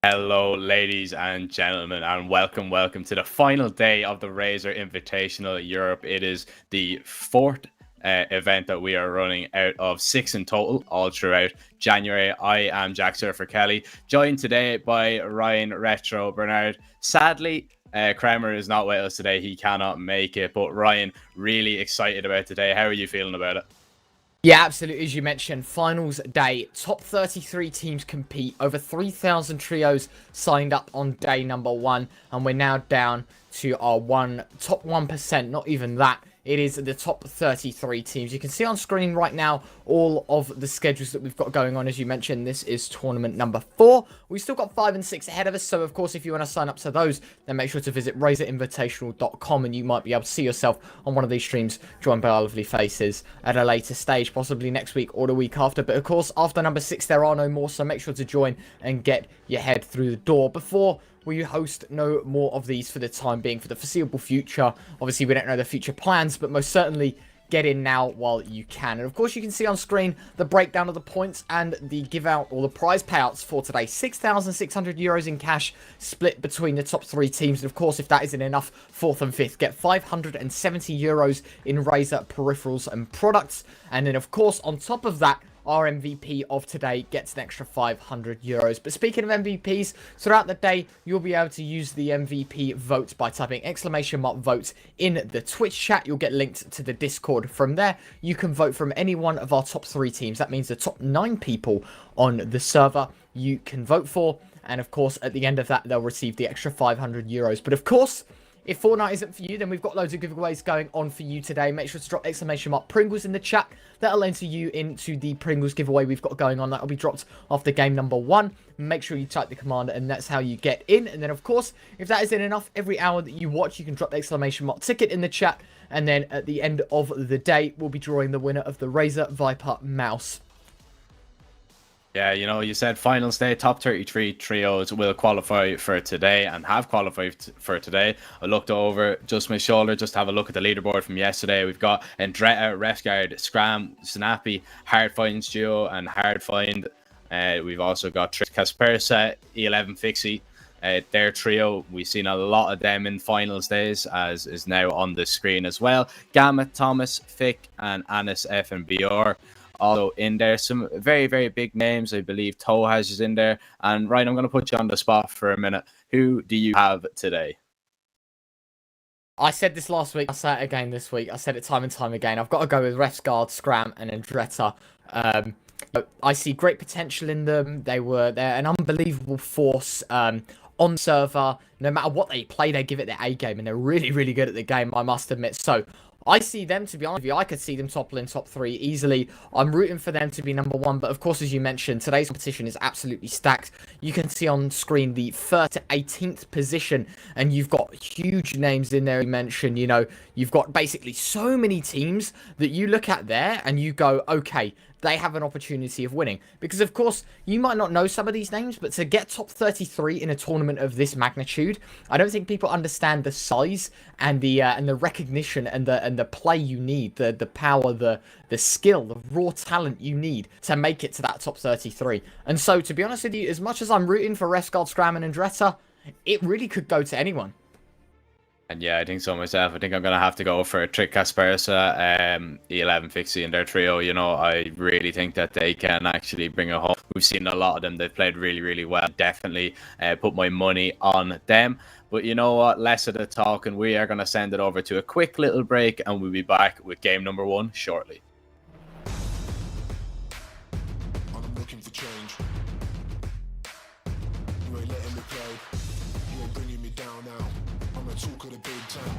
Hello, ladies and gentlemen, and welcome to the final day of the Razer Invitational Europe. It is the fourth event that we are running out of 6 in total, all throughout January. I am Jack Surfer Kelly, joined today by Ryan Retro Bernard. Sadly, Kramer is not with us today. He cannot make it, but Ryan, really excited about today. How are you feeling about it? Yeah, absolutely. As you mentioned, finals day. Top 33 teams compete. Over 3,000 trios signed up on day number 1. And we're now down to our top 1%. Not even that. It is the top 33 teams. You can see on screen right now all of the schedules that we've got going on. As you mentioned, this is tournament number 4. We've still got 5 and 6 ahead of us. So, of course, if you want to sign up to those, then make sure to visit razerinvitational.com and you might be able to see yourself on one of these streams joined by our lovely faces at a later stage, possibly next week or the week after. But, of course, after number 6, there are no more. So make sure to join and get your head through the door before we host no more of these for the time being, for the foreseeable future. Obviously, we don't know the future plans, but most certainly get in now while you can. And of course, you can see on screen the breakdown of the points and the give out or the prize payouts for today. 6,600 euros in cash split between the top 3 teams. And of course, if that isn't enough, 4th and 5th get 570 euros in Razer peripherals and products. And then, of course, on top of that, our MVP of today gets an extra 500 euros. But speaking of MVPs, throughout the day, you'll be able to use the MVP vote by typing !vote in the Twitch chat. You'll get linked to the Discord from there. You can vote from any one of our top 3 teams. That means the top 9 people on the server you can vote for. And of course, at the end of that, they'll receive the extra 500 euros. But of course, if Fortnite isn't for you, then we've got loads of giveaways going on for you today. Make sure to drop !Pringles in the chat. That'll enter you into the Pringles giveaway we've got going on. That'll be dropped after game number 1. Make sure you type the command, and that's how you get in. And then, of course, if that isn't enough, every hour that you watch, you can drop !ticket in the chat. And then at the end of the day, we'll be drawing the winner of the Razer Viper mouse. Yeah, you know, you said finals day, top 33 trios will qualify for today and have qualified for today. I looked over just my shoulder, just to have a look at the leaderboard from yesterday. We've got Andretta, Refguard, Scram, Snappy, Hard Finds Duo, and Hard Find. We've also got Kaspersa, E11 Fixie. Their trio, we've seen a lot of them in finals days, as is now on the screen as well. Gamma, Thomas, Fick, and Anis F and BR. Also in there, some very, very big names. I believe Tohaj is in there. And Ryan, I'm going to put you on the spot for a minute. Who do you have today? I said this last week. I say it again this week. I said it time and time again. I've got to go with Refguard, Scram, and Andretta. I see great potential in them. They're an unbelievable force on server. No matter what they play, they give it their A game, and they're really, really good at the game, I must admit. So I see them, to be honest with you, I could see them toppling top 3 easily. I'm rooting for them to be number 1, but of course, as you mentioned, today's competition is absolutely stacked. You can see on screen the 3rd to 18th position, and you've got huge names in there. You mentioned, you know, you've got basically so many teams that you look at there and you go, okay, they have an opportunity of winning. Because, of course, you might not know some of these names, but to get top 33 in a tournament of this magnitude, I don't think people understand the size and the recognition and the play you need, the power, the skill, the raw talent you need to make it to that top 33. And so, to be honest with you, as much as I'm rooting for Refguard, Scram, and Andretta, it really could go to anyone. And yeah, I think so myself. I think I'm going to have to go for Trick Kaspersa, E11 Fixie in their trio. You know, I really think that they can actually bring it home. We've seen a lot of them. They've played really, really well. Definitely put my money on them. But you know what? Less of the talking. We are going to send it over to a quick little break, and we'll be back with game number 1 shortly. I'm looking for change. You ain't letting me play. You ain't bringing me down now. I'm a talk of the big time.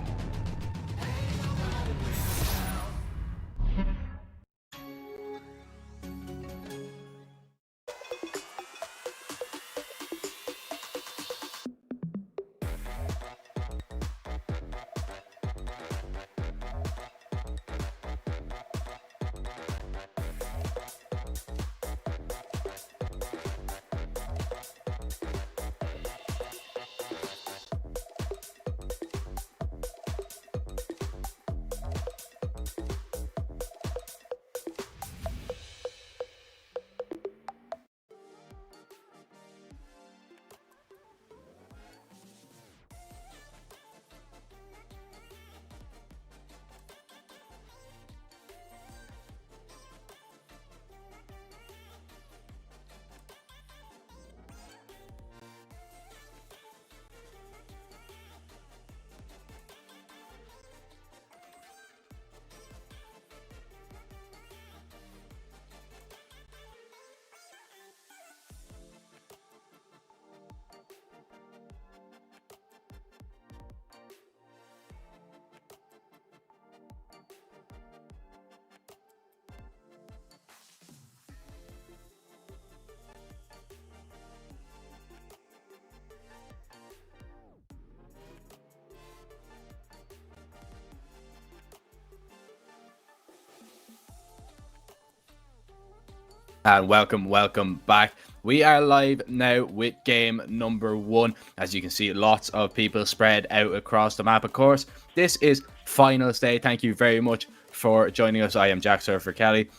And welcome back. We are live now with game number 1. As you can see, lots of people spread out across the map. Of course, this is finals day. Thank you very much for joining us. I am Jack Surfer Kelly,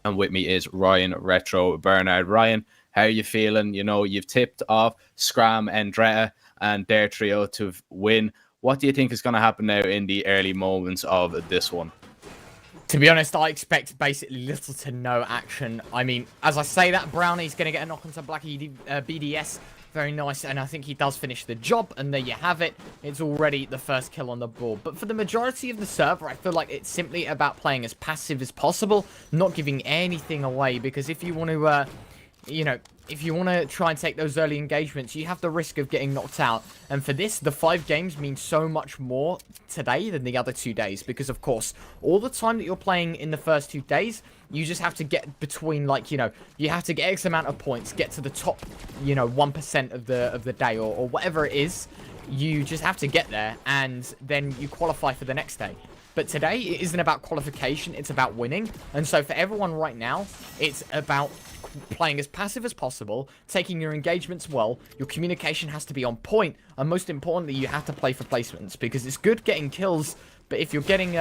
and with me is Ryan Retro Bernard. Ryan, how are you feeling? You know, you've tipped off Scram, Andretta, and their trio to win. What do you think is going to happen now in the early moments of this one? To be honest, I expect basically little to no action. I mean, as I say that, Brownie's going to get a knock onto Blackie BDS. Very nice, and I think he does finish the job, and there you have it. It's already the first kill on the board. But for the majority of the server, I feel like it's simply about playing as passive as possible, not giving anything away, because if you want to, you know, if you want to try and take those early engagements, you have the risk of getting knocked out. And for this, the 5 games mean so much more today than the other 2 days. Because, of course, all the time that you're playing in the first 2 days, you just have to get between, like, you know, you have to get X amount of points, get to the top, you know, 1% of the day or whatever it is. You just have to get there, and then you qualify for the next day. But today, it isn't about qualification, it's about winning. And so for everyone right now, it's about playing as passive as possible, taking your engagements well, your communication has to be on point, and most importantly, you have to play for placements, because it's good getting kills, but if you're getting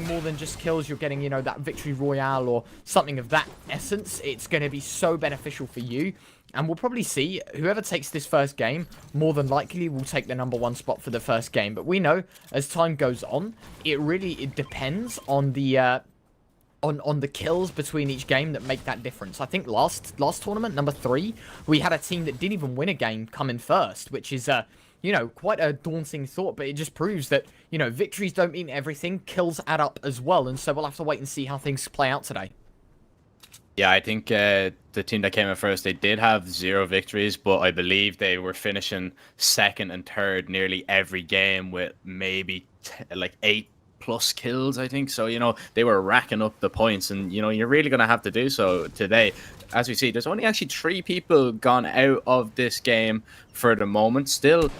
more than just kills, you're getting, you know, that victory royale or something of that essence, it's going to be so beneficial for you. And we'll probably see whoever takes this first game more than likely will take the #1 spot for the first game. But we know as time goes on, it depends on the on the kills between each game that make that difference. I think last tournament, number 3, we had a team that didn't even win a game come in first, which is you know, quite a daunting thought, but it just proves that, you know, victories don't mean everything, kills add up as well, and so we'll have to wait and see how things play out today. Yeah, I think the team that came in first, they did have 0 victories, but I believe they were finishing second and third nearly every game with maybe like 8+ kills, I think. So, you know, they were racking up the points, and, you know, you're really going to have to do so today. As we see, there's only actually 3 people gone out of this game for the moment. Still,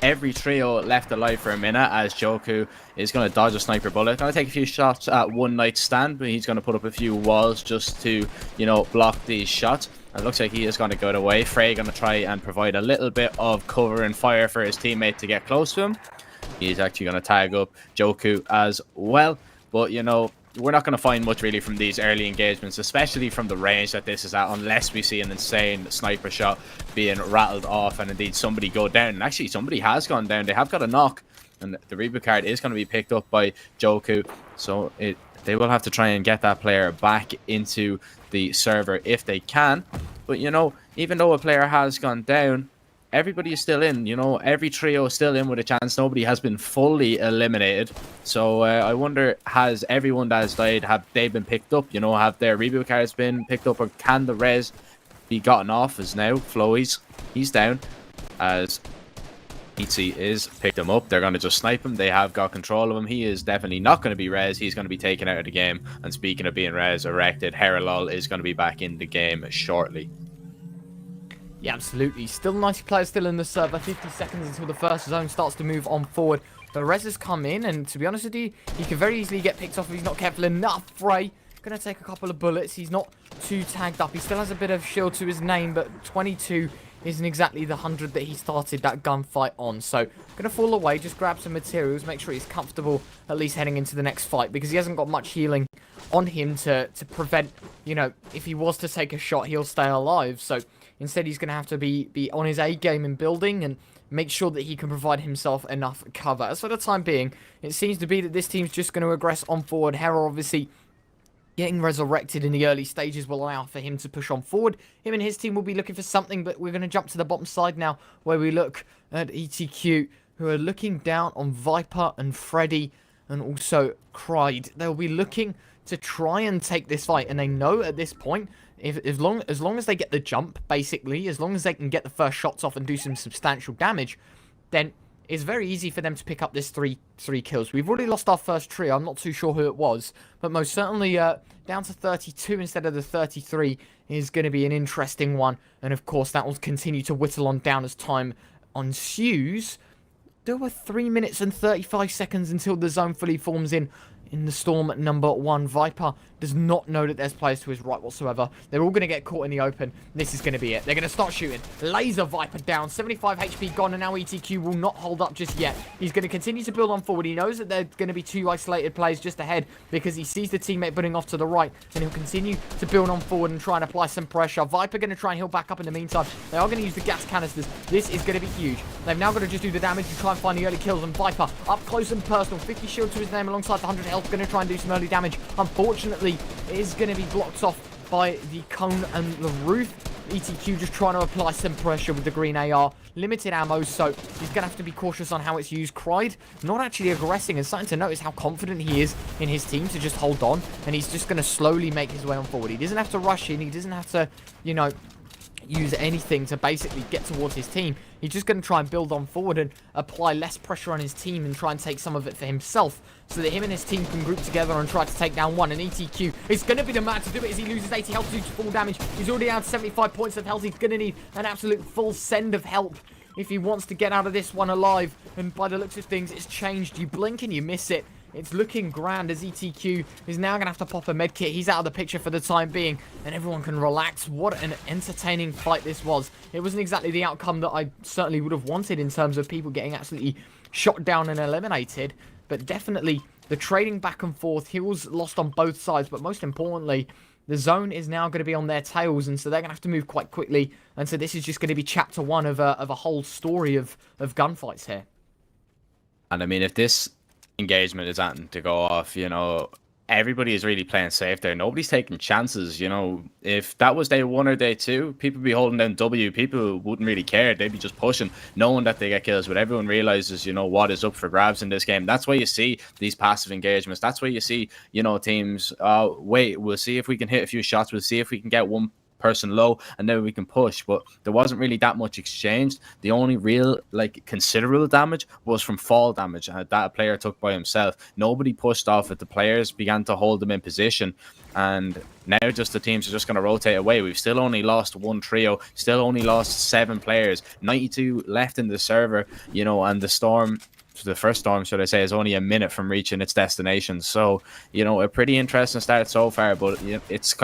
every trio left alive for a minute, as Joku is going to dodge a sniper bullet. Going to take a few shots at one night stand, but he's going to put up a few walls just to, you know, block these shots. It looks like he is going to go away. Frey going to try and provide a little bit of cover and fire for his teammate to get close to him. He's actually going to tag up Joku as well. But, you know, we're not going to find much really from these early engagements, especially from the range that this is at, unless we see an insane sniper shot being rattled off and indeed somebody go down. And actually, somebody has gone down. They have got a knock, and the reboot card is going to be picked up by Joku. So they will have to try and get that player back into the server if they can. But, you know, even though a player has gone down, everybody is still in. You know, every trio is still in with a chance. Nobody has been fully eliminated. So I wonder, has everyone that has died, have they been picked up? You know, have their reboot cards been picked up, or can the res be gotten off? As now Flowy's, he's down, as Pizzi is picked him up. They're going to just snipe him. They have got control of him. He is definitely not going to be res. He's going to be taken out of the game. And speaking of being resurrected, Heralol is going to be back in the game shortly. Yeah, absolutely. Still 90 players still in the server. 50 seconds until the first zone starts to move on forward. The res has come in, and to be honest with you, he can very easily get picked off if he's not careful enough. Frey going to take a couple of bullets. He's not too tagged up. He still has a bit of shield to his name, but 22 isn't exactly the 100 that he started that gunfight on. So, going to fall away, just grab some materials, make sure he's comfortable at least heading into the next fight, because he hasn't got much healing on him to prevent, you know, if he was to take a shot, he'll stay alive. So, instead, he's going to have to be on his A game in building and make sure that he can provide himself enough cover. As for the time being, it seems to be that this team's just going to aggress on forward. Hera, obviously, getting resurrected in the early stages will allow for him to push on forward. Him and his team will be looking for something, but we're going to jump to the bottom side now, where we look at ETQ, who are looking down on Viper and Freddy, and also Cried. They'll be looking to try and take this fight, and they know at this point, as long as they get the jump, basically, as long as they can get the first shots off and do some substantial damage, then it's very easy for them to pick up this three kills. We've already lost our first trio. I'm not too sure who it was, but most certainly down to 32 instead of the 33 is going to be an interesting one. And of course, that will continue to whittle on down as time ensues. There were 3 minutes and 35 seconds until the zone fully forms in. in the storm number 1. Viper does not know that there's players to his right whatsoever. They're all going to get caught in the open. This is going to be it. They're going to start shooting. Laser Viper down. 75 HP gone, and now ETQ will not hold up just yet. He's going to continue to build on forward. He knows that there are going to be 2 isolated players just ahead because he sees the teammate putting off to the right, and he'll continue to build on forward and try and apply some pressure. Viper going to try and heal back up in the meantime. They are going to use the gas canisters. This is going to be huge. They've now got to just do the damage and try and find the early kills, and Viper up close and personal. 50 shield to his name alongside the 100 health. Going to try and do some early damage. Unfortunately, it is going to be blocked off by the cone and the roof. ETQ just trying to apply some pressure with the green AR. Limited ammo, so he's going to have to be cautious on how it's used. Cried, not actually aggressing, and starting to notice how confident he is in his team to just hold on, and he's just going to slowly make his way on forward. He doesn't have to rush in. He doesn't have to, you know, use anything to basically get towards his team. He's just going to try and build on forward and apply less pressure on his team and try and take some of it for himself so that him and his team can group together and try to take down one. And ETQ is going to be the man to do it as he loses 80 health due to full damage. He's already out 75 points of health. He's going to need an absolute full send of help if he wants to get out of this one alive. And by the looks of things, it's changed. You blink and you miss it. It's looking grand as ETQ is now going to have to pop a medkit. He's out of the picture for the time being, and everyone can relax. What an entertaining fight this was. It wasn't exactly the outcome that I certainly would have wanted in terms of people getting absolutely shot down and eliminated, but definitely the trading back and forth, kills lost on both sides, but most importantly, the zone is now going to be on their tails, and so they're going to have to move quite quickly, and so this is just going to be chapter 1 of a whole story of gunfights here. And I mean, if this engagement is anything to go off, you know, everybody is really playing safe there. Nobody's taking chances. You know, if that was day 1 or day 2, people would be holding down W. People wouldn't really care. They'd be just pushing, knowing that they get kills. But everyone realizes, you know, what is up for grabs in this game. That's why you see these passive engagements. That's why you see, you know, teams, wait, we'll see if we can hit a few shots. We'll see if we can get one person low, and then we can push. But there wasn't really that much exchanged. The only real, like, considerable damage was from fall damage that a player took by himself. Nobody pushed off it. The players began to hold them in position, and now just the teams are just going to rotate away. We've still only lost 1 trio, still only lost 7 players, 92 left in the server, you know, and the storm, the first storm, should I say, is only a minute from reaching its destination. So, you know, a pretty interesting start so far, but you know, it's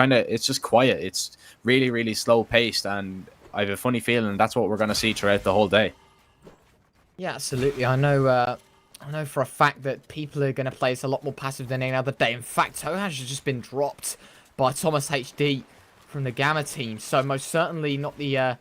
just quiet. It's really, really slow paced, and I have a funny feeling that's what we're going to see throughout the whole day. Yeah, absolutely. I know for a fact that people are going to play this a lot more passive than any other day. In fact, Tohash has just been dropped by Thomas HD from the Gamma team, so most certainly not the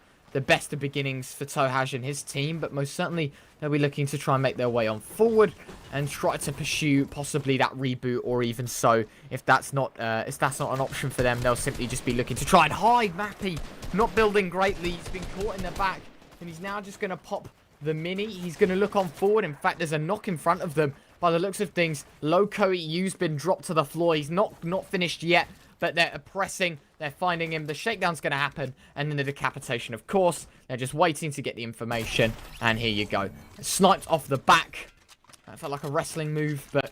best of beginnings for Tohash and his team, but most certainly they'll be looking to try and make their way on forward and try to pursue possibly that reboot, or even so, if that's not an option for them, they'll simply just be looking to try and hide. Mappy not building greatly. He's been caught in the back, and he's now just going to pop the mini. He's going to look on forward. In fact, there's a knock in front of them. By the looks of things, Loco EU's been dropped to the floor. He's not finished yet, but they're pressing. They're finding him. The shakedown's going to happen, and then the decapitation, of course. They're just waiting to get the information, and here you go. Sniped off the back. That felt like a wrestling move, but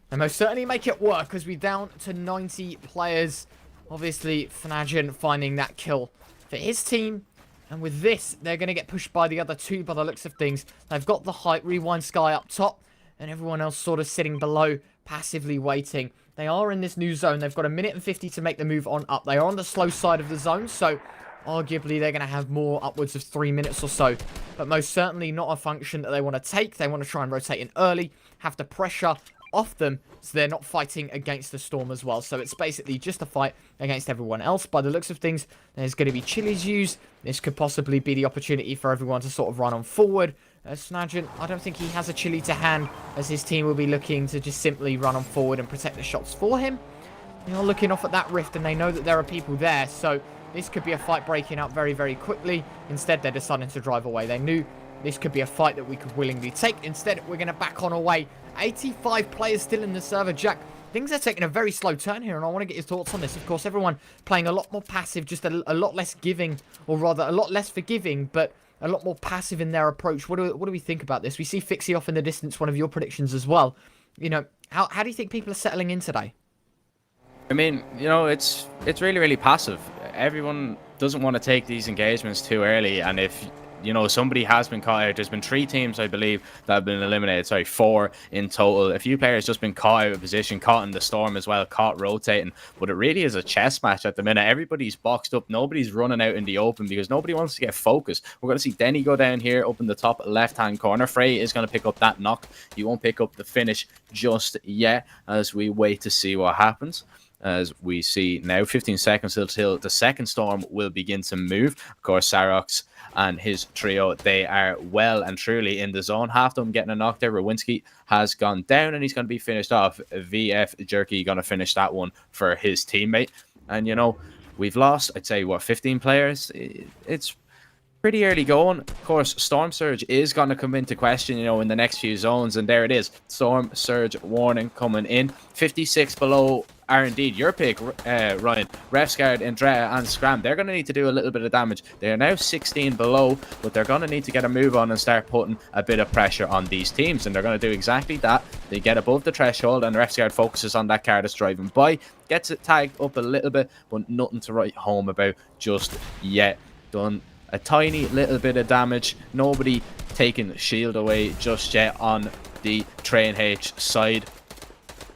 they most certainly make it work as we're down to 90 players. Obviously, Fnagian finding that kill for his team. And with this, they're going to get pushed by the other 2 by the looks of things. They've got the height, Rewind Sky up top, and everyone else sort of sitting below, passively waiting. They are in this new zone. They've got 1 minute and 50 to make the move on up. They are on the slow side of the zone, so arguably they're going to have more, upwards of 3 minutes or so. But most certainly not a function that they want to take. They want to try and rotate in early, have the pressure off them, so they're not fighting against the storm as well. So it's basically just a fight against everyone else. By the looks of things, there's going to be chilies used. This could possibly be the opportunity for everyone to sort of run on forward. Snagent, I don't think he has a chili to hand, as his team will be looking to just simply run on forward and protect the shots for him. They are looking off at that rift, and they know that there are people there, so this could be a fight breaking out very, very quickly. Instead, they're deciding to drive away. They knew this could be a fight that we could willingly take. Instead, we're going to back on away. 85 players still in the server, Jack. Things are taking a very slow turn here, and I want to get your thoughts on this. Of course, everyone playing a lot more passive, just a lot less giving, or rather a lot less forgiving, but a lot more passive in their approach. What do we think about this? We see Fixie off in the distance, one of your predictions as well. You know, how do you think people are settling in today? I mean, you know, it's really, really passive. Everyone doesn't want to take these engagements too early, and if you know, somebody has been caught out. There's been 3 teams, I believe, that have been eliminated. Sorry, 4 in total. A few players just been caught out of position, caught in the storm as well, caught rotating. But it really is a chess match at the minute. Everybody's boxed up. Nobody's running out in the open because nobody wants to get focused. We're going to see Denny go down here up in the top left-hand corner. Frey is going to pick up that knock. He won't pick up the finish just yet as we wait to see what happens. As we see now, 15 seconds until the second storm will begin to move. Of course, Sarox and his trio, they are well and truly in the zone. Half of them getting a knock there. Rowinski has gone down and he's going to be finished off. VF Jerky going to finish that one for his teammate. And, you know, we've lost, I'd say, what, 15 players? It's pretty early going. Of course, Storm Surge is going to come into question, you know, in the next few zones. And there it is. Storm Surge warning coming in. 56 below are indeed your pick, Ryan. Refsguard, Indrea, and Scram. They're going to need to do a little bit of damage. They are now 16 below, but they're going to need to get a move on and start putting a bit of pressure on these teams. And they're going to do exactly that. They get above the threshold, and Refsguard focuses on that car that's driving by. Gets it tagged up a little bit, but nothing to write home about just yet. Done a tiny little bit of damage. Nobody taking shield away just yet on the Train H side.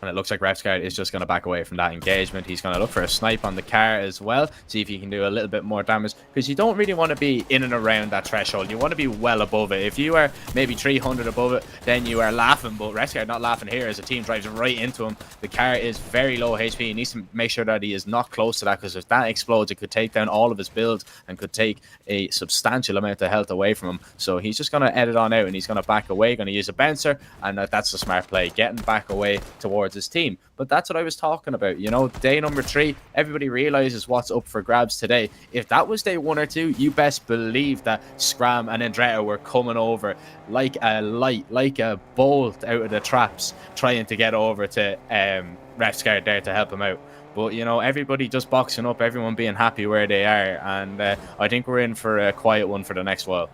And it looks like Refsguard is just going to back away from that engagement. He's going to look for a snipe on the car as well. See if he can do a little bit more damage. Because you don't really want to be in and around that threshold. You want to be well above it. If you are maybe 300 above it, then you are laughing. But Refsguard not laughing here as the team drives right into him. The car is very low HP. He needs to make sure that he is not close to that. Because if that explodes, it could take down all of his builds. And could take a substantial amount of health away from him. So he's just going to edit on out. And he's going to back away. Going to use a bouncer. And that's a smart play. Getting back away towards his team. But that's what I was talking about, you know. Day number 3, everybody realizes what's up for grabs today. If that was day 1 or 2, you best believe that Scram and Andrea were coming over like a light, like a bolt out of the traps, trying to get over to Refsguard there to help him out. But, you know, everybody just boxing up, everyone being happy where they are. And I think we're in for a quiet one for the next while.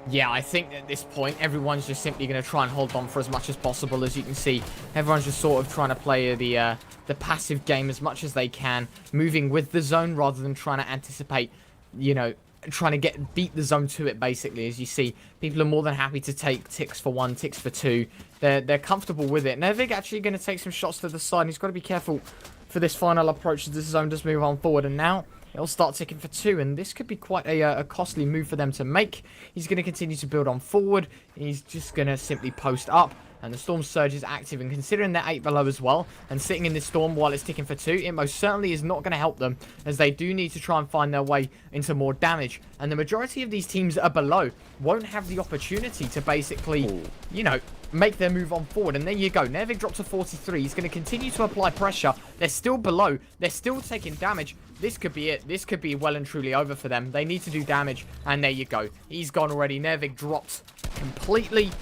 Yeah, I think at this point, everyone's just simply going to try and hold on for as much as possible. As you can see, everyone's just sort of trying to play the passive game as much as they can, moving with the zone rather than trying to anticipate, you know, trying to beat the zone to it, basically. As you see, people are more than happy to take ticks for 1, ticks for 2. They're comfortable with it. Nevig actually going to take some shots to the side. And he's got to be careful for this final approach as this zone does move on forward. And now it'll start ticking for 2, and this could be quite a costly move for them to make. He's going to continue to build on forward. He's just going to simply post up, and the Storm Surge is active. And considering they're 8 below as well, and sitting in this storm while it's ticking for 2, it most certainly is not going to help them, as they do need to try and find their way into more damage. And the majority of these teams that are below won't have the opportunity to basically, you know, make their move on forward. And there you go. Nevig dropped to 43. He's going to continue to apply pressure. They're still below. They're still taking damage. This could be it. This could be well and truly over for them. They need to do damage. And there you go. He's gone already. Nevig dropped completely.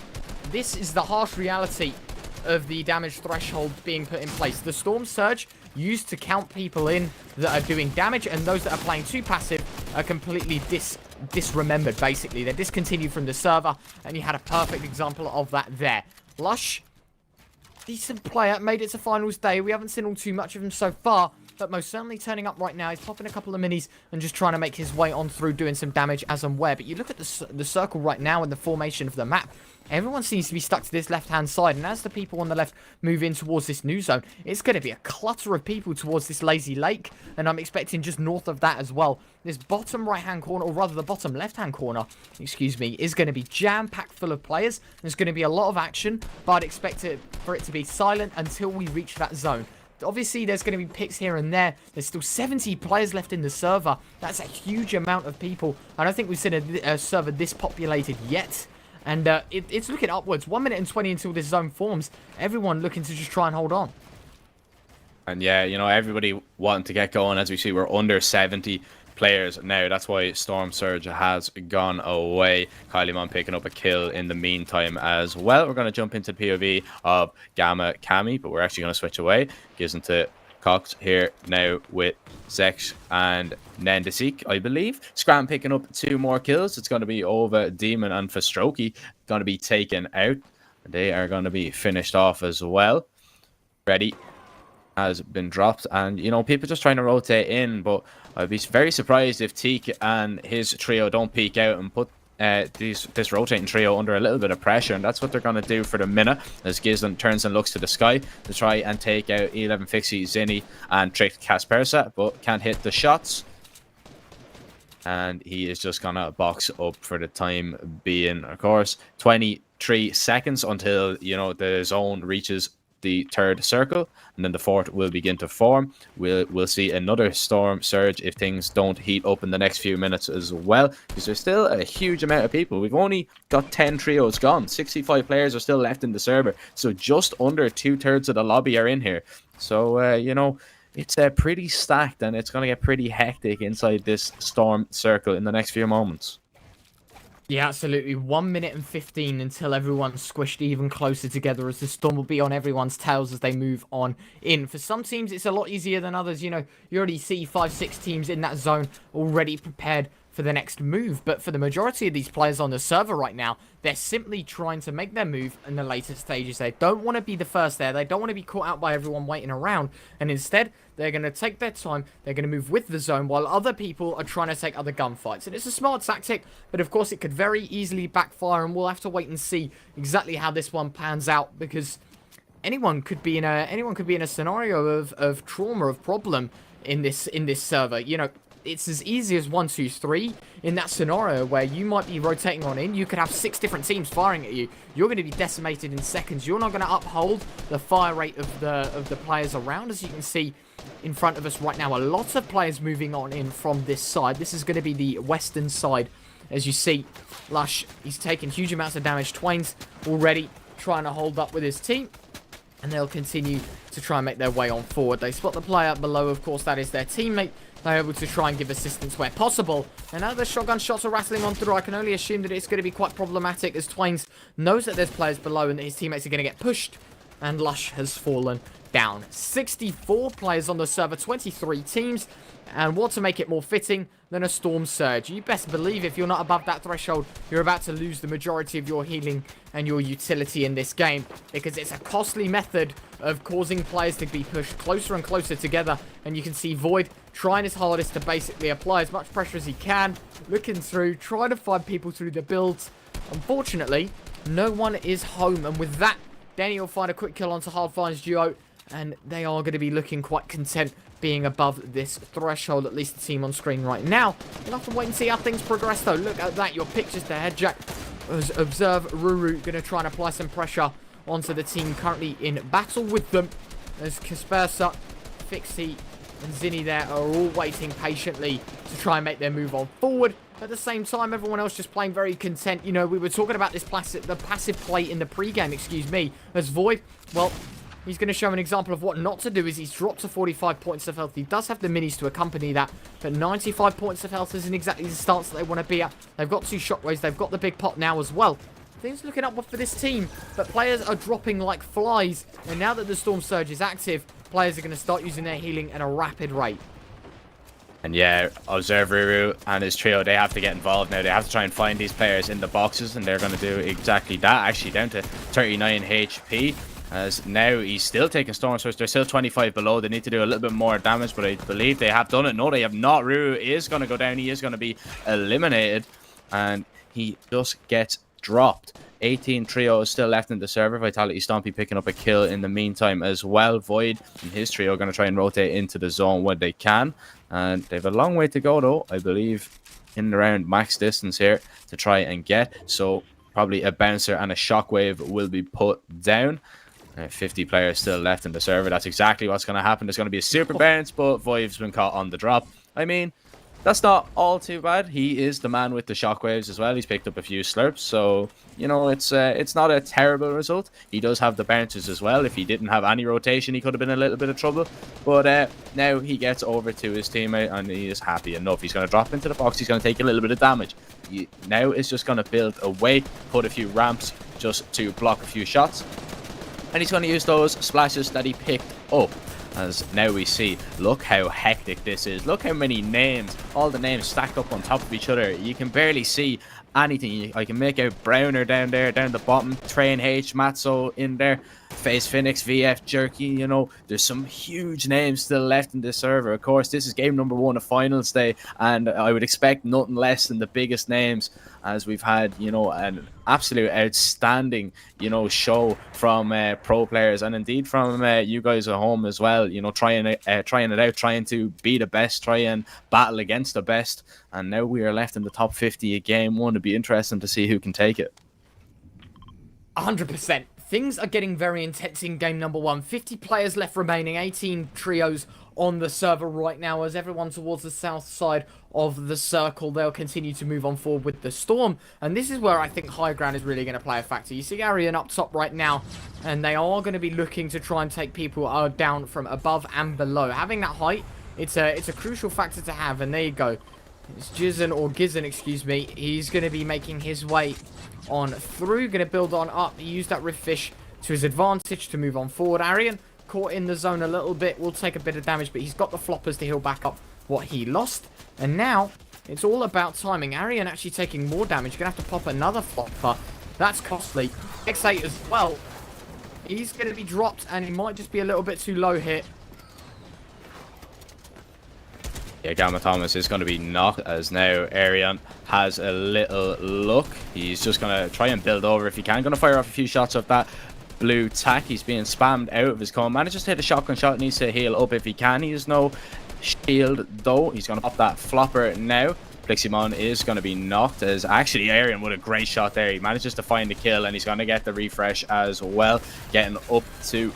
This is the harsh reality of the damage threshold being put in place. The Storm Surge used to count people in that are doing damage, and those that are playing too passive are completely disremembered, basically. They're discontinued from the server, and you had a perfect example of that there. Lush, decent player, made it to finals day. We haven't seen all too much of him so far, but most certainly turning up right now. He's popping a couple of minis and just trying to make his way on through, doing some damage as and where. But you look at the circle right now and the formation of the map. Everyone seems to be stuck to this left-hand side, and as the people on the left move in towards this new zone, it's going to be a clutter of people towards this lazy lake, and I'm expecting just north of that as well. This bottom right-hand corner, or rather the bottom left-hand corner, excuse me, is going to be jam-packed full of players. There's going to be a lot of action, but I'd expect for it to be silent until we reach that zone. Obviously, there's going to be picks here and there. There's still 70 players left in the server. That's a huge amount of people. I don't think we've seen a server this populated yet. And it's looking upwards. 1 minute and 20 until this zone forms. Everyone looking to just try and hold on. And yeah, you know, everybody wanting to get going. As we see, we're under 70 players now. That's why Storm Surge has gone away. Kylieman picking up a kill in the meantime as well. We're going to jump into the POV of Gamma Kami, but we're actually going to switch away. Gives into Cox here now with Zex and Nendasik, I believe. Scram picking up 2 more kills. It's going to be over Demon and Fastroki going to be taken out. They are going to be finished off as well. Ready has been dropped, and you know, people just trying to rotate in, but I'd be very surprised if Teak and his trio don't peek out and put this rotating trio under a little bit of pressure, and that's what they're going to do for the minute, as Gizlan turns and looks to the sky to try and take out 11 Fixie, Zinni, and Trick Kaspersa, but can't hit the shots. And he is just going to box up for the time being. Of course, 23 seconds until, you know, the zone reaches the third circle, and then the fourth will begin to form. We'll see another storm surge if things don't heat up in the next few minutes as well, because there's still a huge amount of people. We've only got 10 trios gone. 65 players are still left in the server, so just under 2/3 of the lobby are in here. So you know, it's pretty stacked, and it's going to get pretty hectic inside this storm circle in the next few moments. Yeah, absolutely. 1 minute and 15 until everyone's squished even closer together, as the storm will be on everyone's tails as they move on in. For some teams, it's a lot easier than others. You know, you already see 5-6 teams in that zone already prepared for the next move. But for the majority of these players on the server right now, they're simply trying to make their move in the later stages. They don't want to be the first there. They don't want to be caught out by everyone waiting around. And instead, they're going to take their time. They're going to move with the zone while other people are trying to take other gunfights. And it's a smart tactic, but of course it could very easily backfire, and we'll have to wait and see exactly how this one pans out, because anyone could be in a scenario of trauma, of problem in this server. You know, it's as easy as 1, 2, 3 in that scenario where you might be rotating on in. You could have 6 different teams firing at you. You're going to be decimated in seconds. You're not going to uphold the fire rate of the players around. As you can see in front of us right now, a lot of players moving on in from this side. This is going to be the western side. As you see, Lush, he's taken huge amounts of damage. Twain's already trying to hold up with his team, and they'll continue to try and make their way on forward. They spot the player below, of course, that is their teammate. They're able to try and give assistance where possible. And now the shotgun shots are rattling on through. I can only assume that it's going to be quite problematic, as Twains knows that there's players below and that his teammates are going to get pushed. And Lush has fallen down. 64 players on the server, 23 teams. And what to make it more fitting than a storm surge? You best believe if you're not above that threshold, you're about to lose the majority of your healing and your utility in this game, because it's a costly method of causing players to be pushed closer and closer together. And you can see Void trying his hardest to basically apply as much pressure as he can, looking through, trying to find people through the builds. Unfortunately, no one is home, and with that, Danny will find a quick kill onto Hardfire's duo, and they are going to be looking quite content being above this threshold, at least the team on screen right now. We'll have to wait and see how things progress, though. Look at that, your pictures to Headjack. Observe Ruru going to try and apply some pressure onto the team currently in battle with them, as Kaspersa, Fixie, and Zinni there are all waiting patiently to try and make their move on forward. At the same time, everyone else just playing very content. You know, we were talking about this the passive play in the pre-game, excuse me, as Void, well, he's going to show an example of what not to do. Is he's dropped to 45 points of health. He does have the minis to accompany that, but 95 points of health isn't exactly the stance that they want to be at. They've got 2 shockwaves. They've got the big pot now as well. Things looking up for this team, but players are dropping like flies. And now that the Storm Surge is active, players are going to start using their healing at a rapid rate. And yeah, Observe Ruru and his trio, they have to get involved now. They have to try and find these players in the boxes, and they're going to do exactly that. Actually, down to 39 HP. As now he's still taking Storm Surge. They're still 25 below. They need to do a little bit more damage, but I believe they have done it. No, they have not. Ruru is going to go down. He is going to be eliminated, and he just gets dropped. 18 trios still left in the server. Vitality Stompy picking up a kill in the meantime as well. Void and his trio are going to try and rotate into the zone when they can, and they have a long way to go, though, I believe, in and around max distance here to try and get. So probably a bouncer and a shockwave will be put down. 50 players still left in the server. That's exactly what's going to happen. There's going to be a super bounce, but Void's been caught on the drop. I mean, that's not all too bad. He is the man with the shockwaves as well. He's picked up a few slurps, so you know, it's not a terrible result. He does have the bounces as well. If he didn't have any rotation, he could have been in a little bit of trouble. But now he gets over to his teammate, and he is happy enough. He's going to drop into the box. He's going to take a little bit of damage. Now it's just going to build away, put a few ramps just to block a few shots, and he's going to use those splashes that he picked up. As now we see, look how hectic this is. Look how many names, all the names stacked up on top of each other. You can barely see anything. I can make out Browner down there, down the bottom. Train H, Matzo in there. Face Phoenix, VF, Jerky, you know, there's some huge names still left in this server. Of course, this is game number 1 of finals day, and I would expect nothing less than the biggest names, as we've had, you know, an absolute outstanding, you know, show from pro players, and indeed from you guys at home as well, you know, trying it out, trying to be the best, try and battle against the best. And now we are left in the top 50 of game 1. It'd be interesting to see who can take it. 100%. Things are getting very intense in game number 1. 50 players left remaining, 18 trios on the server right now, as everyone towards the south side of the circle, they'll continue to move on forward with the Storm. And this is where I think high ground is really going to play a factor. You see Arian up top right now, and they are going to be looking to try and take people down from above and below. Having that height, it's a crucial factor to have, and there you go. It's Jizen, or Gizen, excuse me. He's going to be making his way on through, going to build on up. He used that Rift Fish to his advantage to move on forward. Arian, caught in the zone a little bit, will take a bit of damage, but he's got the floppers to heal back up what he lost. And now, it's all about timing. Arian actually taking more damage. Going to have to pop another flopper. That's costly. X8 as well. He's going to be dropped, and he might just be a little bit too low here. Yeah, Gamma Thomas is going to be knocked, as now Arian has a little look. He's just going to try and build over if he can. Going to fire off a few shots of that blue tack. He's being spammed out of his cone. Manages to hit a shotgun shot. Needs to heal up if he can. He has no shield though. He's going to pop that flopper now. Pliximon is going to be knocked, as actually Arian with a great shot there. He manages to find the kill, and he's going to get the refresh as well, getting up to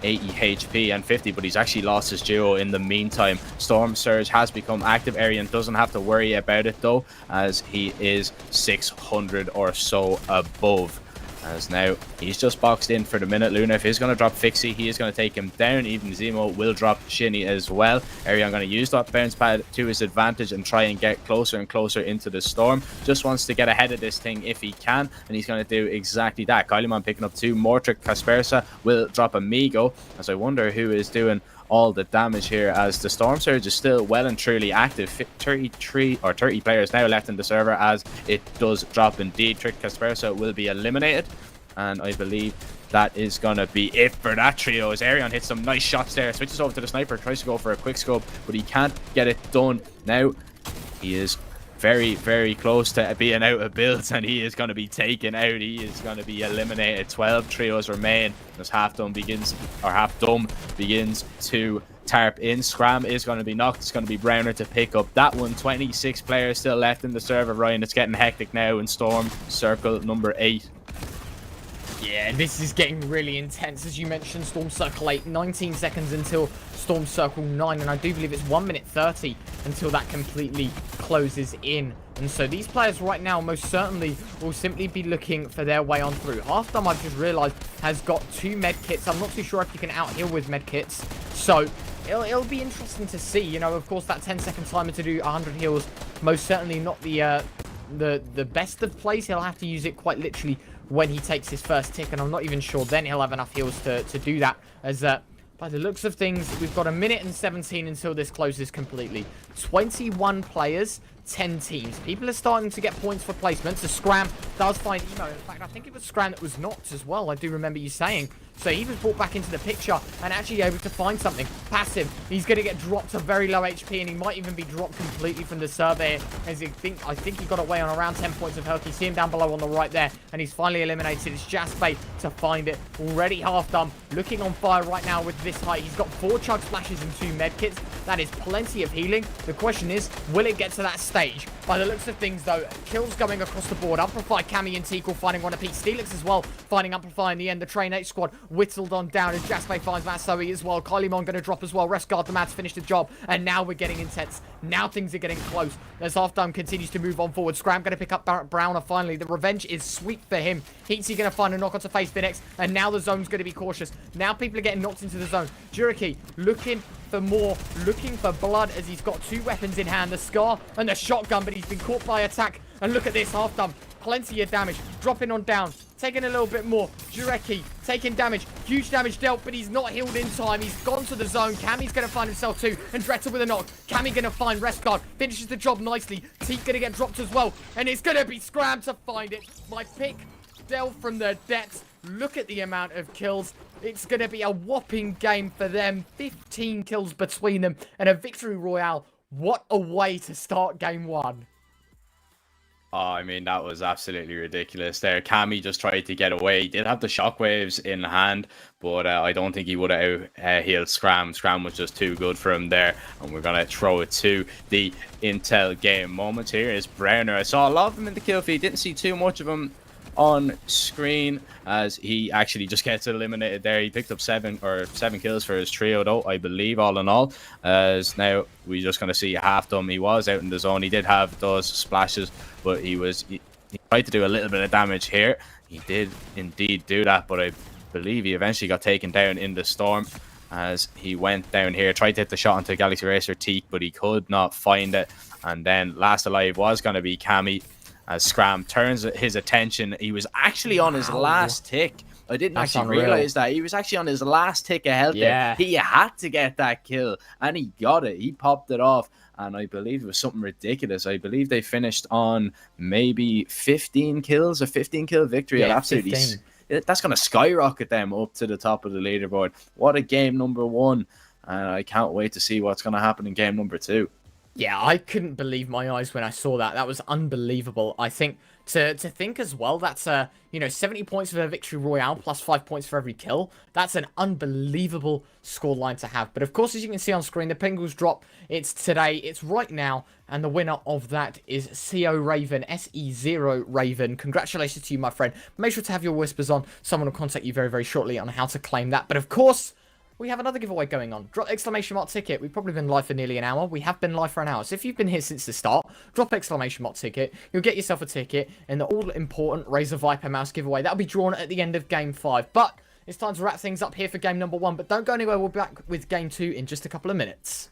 80 HP and 50, but he's actually lost his duo in the meantime. Storm Surge has become active. Arian doesn't have to worry about it though, as he is 600 or so above. As now he's just boxed in for the minute. Luna, if he's going to drop Fixie, he is going to take him down. Even Zemo will drop Shinny as well. Arian going to use that bounce pad to his advantage and try and get closer and closer into the Storm. Just wants to get ahead of this thing if he can, and he's going to do exactly that. Kylieman picking up 2. Mortrick Kaspersa will drop Amigo, as I wonder who is doing all the damage here, as the Storm Surge is still well and truly active. 33 or 30 players now left in the server, as it does drop indeed. Trick Kaspersa will be eliminated, and I believe that is going to be it for that trio, as Arian hits some nice shots there, switches over to the sniper, tries to go for a quick scope, but he can't get it done. Now he is very, very close to being out of builds, and he is going to be taken out. He is going to be eliminated. 12 trios remain as Half Dumb begins to tarp in. Scram is going to be knocked. It's going to be Browner to pick up that one. 26 players still left in the server, Ryan. It's getting hectic now in Storm Circle number 8. Yeah, this is getting really intense. As you mentioned, Storm Circle 8, 19 seconds until Storm Circle 9, and I do believe it's 1 minute 30 until that completely closes in. And so these players right now most certainly will simply be looking for their way on through. Halfdome, I've just realized, has got 2 medkits. I'm not too sure if you can out-heal with medkits, so it'll be interesting to see. You know, of course, that 10-second timer to do 100 heals, most certainly not the best of plays. He'll have to use it quite literally when he takes his first tick, and I'm not even sure then he'll have enough heals to do that, as by the looks of things, we've got 1 minute and 17 until this closes completely. 21 players, 10 teams. People are starting to get points for placement, so Scram does find Emo. In fact, I think it was Scram that was knocked as well, I do remember you saying. So he was brought back into the picture and actually able to find something. Passive, he's going to get dropped to very low HP, and he might even be dropped completely from the survey, as I think he got away on around 10 points of health. You see him down below on the right there, and he's finally eliminated. It's Jaspe to find it. Already half done, looking on fire right now with this height. He's got 4 chug splashes and 2 medkits. That is plenty of healing. The question is, will it get to that stage? By the looks of things though, kills going across the board. Amplify, Cammy and Tikal finding one apiece. Steelix as well, finding Amplify in the end. The Train 8 squad whittled on down as Jaspe finds Matsui as well. Kylieman going to drop as well. Rest guard the Mad to finish the job. And now we're getting intense. Now things are getting close. As Halfdome continues to move on forward. Scram going to pick up Browner finally. The revenge is sweet for him. Heatsy going to find a knock onto Face Phoenix. And now the zone's going to be cautious. Now people are getting knocked into the zone. Juriki looking for more, looking for blood, as he's got 2 weapons in hand, the Scar and the shotgun, but he's been caught by attack. And look at this, Halfdome, plenty of damage, dropping on down, taking a little bit more. Jureki taking damage, huge damage dealt, but he's not healed in time. He's gone to the zone. Cammy's going to find himself too, and Dretta with a knock. Cammy going to find Rest Guard, finishes the job nicely. Teak going to get dropped as well, and it's going to be Scram to find it. My pick, Del from the depths. Look at the amount of kills. It's going to be a whopping game for them. 15 kills between them and a victory royale. What a way to start game 1. Oh, I mean, that was absolutely ridiculous there. Cammy just tried to get away. He did have the shockwaves in hand, but I don't think he would have healed Scram. Scram was just too good for him there. And we're going to throw it to the Intel game moment. Here is Browner. I saw a lot of him in the kill feed. Didn't see too much of him on screen as he actually just gets eliminated there. He picked up seven kills for his trio though, I believe, all in all. As now we're just going to see half them. He was out in the zone. He did have those splashes, but he tried to do a little bit of damage here. He did indeed do that, but I believe he eventually got taken down in the storm as he went down here, tried to hit the shot onto Galaxy Racer Teak, but he could not find it. And then last alive was going to be Cammy as Scram turns his attention. He was actually on his last tick. I didn't actually realize that. He was actually on his last tick of health there. He had to get that kill, and he got it. He popped it off, and I believe it was something ridiculous. I believe they finished on maybe 15 kills, a 15-kill victory. Yeah, absolutely. 15. That's going to skyrocket them up to the top of the leaderboard. What a game number 1, and I can't wait to see what's going to happen in game number 2. Yeah, I couldn't believe my eyes when I saw that. That was unbelievable. I think to think as well, that's 70 points for a victory royale plus 5 points for every kill. That's an unbelievable scoreline to have. But of course, as you can see on screen, the Pringles drop. It's today. It's right now. And the winner of that is CO Raven, SE0 Raven. Congratulations to you, my friend. Make sure to have your whispers on. Someone will contact you very, very shortly on how to claim that. But of course, we have another giveaway going on. Drop exclamation mark ticket. We've probably been live for nearly an hour. We have been live for an hour. So if you've been here since the start, drop exclamation mark ticket. You'll get yourself a ticket in the all-important Razer Viper mouse giveaway. That'll be drawn at the end of Game 5. But it's time to wrap things up here for game number 1. But don't go anywhere. We'll be back with Game 2 in just a couple of minutes.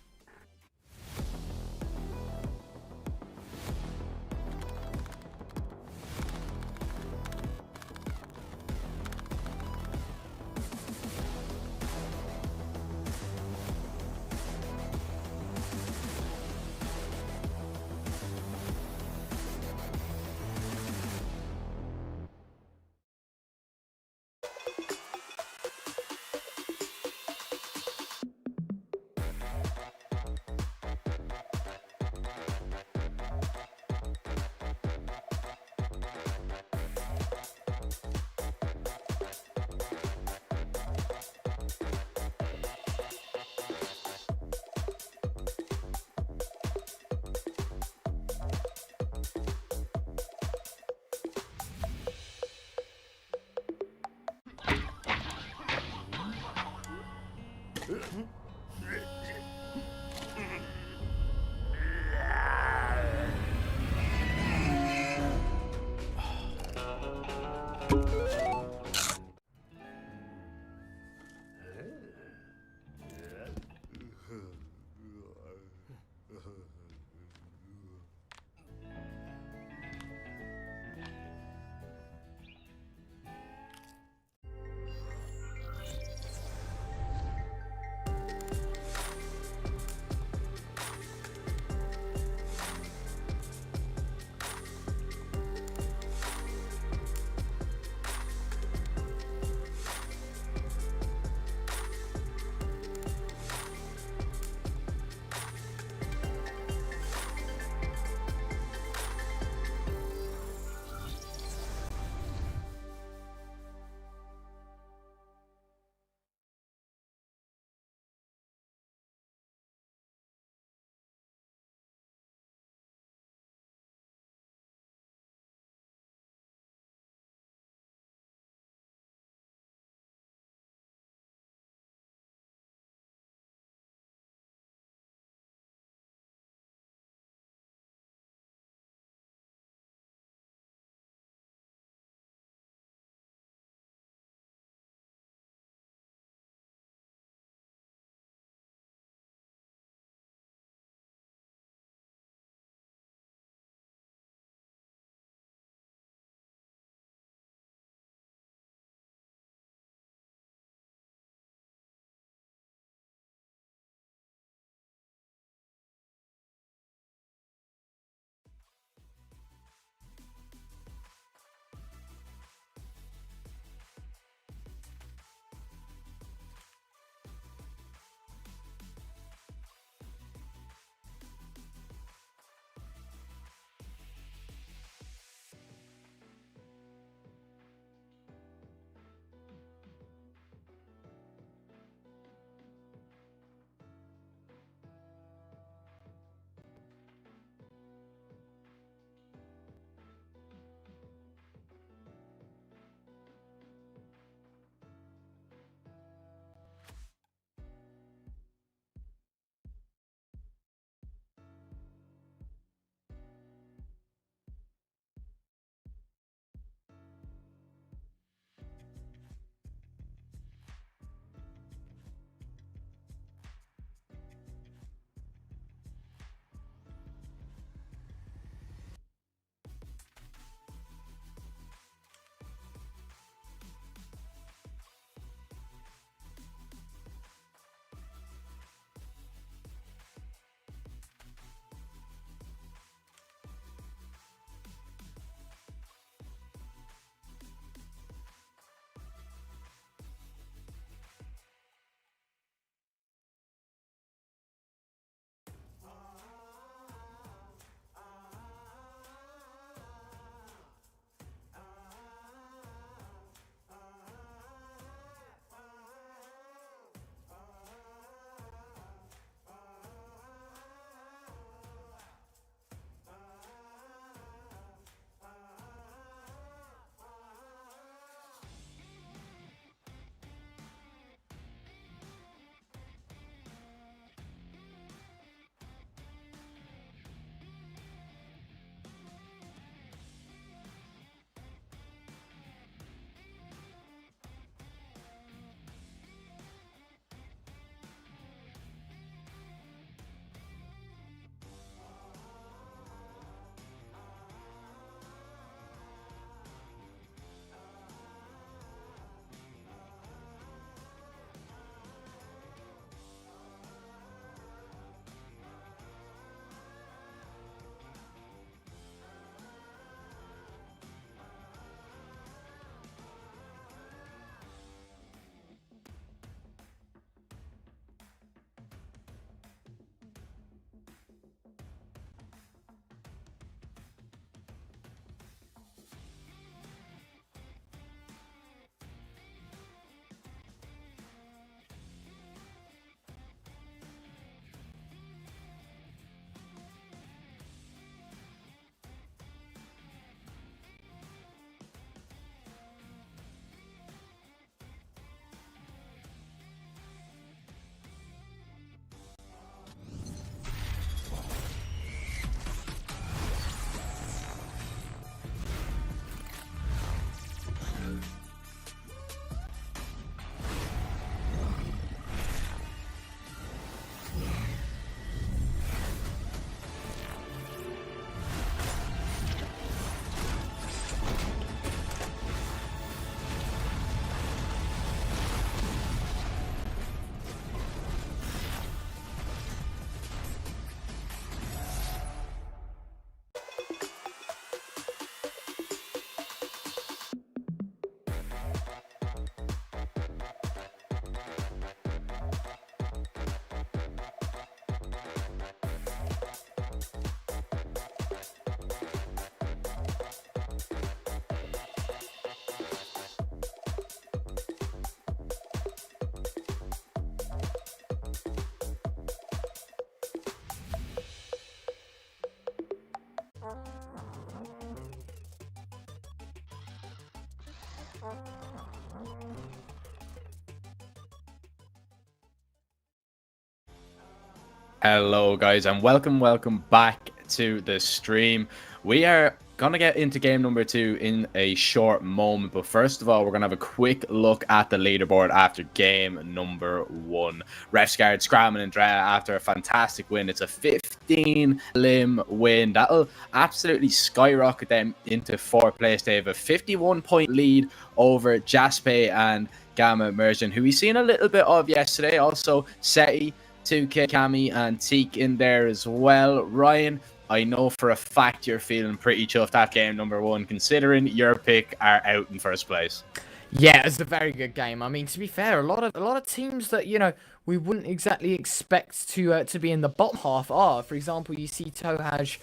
Hello guys, and welcome back to the stream. We are gonna get into game number 2 in a short moment, but first of all, we're gonna have a quick look at the leaderboard after game number 1. Refsguard scramming and Drea after a fantastic win. It's a 15 limb win that'll absolutely skyrocket them into 4th place. They have a 51-point lead over Jaspe and Gamma Immersion, who we've seen a little bit of yesterday. Also SETI, 2K, Cami, and Teak in there as well. Ryan, I know for a fact you're feeling pretty chuffed at game number 1, considering your pick are out in 1st place. Yeah, it's a very good game. I mean, to be fair, a lot of teams that, you know, we wouldn't exactly expect to be in the bottom half are. For example, you see Tohaj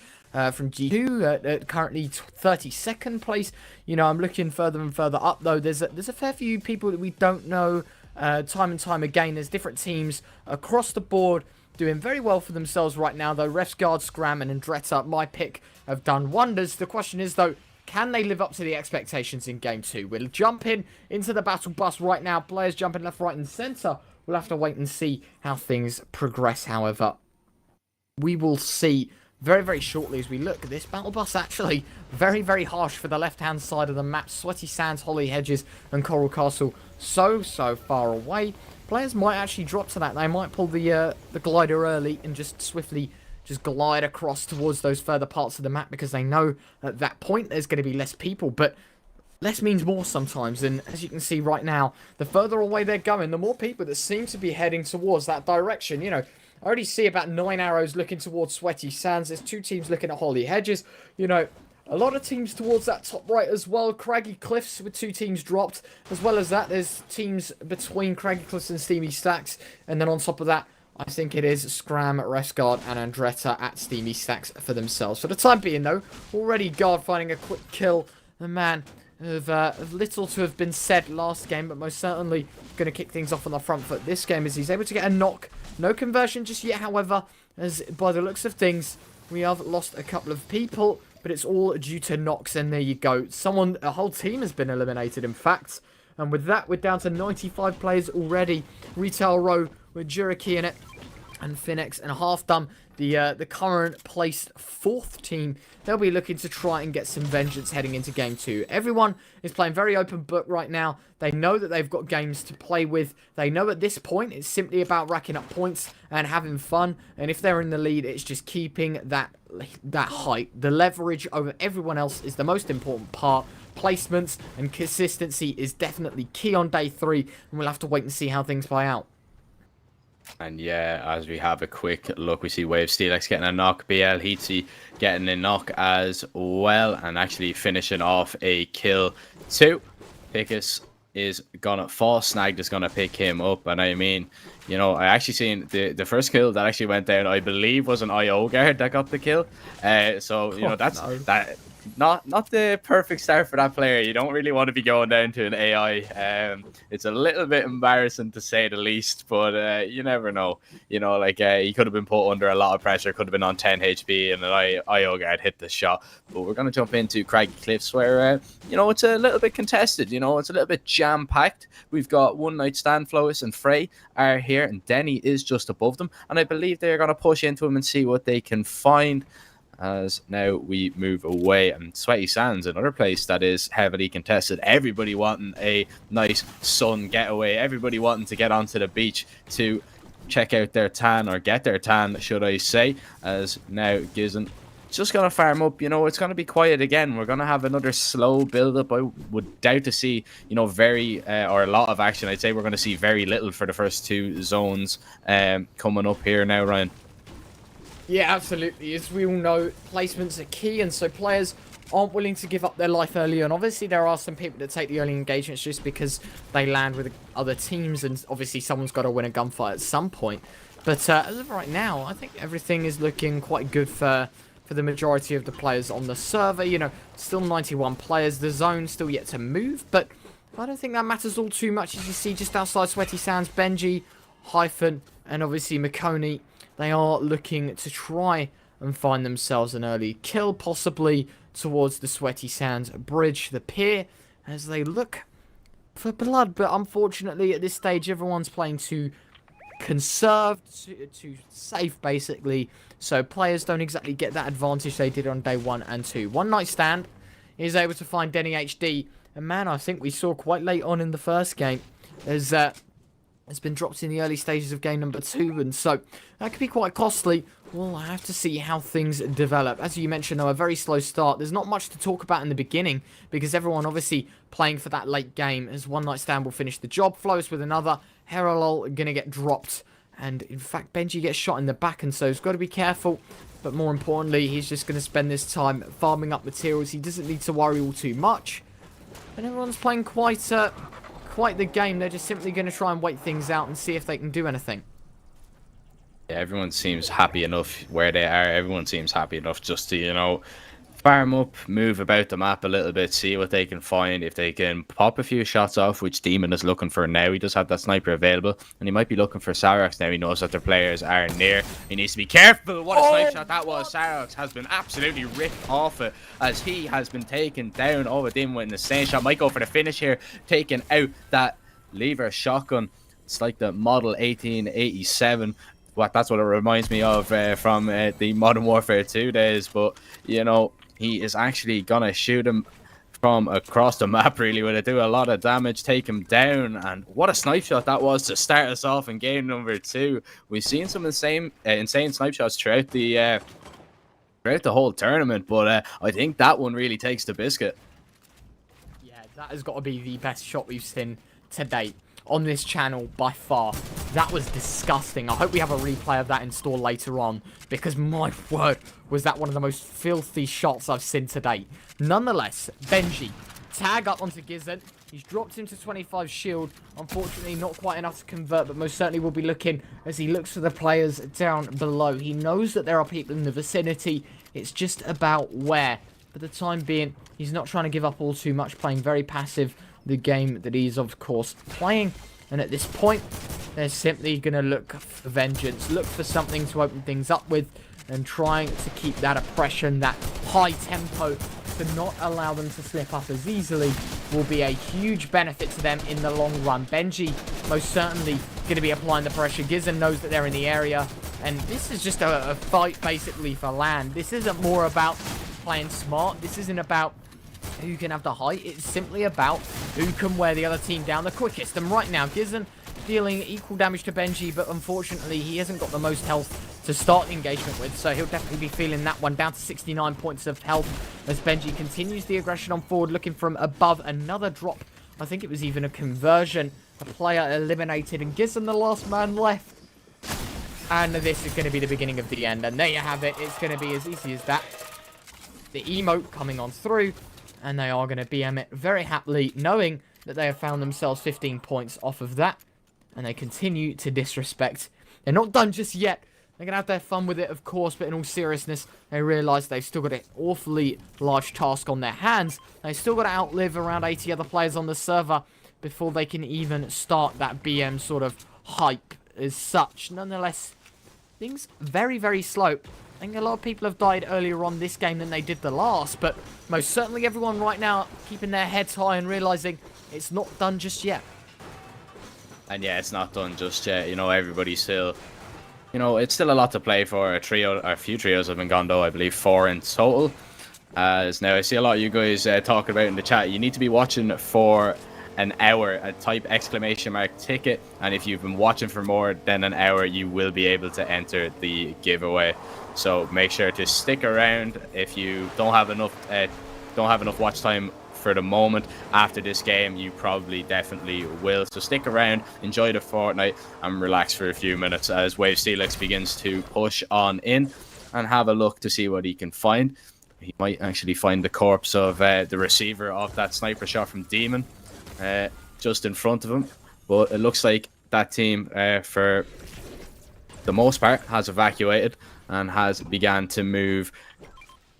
from G2 at currently 32nd place. You know, I'm looking further and further up though. There's a fair few people that we don't know. Time and time again, there's different teams across the board doing very well for themselves right now, though. Refsguard, Scram, and Andretta, my pick, have done wonders. The question is, though, can they live up to the expectations in Game 2? We'll jump into the battle bus right now. Players jumping left, right, and centre. We'll have to wait and see how things progress, however. We will see very, very shortly as we look at this battle bus. Actually, very, very harsh for the left-hand side of the map. Sweaty Sands, Holly Hedges, and Coral Castle so far away. Players might actually drop to that. They might pull the glider early and just swiftly just glide across towards those further parts of the map, because they know at that point there's going to be less people. But less means more sometimes, and as you can see right now, the further away they're going, the more people that seem to be heading towards that direction. You know, I already see about 9 arrows looking towards Sweaty Sands. There's 2 teams looking at Holly Hedges. You know, a lot of teams towards that top right as well. Craggy Cliffs with 2 teams dropped. As well as that, there's teams between Craggy Cliffs and Steamy Stacks. And then on top of that, I think it is Scram, Resguard, and Andretta at Steamy Stacks for themselves. For the time being, though, already Guard finding a quick kill. The man of little to have been said last game, but most certainly going to kick things off on the front foot this game as he's able to get a knock. No conversion just yet, however, as by the looks of things, we have lost a couple of people, but it's all due to knocks, and there you go. A whole team has been eliminated, in fact. And with that, we're down to 95 players already. Retail Row with Juriki in it, and Finex and Halfdom, the current placed 4th team. They'll be looking to try and get some vengeance heading into Game 2. Everyone is playing very open book right now. They know that they've got games to play with. They know at this point it's simply about racking up points and having fun. And if they're in the lead, it's just keeping that height. The leverage over everyone else is the most important part. Placements and consistency is definitely key on day 3. And we'll have to wait and see how things play out. And yeah, as we have a quick look, we see Wave Steelex getting a knock, BL Heatsy getting a knock as well, and actually finishing off a kill too. Pickus is gonna fall, Snagged is gonna pick him up, and I mean, you know, I actually seen the first kill that actually went down, I believe was an IO guard that got the kill. So you know, that's not the perfect start for that player. You don't really want to be going down to an AI. It's a little bit embarrassing to say the least, but you never know. You know, like he could have been put under a lot of pressure, could have been on 10 HP, and an IO guard hit the shot. But we're going to jump into Craggy Cliffs, where you know, it's a little bit contested. You know, it's a little bit jam packed. We've got One Night Stand, Flois, and Frey are here, and Denny is just above them, and I believe they're going to push into him and see what they can find. As now we move away, and Sweaty Sands, another place that is heavily contested. Everybody wanting a nice sun getaway, everybody wanting to get onto the beach to check out their tan, or get their tan, should I say, as now Gizen just going to farm up. You know, it's going to be quiet again. We're going to have another slow build-up. I would doubt to see, you know, or a lot of action. I'd say we're going to see very little for the first 2 zones coming up here now, Ryan. Yeah, absolutely. As we all know, placements are key, and so players aren't willing to give up their life early on. Obviously, there are some people that take the early engagements just because they land with other teams, and obviously someone's got to win a gunfight at some point. But as of right now, I think everything is looking quite good for the majority of the players on the server. You know, still 91 players. The zone's still yet to move, but I don't think that matters all too much. As you see just outside Sweaty Sands, Benji, Hyphen, and obviously Makoni, they are looking to try and find themselves an early kill, possibly towards the Sweaty Sands bridge, the pier, as they look for blood, but unfortunately at this stage everyone's playing too conserved, too safe basically, so players don't exactly get that advantage they did on day 1 and 2. One Night Stand is able to find Denny HD, and man, I think we saw quite late on in the first game as it's been dropped in the early stages of game number 2, and so that could be quite costly. We'll have to see how things develop. As you mentioned, though, a very slow start. There's not much to talk about in the beginning because everyone obviously playing for that late game, as One Night Stand will finish the job. Flows with another. Herolol going to get dropped, and in fact Benji gets shot in the back, and so he's got to be careful. But more importantly, he's just going to spend this time farming up materials. He doesn't need to worry all too much, and everyone's playing quite the game. They're just simply going to try and wait things out and see if they can do anything. Yeah, everyone seems happy enough where they are. Everyone seems happy enough just to, you know, farm up, move about the map a little bit, see what they can find. If they can pop a few shots off, which Demon is looking for now. He does have that sniper available, and he might be looking for Sarox now. He knows that their players are near. He needs to be careful. What a snipe shot that was. Sarox has been absolutely ripped off it as he has been taken down. Oh, Demon with an insane shot. Might go for the finish here, taking out that lever shotgun. It's like the Model 1887. That's what it reminds me of from the Modern Warfare 2 days. But, you know, he is actually going to shoot him from across the map, really. Will it do a lot of damage, take him down? And what a snipe shot that was to start us off in game number 2. We've seen some insane snipe shots throughout the whole tournament. But I think that one really takes the biscuit. Yeah, that has got to be the best shot we've seen to date on this channel by far. That was disgusting. I hope we have a replay of that installed later on, because my word, was that one of the most filthy shots I've seen to date. Nonetheless, Benji, tag up onto Gizen. He's dropped him to 25 shield. Unfortunately, not quite enough to convert, but most certainly will be looking as he looks for the players down below. He knows that there are people in the vicinity. It's just about where. For the time being, he's not trying to give up all too much, playing very passive the game that he's, of course, playing. And at this point, they're simply going to look for vengeance, look for something to open things up with, and trying to keep that oppression, that high tempo, to not allow them to slip up as easily, will be a huge benefit to them in the long run. Benji most certainly going to be applying the pressure. Gizen knows that they're in the area, and this is just a fight basically for land. This isn't more about playing smart. This isn't about who can have the height. It's simply about who can wear the other team down the quickest. And right now, Gizen dealing equal damage to Benji, but unfortunately he hasn't got the most health to start the engagement with, so he'll definitely be feeling that one. Down to 69 points of health as Benji continues the aggression on forward, looking from above. Another drop. I think it was even a conversion. A player eliminated, and Gizen the last man left. And this is going to be the beginning of the end, and there you have it. It's going to be as easy as that. The emote coming on through, and they are going to BM it very happily, knowing that they have found themselves 15 points off of that. And they continue to disrespect. They're not done just yet. They're going to have their fun with it, of course, but in all seriousness, they realise they've still got an awfully large task on their hands. They've still got to outlive around 80 other players on the server before they can even start that BM sort of hype as such. Nonetheless, things very, very slow. I think a lot of people have died earlier on this game than they did the last, but most certainly everyone right now keeping their heads high and realising it's not done just yet. And yeah, it's not done just yet. You know, everybody's still, you know, it's still a lot to play for. A few trios have been gone though, I believe 4 in total. As now I see a lot of you guys talking about in the chat, you need to be watching for an hour, type !ticket, and if you've been watching for more than an hour, you will be able to enter the giveaway. So make sure to stick around. If you don't have enough watch time for the moment, after this game you probably definitely will. So stick around, enjoy the Fortnite, and relax for a few minutes as Wave Steelix begins to push on in and have a look to see what he can find. He might actually find the corpse of the receiver of that sniper shot from Demon just in front of him, but it looks like that team for the most part has evacuated and has began to move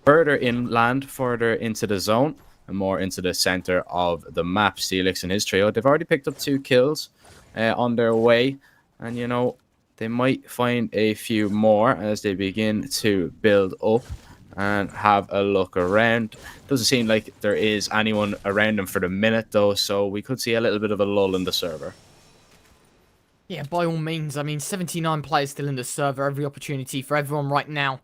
further inland, further into the zone, and more into the center of the map. Steelix and his trio, they've already picked up 2 kills on their way, and you know, they might find a few more as they begin to build up. and have a look around. Doesn't seem like there is anyone around him for the minute though, so we could see a little bit of a lull in the server. Yeah, by all means. I mean, 79 players still in the server. Every opportunity for everyone right now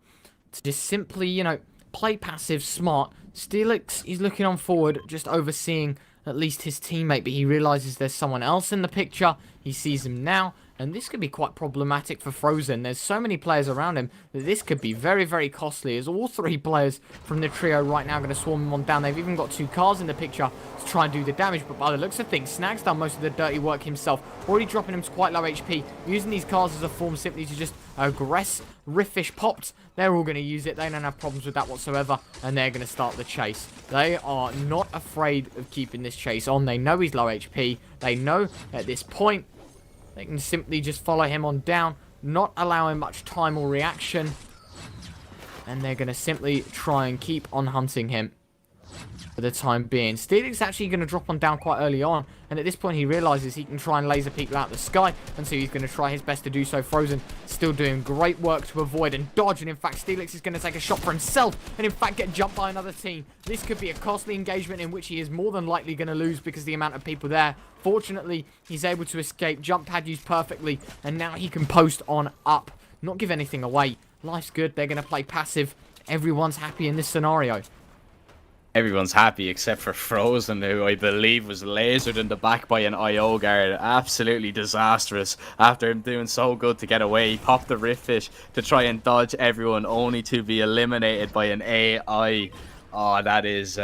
to just simply, you know, play passive, smart. Steelix, he's looking on forward, just overseeing at least his teammate, but he realizes there's someone else in the picture. He sees him now, and this could be quite problematic for Frozen. There's so many players around him that this could be very, very costly, as all three players from the trio right now are going to swarm him on down. They've even got 2 cars in the picture to try and do the damage, but by the looks of things, Snag's done most of the dirty work himself, already dropping him to quite low HP, using these cars as a form simply to just aggress. Riffish popped. They're all going to use it. They don't have problems with that whatsoever, and they're going to start the chase. They are not afraid of keeping this chase on. They know he's low HP. They know at this point they can simply just follow him on down, not allowing much time or reaction, and they're going to simply try and keep on hunting him for the time being. Steelix actually going to drop on down quite early on, and at this point he realizes he can try and laser peek out the sky, and so he's going to try his best to do so. Frozen still doing great work to avoid and dodge, and in fact Steelix is going to take a shot for himself and in fact get jumped by another team. This could be a costly engagement in which he is more than likely going to lose because of the amount of people there. Fortunately, he's able to escape, jump pad used perfectly, and now he can post on up, not give anything away. Life's good. They're going to play passive. Everyone's happy in this scenario. Everyone's happy except for Frozen, who I believe was lasered in the back by an IO guard. Absolutely disastrous. After him doing so good to get away, he popped the Riftfish to try and dodge everyone, only to be eliminated by an AI. Oh, that is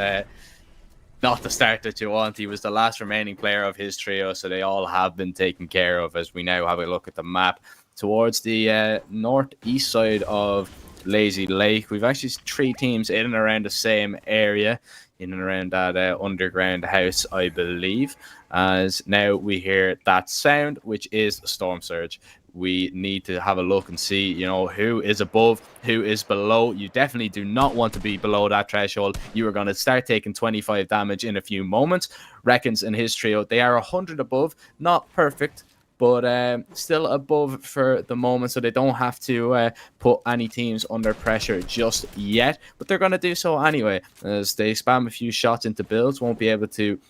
not the start that you want. He was the last remaining player of his trio, so they all have been taken care of. As we now have a look at the map towards the northeast side of Lazy Lake, we've actually 3 teams in and around the same area, in and around that underground house, I believe. As now we hear that sound, which is the Storm Surge. We need to have a look and see, you know, who is above, who is below. You definitely do not want to be below that threshold. You are going to start taking 25 damage in a few moments. Reckons in his trio, they are 100 above, not perfect, but still above for the moment, so they don't have to put any teams under pressure just yet. But they're going to do so anyway, as they spam a few shots into builds. Won't be able to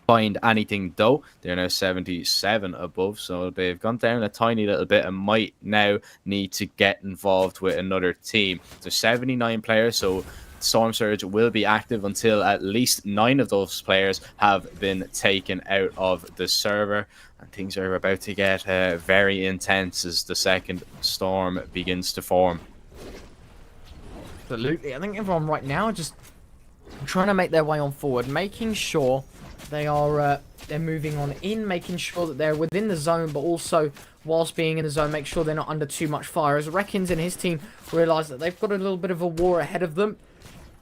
find anything though. They're now 77 above, so they've gone down a tiny little bit and might now need to get involved with another team. So 79 players, so Storm Surge will be active until at least 9 of those players have been taken out of the server. And things are about to get very intense as the second storm begins to form. Absolutely. I think everyone right now are just trying to make their way on forward, making sure they are they're moving on in, making sure that they're within the zone, but also whilst being in the zone, make sure they're not under too much fire. As Reckons and his team realise that they've got a little bit of a war ahead of them,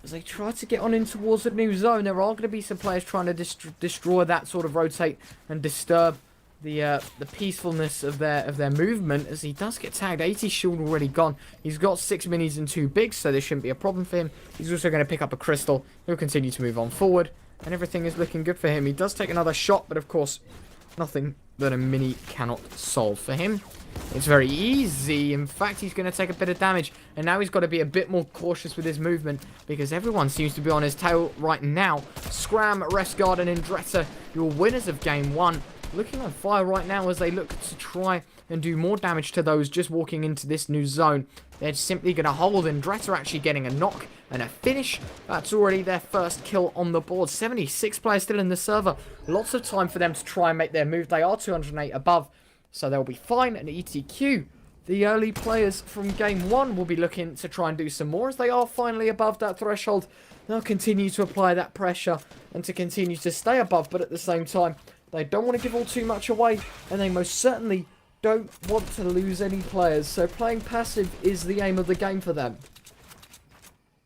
as they try to get on in towards the new zone. There are going to be some players trying to destroy that, sort of rotate and disturb the peacefulness of their movement, as he does get tagged. 80 shield already gone. He's got 6 minis and 2 bigs, so there shouldn't be a problem for him. He's also going to pick up a crystal. He'll continue to move on forward, and everything is looking good for him. He does take another shot, but of course, nothing that a mini cannot solve for him. It's very easy. In fact, he's going to take a bit of damage, and now he's got to be a bit more cautious with his movement, because everyone seems to be on his tail right now. Scram, Resguard, and Indretta, your winners of Game 1, looking on fire right now as they look to try and do more damage to those just walking into this new zone. They're simply going to hold, and Indretta actually getting a knock and a finish. That's already their first kill on the board. 76 players still in the server. Lots of time for them to try and make their move. They are 208 above, so they'll be fine. And ETQ, the early players from Game 1, will be looking to try and do some more, as they are finally above that threshold. They'll continue to apply that pressure and to continue to stay above, but at the same time, they don't want to give all too much away, and they most certainly don't want to lose any players. So playing passive is the aim of the game for them.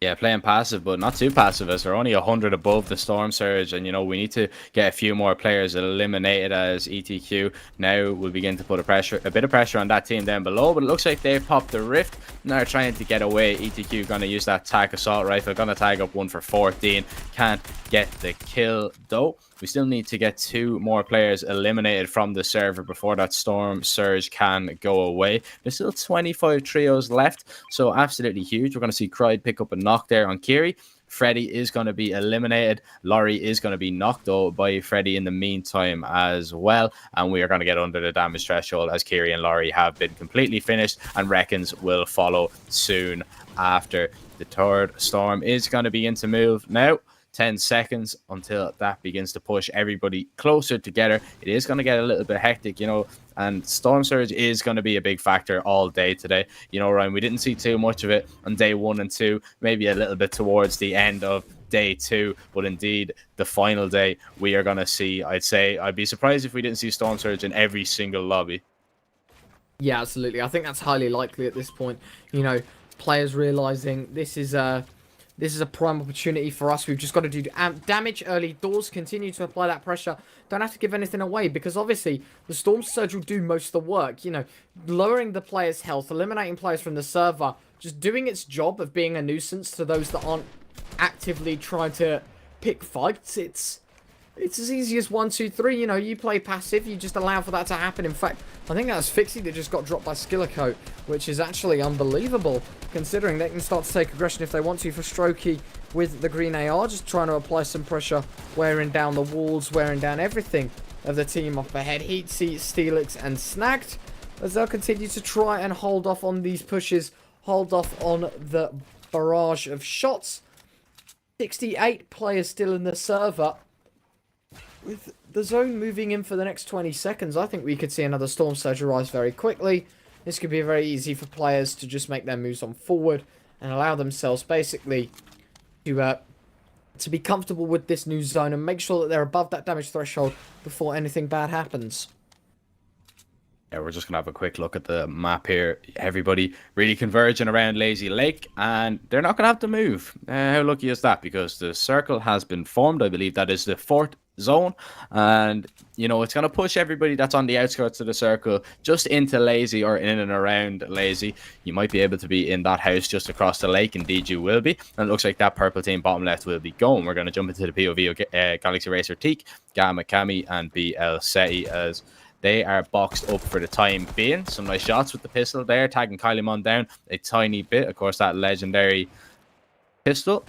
Yeah, playing passive, but not too passive, as they're only 100 above the Storm Surge, and you know, we need to get a few more players eliminated, as ETQ now will begin to put a bit of pressure on that team down below. But it looks like they've popped the rift, now they're trying to get away. ETQ going to use that TAC assault rifle, going to tag up one for 14, can't get the kill though. We still need to get 2 more players eliminated from the server before that Storm Surge can go away. There's still 25 trios left, so absolutely huge. We're going to see Cried pick up a knock there on Kiri. Freddy is going to be eliminated. Laurie is going to be knocked out by Freddy in the meantime as well. And we are going to get under the damage threshold as Kiri and Laurie have been completely finished. And Reckons will follow soon after. The third Storm is going to be into move now. 10 seconds until that begins to push everybody closer together. It is going to get a little bit hectic, you know, and Storm Surge is going to be a big factor all day today. You know, Ryan, we didn't see too much of it on day 1 and 2, maybe a little bit towards the end of day 2, but indeed the final day we are going to see, I'd be surprised if we didn't see Storm Surge in every single lobby. Yeah, absolutely. I think that's highly likely at this point. You know, players realizing this is a prime opportunity for us. We've just got to do damage early doors, continue to apply that pressure. Don't have to give anything away because obviously the Storm Surge will do most of the work. You know, lowering the player's health, eliminating players from the server, just doing its job of being a nuisance to those that aren't actively trying to pick fights. It's as easy as 1, 2, 3. You know, you play passive, you just allow for that to happen. In fact, I think that was Fixie that just got dropped by Skillercoat, which is actually unbelievable, considering they can start to take aggression if they want to for Strokey with the green AR, just trying to apply some pressure, wearing down the walls, wearing down everything of the team up ahead. Heatsy, Steelix, and Snagged, as they'll continue to try and hold off on these pushes, hold off on the barrage of shots. 68 players still in the server. With the zone moving in for the next 20 seconds, I think we could see another Storm Surge arise very quickly. This could be very easy for players to just make their moves on forward and allow themselves basically to be comfortable with this new zone and make sure that they're above that damage threshold before anything bad happens. Yeah, we're just going to have a quick look at the map here. Everybody really converging around Lazy Lake, and they're not going to have to move. How lucky is that? Because the circle has been formed. I believe that is the 4th zone, and you know, it's going to push everybody that's on the outskirts of the circle just into Lazy or in and around Lazy. You might be able to be in that house just across the lake. Indeed you will be, and it looks like that purple team bottom left will be going. We're going to jump into the POV of Galaxy Racer Teak, Gamma Kami, and BL CET as they are boxed up for the time being. Some nice shots with the pistol there, tagging Kylie down a tiny bit. Of course, that legendary pistol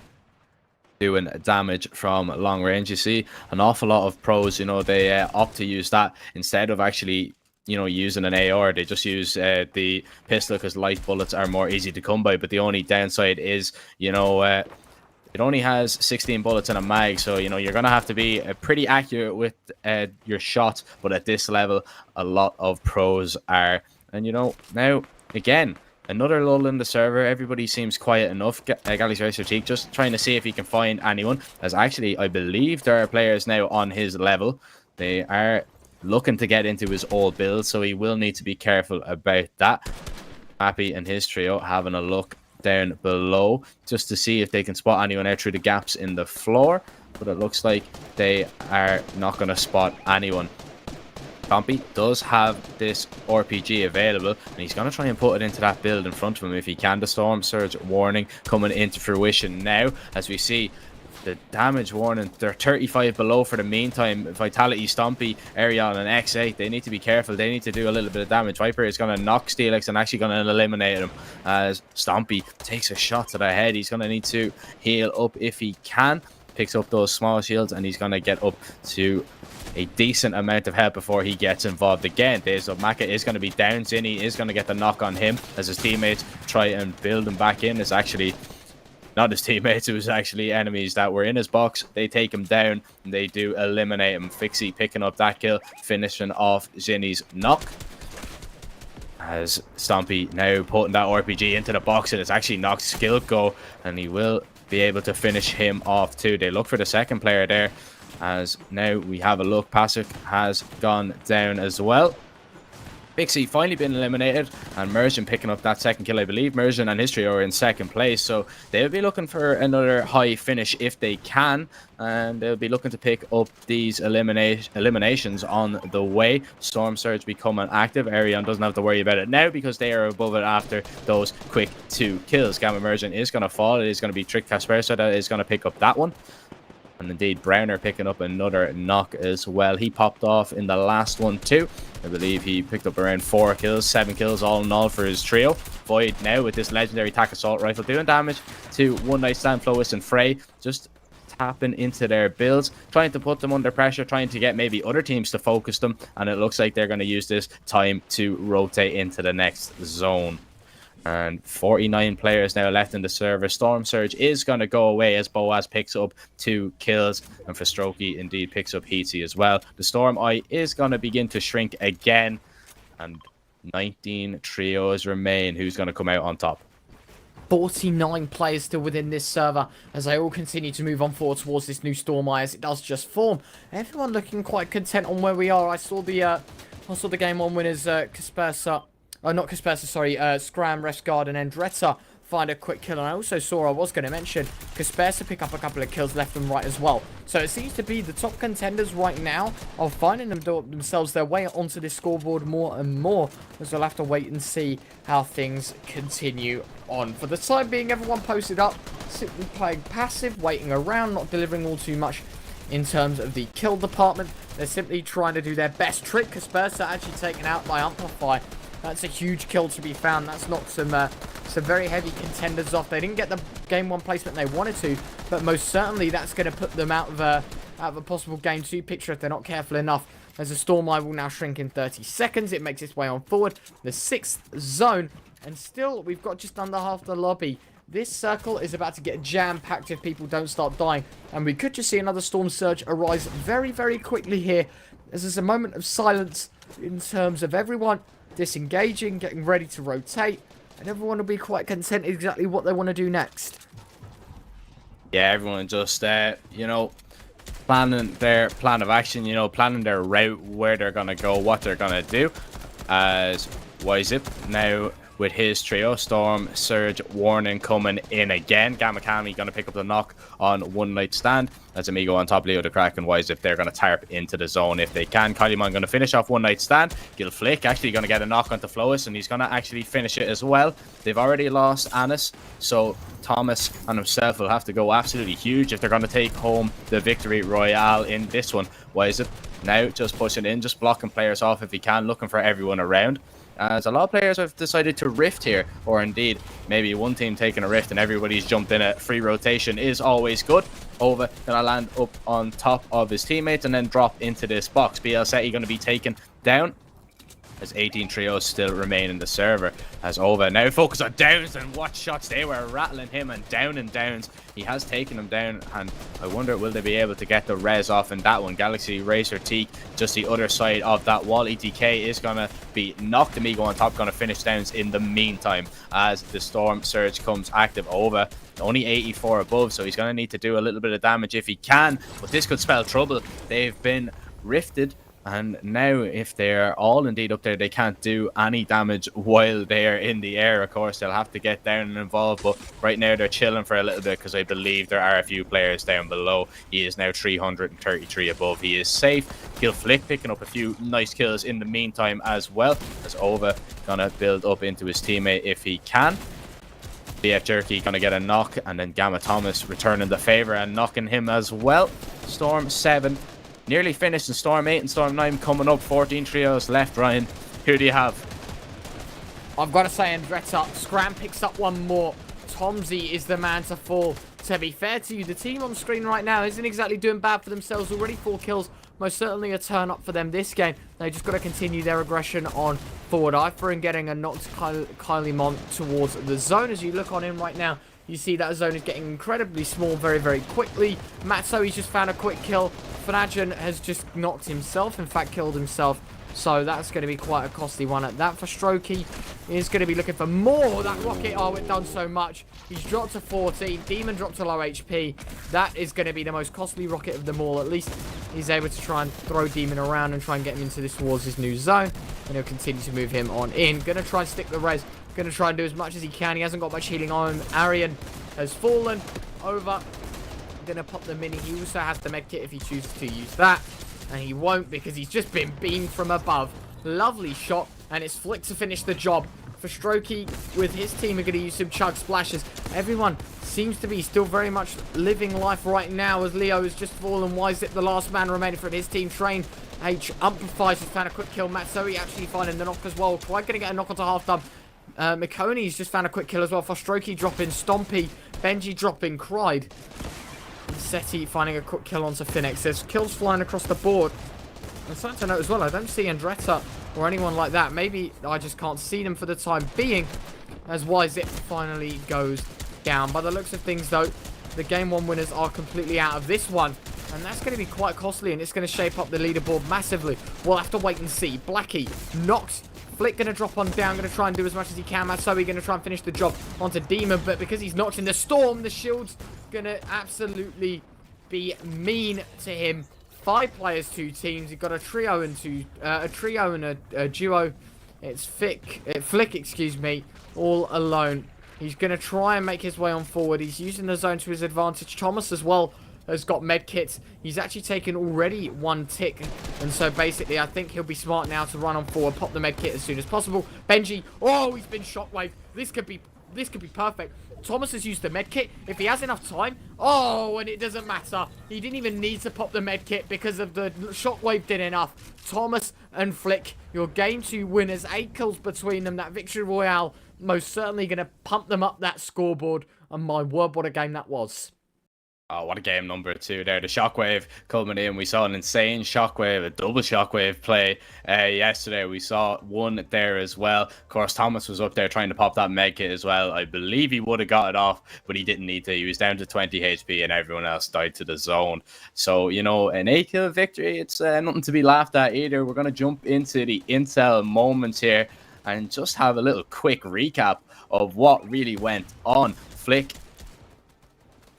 doing damage from long range. You see an awful lot of pros, you know, they opt to use that instead of actually, you know, using an AR. They just use the pistol because light bullets are more easy to come by. But the only downside is, you know, it only has 16 bullets in a mag, so you know you're gonna have to be pretty accurate with your shot. But at this level, a lot of pros are, and you know, now again, another lull in the server. Everybody seems quiet enough. Galaxy Racer Teak just trying to see if he can find anyone, as actually I believe there are players now on his level. They are looking to get into his old build, so he will need to be careful about that. Happy and his trio having a look down below just to see if they can spot anyone out through the gaps in the floor, but it looks like they are not going to spot anyone. Pompey does have this RPG available, and he's going to try and put it into that build in front of him if he can. The Storm Surge warning coming into fruition now, as we see the damage warning. They're 35 below for the meantime. Vitality, Stompy, Ariel, and X8, they need to be careful. They need to do a little bit of damage. Viper is going to knock Steelix and actually going to eliminate him as Stompy takes a shot to the head. He's going to need to heal up if he can. Picks up those small shields, and he's going to get up to a decent amount of help before he gets involved again. So Maka is going to be down. Zinni is going to get the knock on him as his teammates try and build him back in. It's actually not his teammates, it was actually enemies that were in his box. They take him down and they do eliminate him. Fixie picking up that kill, finishing off Zinni's knock. As Stompy now putting that RPG into the box, and it's actually knocked Skillco, and he will be able to finish him off too. They look for the second player there, as now we have a look. Pasuk has gone down as well. Pixie finally been eliminated, and Mergen picking up that second kill. I believe Mergen and his trio are in second place, so they'll be looking for another high finish if they can, and they'll be looking to pick up these eliminations on the way. Storm Surge becoming active. Arion doesn't have to worry about it now because they are above it after those quick 2 kills. Gamma Mergen is going to fall. It is going to be Trick Casper, so that is going to pick up that one. And indeed, Browner picking up another knock as well. He popped off in the last one too. I believe he picked up around 4 kills, 7 kills all in all for his trio. Void now with this legendary tac assault rifle doing damage to One Night Stand, Flois and Frey. Just tapping into their builds, trying to put them under pressure, trying to get maybe other teams to focus them. And it looks like they're going to use this time to rotate into the next zone. And 49 players now left in the server. Storm Surge is going to go away as Boaz picks up 2 kills. And Frostroki indeed picks up Heatsy as well. The Storm Eye is going to begin to shrink again. And 19 trios remain. Who's going to come out on top? 49 players still within this server as they all continue to move on forward towards this new Storm Eye as it does just form. Everyone looking quite content on where we are. I saw the game 1 winners, Kaspersa. Oh, not Kaspersa, sorry. Scram, Resgard, and Endretta find a quick kill. And I also saw, I was going to mention, Kaspersa pick up a couple of kills left and right as well. So it seems to be the top contenders right now are finding themselves their way onto this scoreboard more and more. As we'll have to wait and see how things continue on. For the time being, everyone posted up, simply playing passive, waiting around, not delivering all too much in terms of the kill department. They're simply trying to do their best trick. Kaspersa actually taken out by Amplify. That's a huge kill to be found. That's knocked some very heavy contenders off. They didn't get the game 1 placement they wanted to, but most certainly that's going to put them out of a possible game 2 picture if they're not careful enough. As a Storm Eye will now shrink in 30 seconds. It makes its way on forward. The 6th zone. And still, we've got just under half the lobby. This circle is about to get jam-packed if people don't start dying. And we could just see another Storm Surge arise very, very quickly here. As there's a moment of silence in terms of everyone disengaging, getting ready to rotate, and everyone will be quite content exactly what they want to do next. Yeah, everyone just, you know, planning their plan of action, you know, planning their route, where they're going to go, what they're going to do. As Wyzip now with his trio, Storm, Surge, Warning coming in again. Gamma Kami going to pick up the knock on One Night Stand. As Amigo on top, Leo the Crack and Wise if they're going to tarp into the zone if they can. Kylieman going to finish off One Night Stand. Gil Flick actually going to get a knock onto Flois and he's going to actually finish it as well. They've already lost Anis, so Thomas and himself will have to go absolutely huge if they're going to take home the victory royale in this one. Wise now just pushing in, just blocking players off if he can, looking for everyone around. As a lot of players have decided to rift here, or indeed maybe one team taking a rift and everybody's jumped in. A free rotation is always good. Ova gonna land up on top of his teammates and then drop into this box. PM CET gonna be taken down as 18 trios still remain in the server. As Ova now focus on Downs, and what shots they were rattling him and Downs. He has taken him down, and I wonder will they be able to get the res off in that one. Galaxy, Racer, Teak, just the other side of that wall. ETK is gonna be knocked. Amigo on top, gonna finish Downs in the meantime as the Storm Surge comes active. Ova only 84 above, so he's gonna need to do a little bit of damage if he can, but this could spell trouble. They've been rifted, and now if they're all indeed up there, they can't do any damage while they're in the air. Of course, they'll have to get down and involved, but right now they're chilling for a little bit because I believe there are a few players down below. He is now 333 above. He is safe. Gil Flick picking up a few nice kills in the meantime as well, as Ova gonna build up into his teammate if he can. BF Jerky gonna get a knock, and then Gamma Thomas returning the favor and knocking him as well. Storm 7 nearly finished, and Storm 8 and Storm 9 coming up. 14 trios left. Ryan, who do you have? I've got to say, Andretta, Scram picks up one more. Tomsy is the man to fall. To be fair to you, the team on screen right now isn't exactly doing bad for themselves. Already 4 kills. Most certainly a turn up for them this game. They just got to continue their aggression on forward. Ifer and getting a knocked Kylie Mont towards the zone. As you look on him right now, you see that zone is getting incredibly small very, very quickly. Matso, he's just found a quick kill. Fanajan has just knocked himself, in fact killed himself. So that's going to be quite a costly one at that. For Strokey is going to be looking for more. That rocket, oh, it done so much. He's dropped to 14. Demon dropped to low HP. That is going to be the most costly rocket of them all. At least he's able to try and throw Demon around and try and get him into this towards his new zone. And he'll continue to move him on in. Going to try and stick the res. Going to try and do as much as he can. He hasn't got much healing on him. Arian has fallen over. Going to pop the mini. He also has the medkit if he chooses to use that. And he won't because he's just been beamed from above. Lovely shot. And it's Flick to finish the job. for Strokey with his team are going to use some chug splashes. Everyone seems to be still very much living life right now as Leo has just fallen. Wizip, the last man remaining for his team. Train H amplifies, has found a quick kill. Matsui actually finding the knock as well. Quite going to get a knock onto half done. Mikoni's just found a quick kill as well. For Strokey dropping, Stompy, Benji dropping, Cried. Seti finding a quick kill onto Phoenix. There's kills flying across the board. I'm starting to note as well, I don't see Andretta or anyone like that. Maybe I just can't see them for the time being as Yzip finally goes down. By the looks of things, though, the Game 1 winners are completely out of this one. And that's going to be quite costly, and it's going to shape up the leaderboard massively. We'll have to wait and see. Blackie knocks. Flick going to drop on down, going to try and do as much as he can. Matsui going to try and finish the job onto Demon, but because he's knocked in the Storm, the shield's going to absolutely be mean to him. 5 players, 2 teams. You've got a trio and a duo. It's Flick, excuse me, all alone. He's going to try and make his way on forward. He's using the zone to his advantage. Thomas as well has got medkits. He's actually taken already 1 tick. And so basically, I think he'll be smart now to run on forward, pop the medkit as soon as possible. Benji, oh, he's been shockwave. This could be perfect. Thomas has used the medkit. If he has enough time, oh, and it doesn't matter. He didn't even need to pop the medkit because of the shockwave did enough. Thomas and Flick, your game 2 winners, 8 kills between them. That victory royale most certainly going to pump them up that scoreboard. And my word, what a game that was. Oh, what a game number 2 there. The Shockwave coming in. We saw an insane Shockwave, a double Shockwave play yesterday. We saw one there as well. Of course, Thomas was up there trying to pop that medkit as well. I believe he would have got it off, but he didn't need to. He was down to 20 HP and everyone else died to the zone. So, you know, an 8-kill victory, it's nothing to be laughed at either. We're going to jump into the intel moments here and just have a little quick recap of what really went on. Flick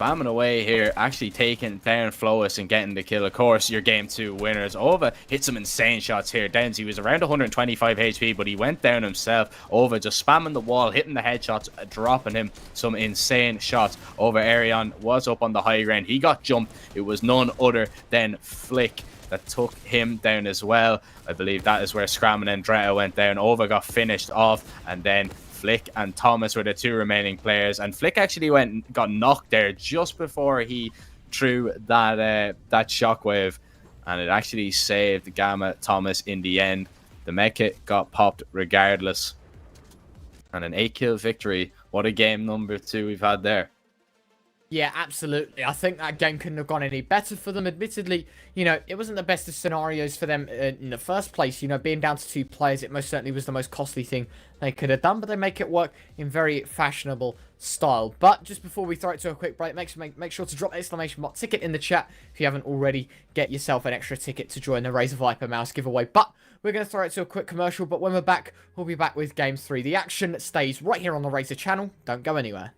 spamming away here, actually taking down Flois and getting the kill. Of course, your game 2 winners. Ova hit some insane shots here. Downs, he was around 125 HP, but he went down himself. Ova just spamming the wall, hitting the headshots, dropping him some insane shots. Over Arion was up on the high ground. He got jumped. It was none other than Flick that took him down as well. I believe that is where Scram and Andretta went down. Ova got finished off, and then Flick and Thomas were the 2 remaining players, and Flick actually got knocked there just before he threw that shockwave, and it actually saved Gamma Thomas in the end. The medkit got popped regardless, and an 8-kill victory. What a game number 2 we've had there. Yeah, absolutely. I think that game couldn't have gone any better for them. Admittedly, you know, it wasn't the best of scenarios for them in the first place. You know, being down to 2 players, it most certainly was the most costly thing they could have done. But they make it work in very fashionable style. But just before we throw it to a quick break, make sure to drop exclamation mark ticket in the chat if you haven't already. Get yourself an extra ticket to join the Razer Viper mouse giveaway. But we're going to throw it to a quick commercial. But when we're back, we'll be back with Game 3. The action stays right here on the Razer channel. Don't go anywhere.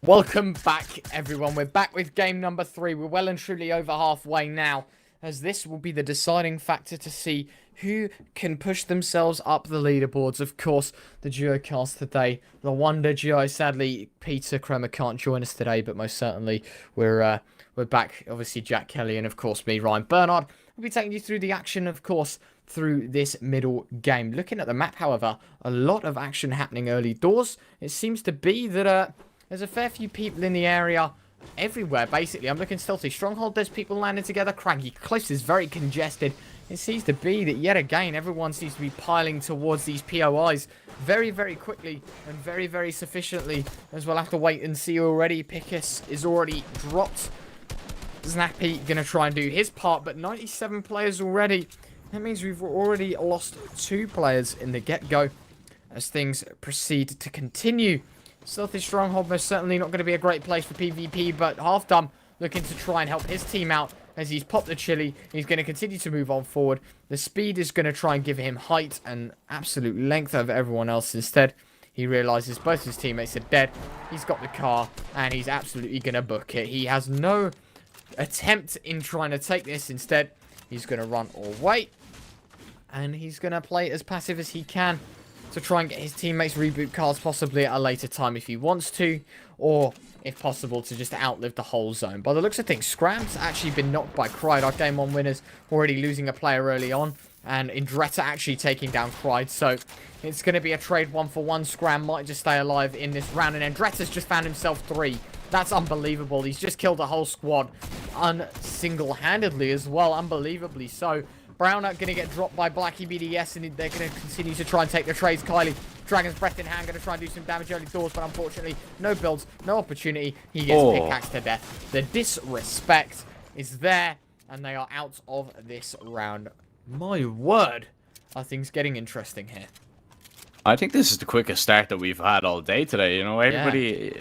Welcome back, everyone. We're back with game number 3. We're well and truly over halfway now, as this will be the deciding factor to see who can push themselves up the leaderboards. Of course, the duo cast today, the Wonder Duo. Sadly, Peter Kremer can't join us today, but most certainly we're back. Obviously, Jack Kelly and, of course, me, Ryan Bernard. We'll be taking you through the action, of course, through this middle game. Looking at the map, however, a lot of action happening early doors. It seems to be that there's a fair few people in the area everywhere, basically. I'm looking stealthy. Stronghold, there's people landing together. Craggy Cliffs is very congested. It seems to be that, yet again, everyone seems to be piling towards these POIs very, very quickly and very, very sufficiently, as we'll have to wait and see already. Pickus is already dropped. Snappy going to try and do his part, but 97 players already. That means we've already lost 2 players in the get-go as things proceed to continue. Stealthy Stronghold most certainly not going to be a great place for PvP, but Half Dumb looking to try and help his team out as he's popped the chili. He's going to continue to move on forward. The speed is going to try and give him height and absolute length over everyone else. Instead, he realizes both his teammates are dead. He's got the car, and he's absolutely going to book it. He has no attempt in trying to take this. Instead, he's going to run away, and he's going to play as passive as he can to try and get his teammates reboot cars, possibly at a later time if he wants to, or if possible to just outlive the whole zone. By the looks of things, Scram's actually been knocked by Cried, our game 1 winners, already losing a player early on, and Indretta actually taking down Cried, so it's going to be a trade 1-for-1. Scram might just stay alive in this round, and Indretta's just found himself 3. That's unbelievable. He's just killed a whole squad single-handedly as well, unbelievably so. Browner going to get dropped by Blackie BDS, and they're going to continue to try and take the trades. Kylie, Dragon's Breath in hand, going to try and do some damage early doors, but unfortunately, no builds, no opportunity. He gets pickaxed to death. The disrespect is there, and they are out of this round. My word, are things getting interesting here. I think this is the quickest start that we've had all day today. You know, everybody,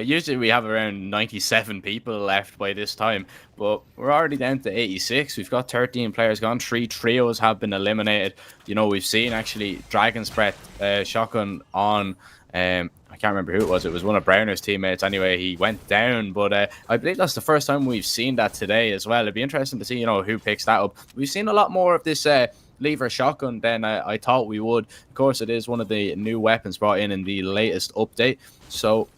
usually we have around 97 people left by this time, but we're already down to 86. We've got 13 players gone. 3 trios have been eliminated. You know, we've seen actually Dragon's Breath shotgun on, I can't remember who it was. It was one of Browner's teammates. Anyway, he went down, but I believe that's the first time we've seen that today as well. It'd be interesting to see, you know, who picks that up. We've seen a lot more of this lever shotgun than I thought we would. Of course, it is one of the new weapons brought in the latest update, so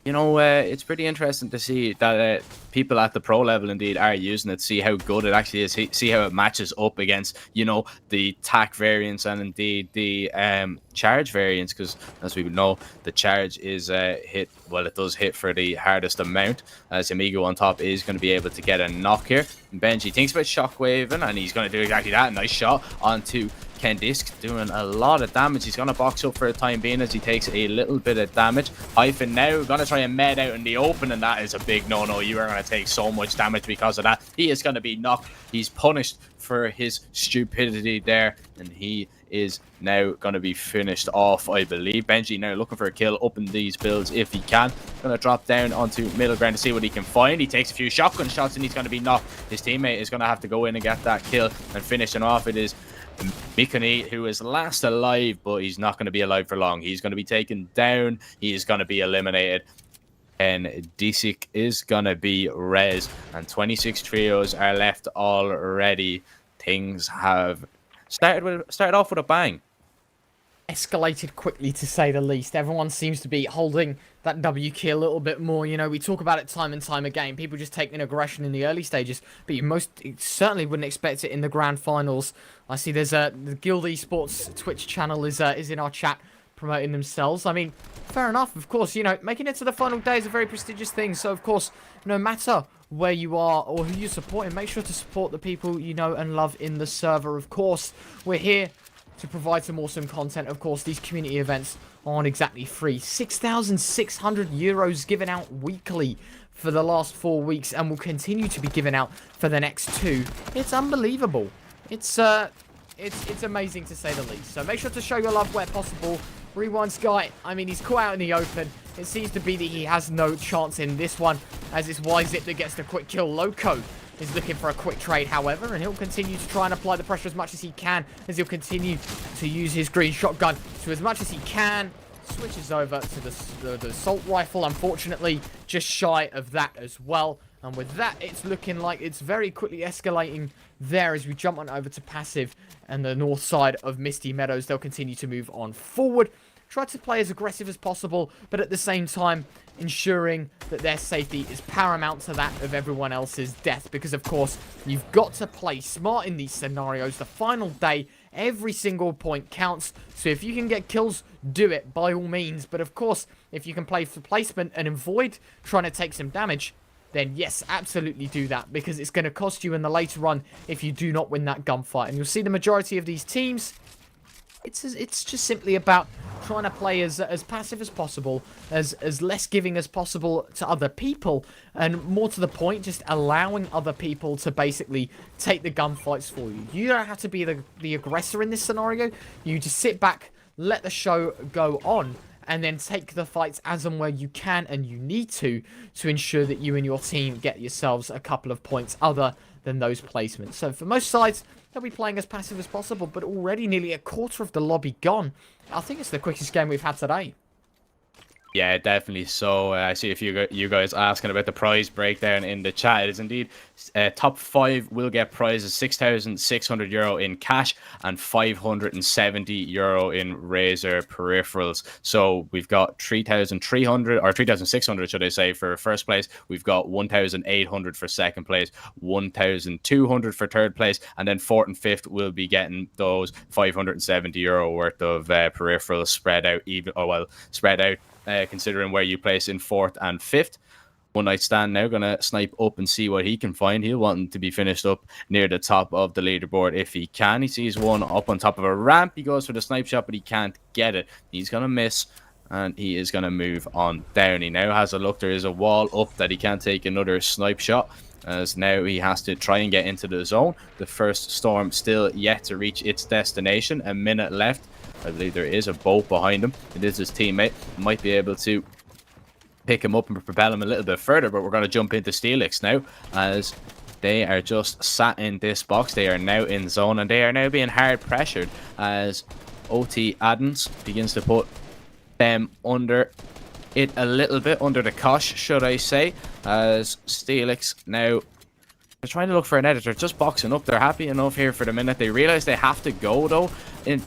you know, it's pretty interesting to see that people at the pro level indeed are using it, see how good it actually is, see how it matches up against, you know, the tac variants and indeed the charge variants, because as we know, the charge is hit, well, it does hit for the hardest amount, as Amigo on top is going to be able to get a knock here. And Benji thinks about shockwaving, and he's going to do exactly that. Nice shot onto Ken Disc, doing a lot of damage. He's going to box up for the time being as he takes a little bit of damage. Hyphen now going to try and med out in the open, and that is a big no-no. You are going to take so much damage because of that. He is going to be knocked. He's punished for his stupidity there, and he is now going to be finished off, I believe. Benji now looking for a kill up in these builds if he can. Going to drop down onto middle ground to see what he can find. He takes a few shotgun shots and he's going to be knocked. His teammate is going to have to go in and get that kill and finish him off. It is Mikuni, who is last alive, but he's not going to be alive for long. He's going to be taken down. He is going to be eliminated. And Disik is going to be res. And 26 trios are left already. Things have started off with a bang. Escalated quickly, to say the least. Everyone seems to be holding that W key a little bit more. You know, we talk about it time and time again. People just taking aggression in the early stages, but you certainly wouldn't expect it in the grand finals. I see there's the Guild Esports Twitch channel is in our chat promoting themselves. I mean, fair enough. Of course, you know, making it to the final day is a very prestigious thing. So, of course, no matter where you are or who you're supporting, make sure to support the people you know and love in the server. Of course, we're here to provide some awesome content. Of course, these community events aren't exactly free. 6,600 euros given out weekly for the last 4 weeks, and will continue to be given out for the next 2. It's unbelievable. It's amazing, to say the least. So make sure to show your love where possible. Rewind Sky, I mean, he's caught out in the open. It seems to be that he has no chance in this one, as it's YZip that gets the quick kill. Loco is looking for a quick trade, however, and he'll continue to try and apply the pressure as much as he can, as he'll continue to use his green shotgun to as much as he can switches over to the assault rifle, unfortunately, just shy of that as well. And with that, it's looking like it's very quickly escalating there as we jump on over to passive and the north side of Misty Meadows. They'll continue to move on forward, try to play as aggressive as possible, but at the same time, ensuring that their safety is paramount to that of everyone else's death. Because, of course, you've got to play smart in these scenarios. The final day, every single point counts. So if you can get kills, do it by all means. But, of course, if you can play for placement and avoid trying to take some damage, then yes, absolutely do that, because it's going to cost you in the later run if you do not win that gunfight. And you'll see the majority of these teams, it's just simply about trying to play as passive as possible, as less giving as possible to other people, and more to the point, just allowing other people to basically take the gunfights for you. You don't have to be the aggressor in this scenario. You just sit back, let the show go on, and then take the fights as and where you can and you need to ensure that you and your team get yourselves a couple of points other than those placements. So for most sides, they'll be playing as passive as possible, but already nearly a quarter of the lobby gone. I think it's the quickest game we've had today. Yeah, definitely. So I see a few you guys asking about the prize breakdown in the chat. It is indeed top 5 will get prizes: €6,600 in cash and €570 in Razer peripherals. So we've got 3,300 or 3,600, should I say, for first place. We've got 1,800 for second place, 1,200 for third place, and then fourth and fifth will be getting those €570 worth of peripherals spread out spread out. Considering where you place in fourth and fifth. One Night Stand now going to snipe up and see what he can find. He'll want him to be finished up near the top of the leaderboard if he can. He sees one up on top of a ramp. He goes for the snipe shot, but he can't get it. He's going to miss, and he is going to move on down. He now has a look. There is a wall up that he can't take another snipe shot, as now he has to try and get into the zone. The first storm still yet to reach its destination. A minute left. I believe there is a boat behind him. It is his teammate. Might be able to pick him up and propel him a little bit further, but we're going to jump into Steelix now, as they are just sat in this box. They are now in zone, and they are now being hard pressured as OT Adams begins to put them under it a little bit, under the cosh, should I say, as Steelix now, they're trying to look for an editor, just boxing up. They're happy enough here for the minute. They realize they have to go, though, in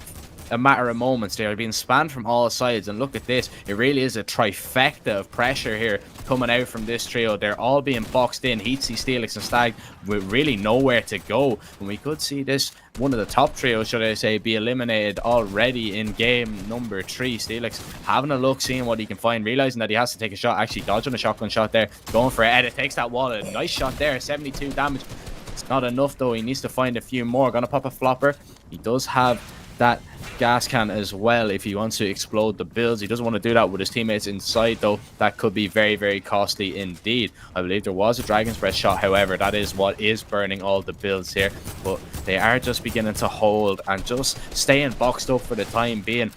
a matter of moments. They are being spanned from all sides, and look at this. It really is a trifecta of pressure here coming out from this trio. They're all being boxed in. Heatsy, Steelix, and Stag with really nowhere to go. And we could see this, one of the top trios, should I say, be eliminated already in game number 3. Steelix having a look, seeing what he can find, realizing that he has to take a shot, actually dodging a shotgun shot there, going for it. It takes that wall. A nice shot there, 72 damage. It's not enough, though. He needs to find a few more. Gonna pop a flopper. He does have that gas can as well if he wants to explode the builds. He doesn't want to do that with his teammates inside, though. That could be very, very costly indeed. I believe there was a Dragon's Breath shot, however. That is what is burning all the builds here. But they are just beginning to hold and just staying boxed up for the time being,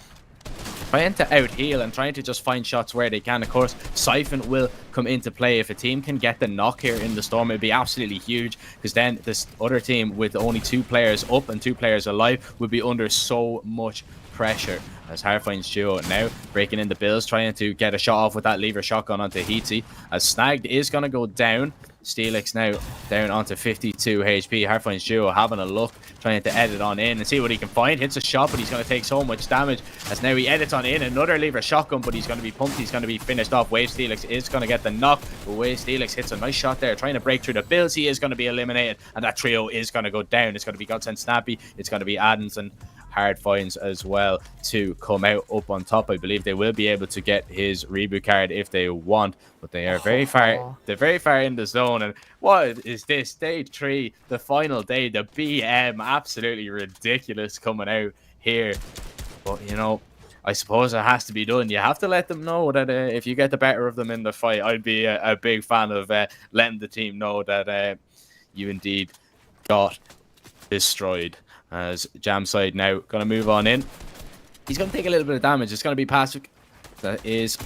trying to out-heal and trying to just find shots where they can. Of course, Siphon will come into play. If a team can get the knock here in the storm, it'd be absolutely huge, because then this other team with only 2 players up and 2 players alive would be under so much pressure. As Hardfine's duo now breaking in the builds, trying to get a shot off with that lever shotgun onto Heatsy, as Snagged is going to go down. Steelix now down onto 52 HP. Hardfine's duo having a look, trying to edit on in and see what he can find. Hits a shot, but he's going to take so much damage, as now he edits on in. Another lever shotgun, but he's going to be pumped. He's going to be finished off. Wave Steelix is going to get the knock, but Wave Steelix hits a nice shot there, trying to break through the builds. He is going to be eliminated, and that trio is going to go down. It's going to be Godsend Snappy, it's going to be Adams, and Hard Finds as well to come out up on top. I believe they will be able to get his reboot card if they want, but they are very far. They're very far in the zone. And what is this? Day 3, the final day, the BM, absolutely ridiculous coming out here. But you know, I suppose it has to be done. You have to let them know that if you get the better of them in the fight, I'd be a big fan of letting the team know that you indeed got destroyed. As Jamside now going to move on in. He's going to take a little bit of damage. It's going to be Patrick that is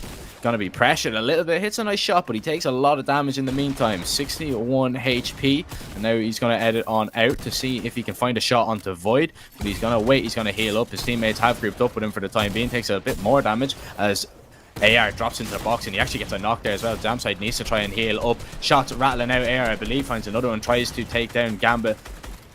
going to be pressured a little bit. Hits a nice shot, but he takes a lot of damage in the meantime. 61 HP. And now he's going to edit on out to see if he can find a shot onto Void. But he's going to wait. He's going to heal up. His teammates have grouped up with him for the time being. Takes a bit more damage as AR drops into the box, and he actually gets a knock there as well. Damside needs to try and heal up. Shots rattling out. AR, I believe, finds another one. Tries to take down Gambit.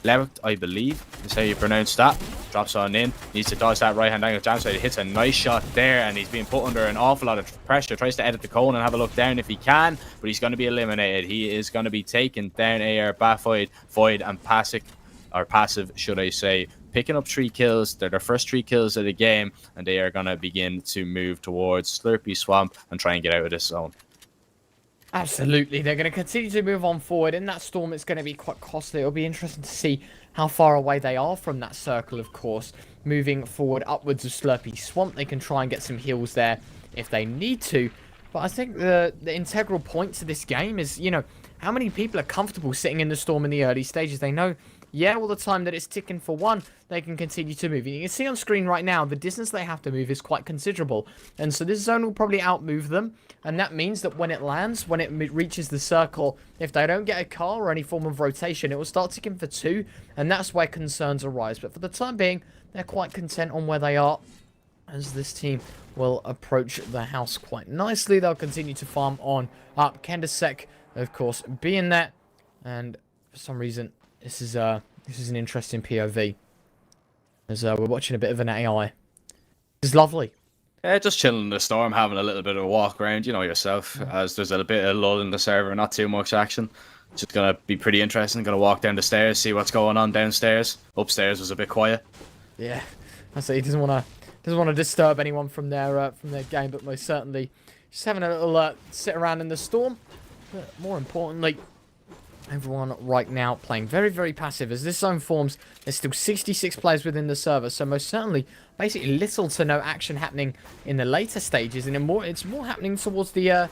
Left, I believe, is how you pronounce that. Drops on in. Needs to dodge that right hand angle. Damside hits a nice shot there, and he's being put under an awful lot of pressure. Tries to edit the cone and have a look down if he can, but he's going to be eliminated. He is going to be taken down. AR, Bafoid, Void, and Passive, should I say, picking up 3 kills. They're their first 3 kills of the game, and they are going to begin to move towards Slurpy Swamp and try and get out of this zone. Absolutely, they're going to continue to move on forward. In that storm, it's going to be quite costly. It'll be interesting to see how far away they are from that circle, of course. Moving forward upwards of Slurpy Swamp, they can try and get some heals there if they need to. But I think the integral point to this game is, you know, how many people are comfortable sitting in the storm in the early stages. They know, yeah, all the time that it's ticking for one, they can continue to move. You can see on screen right now, the distance they have to move is quite considerable. And so this zone will probably outmove them. And that means that when it lands, when it reaches the circle, if they don't get a car or any form of rotation, it will start ticking for 2. And that's where concerns arise. But for the time being, they're quite content on where they are, as this team will approach the house quite nicely. They'll continue to farm on up. Kendasek, of course, being there. And for some reason, this is an interesting POV, as we're watching a bit of an AI. This is lovely. Yeah, just chilling in the storm, having a little bit of a walk around, you know yourself, as there's a bit of lull in the server, not too much action. It's just going to be pretty interesting. Going to walk down the stairs, see what's going on downstairs. Upstairs was a bit quiet. Yeah. I say he doesn't want to disturb anyone from their game, but most certainly just having a little sit around in the storm. But more importantly, everyone right now playing very, very passive. As this zone forms, there's still 66 players within the server, so most certainly, basically little to no action happening in the later stages, and it's more happening towards the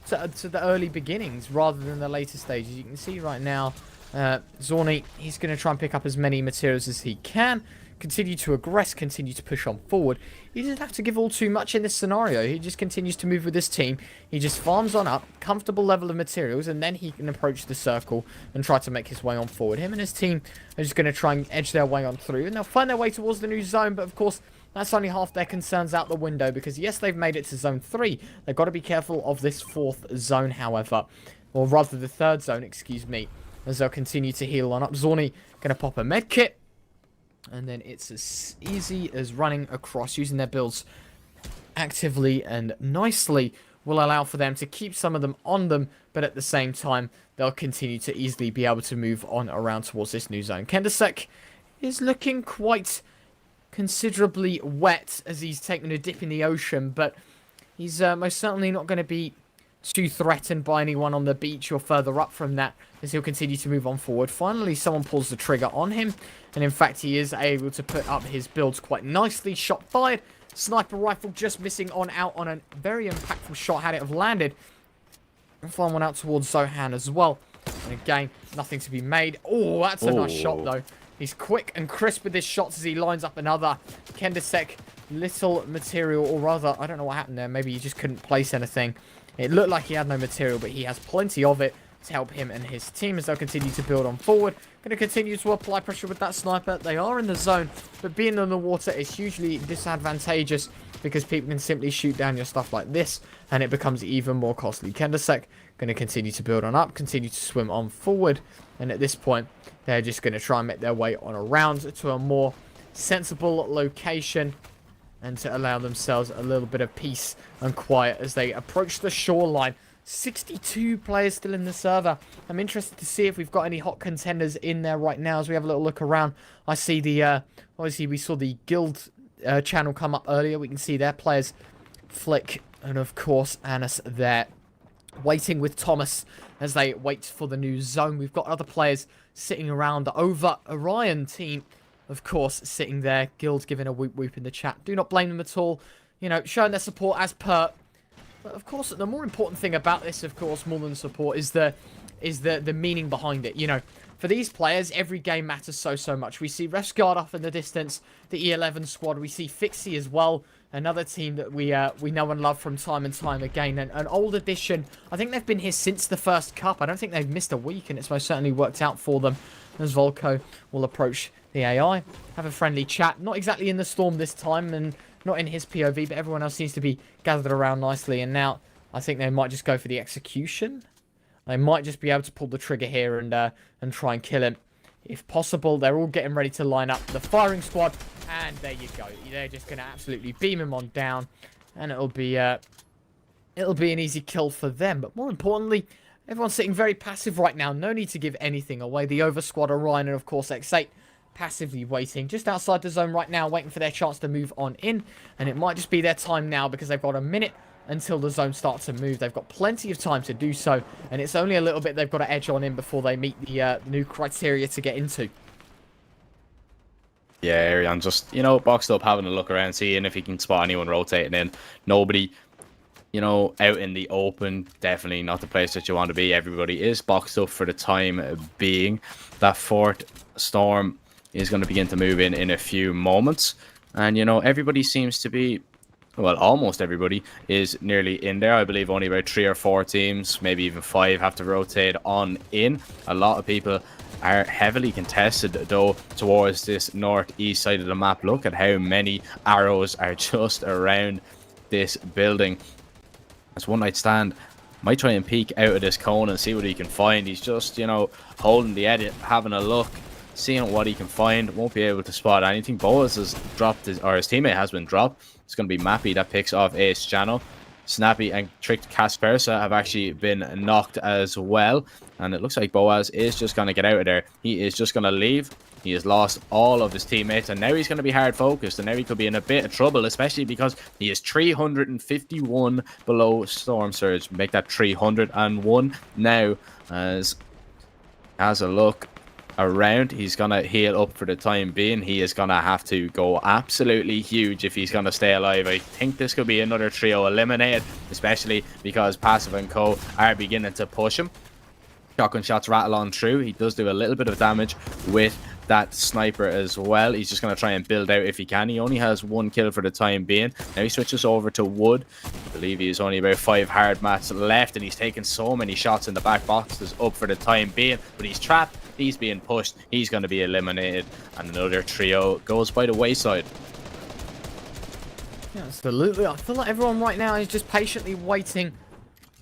to the early beginnings rather than the later stages. You can see right now, Zorni, he's going to try and pick up as many materials as he can. Continue to aggress, continue to push on forward. He doesn't have to give all too much in this scenario. He just continues to move with his team. He just farms on up, comfortable level of materials, and then he can approach the circle and try to make his way on forward. Him and his team are just going to try and edge their way on through, and they'll find their way towards the new zone, but of course, that's only half their concerns out the window, because yes, they've made it to zone 3. They've got to be careful of this 4th zone, however. Or rather, the 3rd zone, excuse me, as they'll continue to heal on up. Zorni going to pop a med kit. And then it's as easy as running across, using their builds actively and nicely will allow for them to keep some of them on them, but at the same time, they'll continue to easily be able to move on around towards this new zone. Kendasek is looking quite considerably wet as he's taking a dip in the ocean, but he's most certainly not going to be too threatened by anyone on the beach or further up from that, as he'll continue to move on forward. Finally, someone pulls the trigger on him, and in fact, he is able to put up his builds quite nicely. Shot fired. Sniper rifle just missing out on a very impactful shot had it have landed. And find one out towards Zohan as well. And again, nothing to be made. Oh, that's a nice shot, though. He's quick and crisp with his shots as he lines up another. Kendasek, little material, or rather, I don't know what happened there. Maybe he just couldn't place anything. It looked like he had no material, but he has plenty of it to help him and his team as they'll continue to build on forward. Going to continue to apply pressure with that sniper. They are in the zone, but being in the water is hugely disadvantageous because people can simply shoot down your stuff like this, and it becomes even more costly. Kendasek going to continue to build on up, continue to swim on forward, and at this point, they're just going to try and make their way on around to a more sensible location, and to allow themselves a little bit of peace and quiet as they approach the shoreline. 62 players still in the server. I'm interested to see if we've got any hot contenders in there right now as we have a little look around. I see the, obviously we saw the guild channel come up earlier. We can see their players, Flick and of course Anis there, waiting with Thomas as they wait for the new zone. We've got other players sitting around. The Over Orion team, of course, sitting there. Guild giving a whoop whoop in the chat. Do not blame them at all. You know, showing their support as per. But of course, the more important thing about this, of course, more than support, is the meaning behind it. You know, for these players, every game matters so much. We see Refsguard off in the distance, the E11 squad. We see Fixie as well, Another team that we know and love from time and time again. An old edition. I think they've been here since the first cup. I don't think they've missed a week, and it's most certainly worked out for them. As Volko will approach the AI, have a friendly chat. Not exactly in the storm this time, and not in his POV, but everyone else seems to be gathered around nicely. And now I think they might just go for the execution. They might just be able to pull the trigger here and try and kill him. If possible, they're all getting ready to line up the firing squad. And there you go. They're just going to absolutely beam him on down. And it'll be an easy kill for them. But more importantly, everyone's sitting very passive right now. No need to give anything away. The over squad, Orion, and of course X8 passively waiting just outside the zone right now, waiting for their chance to move on in. And it might just be their time now because they've got a minute until the zone starts to move. They've got plenty of time to do so, and it's only a little bit they've got to edge on in before they meet the new criteria to get into. Yeah, Arian just, boxed up, having a look around, seeing if he can spot anyone rotating in. Nobody, out in the open, definitely not the place that you want to be. Everybody is boxed up for the time being. That fourth storm is going to begin to move in a few moments, and, everybody seems to be, well, almost everybody is nearly in there. I believe only about 3 or 4 teams, maybe even 5, have to rotate on in. A lot of people are heavily contested, though, towards this northeast side of the map. Look at how many arrows are just around this building. That's One Night Stand. Might try and peek out of this cone and see what he can find. He's just, holding the edit, having a look, seeing what he can find. Won't be able to spot anything. Boaz has dropped his teammate has been dropped. It's going to be Mappy that picks off Ace Channel. Snappy and Tricked Kaspersa have actually been knocked as well. And it looks like Boaz is just going to get out of there. He is just going to leave. He has lost all of his teammates. And now he's going to be hard focused. And now he could be in a bit of trouble. Especially because he is 351 below Storm Surge. Make that 301 now. As a look around, he's gonna heal up for the time being. He is gonna have to go absolutely huge if he's gonna stay alive. I think this could be another trio eliminated, especially because Passive and Co are beginning to push him. Shotgun shots rattle on through. He does do a little bit of damage with that sniper as well. He's just going to try and build out if he can. He only has 1 kill for the time being. Now he switches over to Wood. I believe he's only about 5 hard mats left, and he's taking so many shots in the back boxes up for the time being. But he's trapped. He's being pushed. He's going to be eliminated. And another trio goes by the wayside. Yeah, absolutely. I feel like everyone right now is just patiently waiting,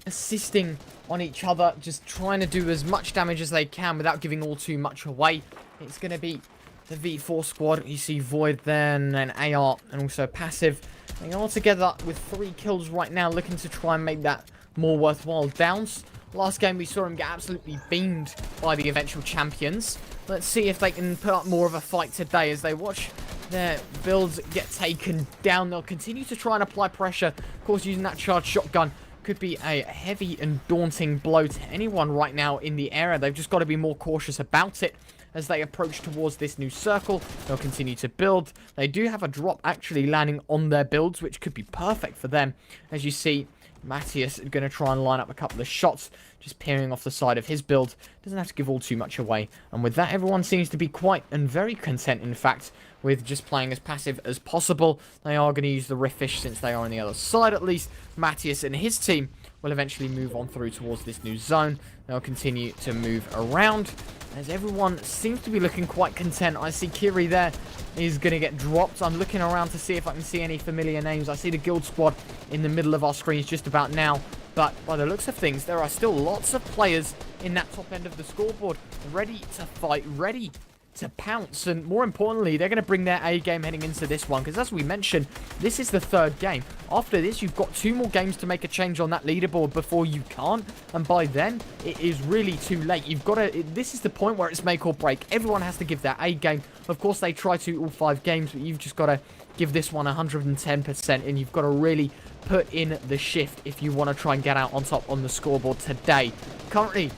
assisting on each other, just trying to do as much damage as they can without giving all too much away. It's going to be the V4 squad. You see Void there, and then AR, and also Passive. They are together with 3 kills right now, looking to try and make that more worthwhile. Downs. Last game we saw him get absolutely beamed by the eventual champions. Let's see if they can put up more of a fight today as they watch their builds get taken down. They'll continue to try and apply pressure. Of course, using that charged shotgun could be a heavy and daunting blow to anyone right now in the area. They've just got to be more cautious about it as they approach towards this new circle. They'll continue to build. They do have a drop actually landing on their builds, which could be perfect for them. As you see, Matthias is going to try and line up a couple of shots, just peering off the side of his build. Doesn't have to give all too much away. And with that, everyone seems to be quite and very content, in fact, with just playing as passive as possible. They are going to use the Riftfish since they are on the other side, at least. Matthias and his team will eventually move on through towards this new zone. They'll continue to move around as everyone seems to be looking quite content. I see Kiri there is going to get dropped. I'm looking around to see if I can see any familiar names. I see the guild squad in the middle of our screens just about now. But by the looks of things, there are still lots of players in that top end of the scoreboard ready to fight, ready to pounce. And more importantly, they're going to bring their A game heading into this one, because as we mentioned, this is the 3rd game. After this, you've got 2 more games to make a change on that leaderboard before you can't, and by then it is really too late. You've got to, this is the point where it's make or break. Everyone has to give their A game. Of course, they try to all 5 games, but you've just got to give this one 110%, and you've got to really put in the shift if you want to try and get out on top on the scoreboard today. Currently,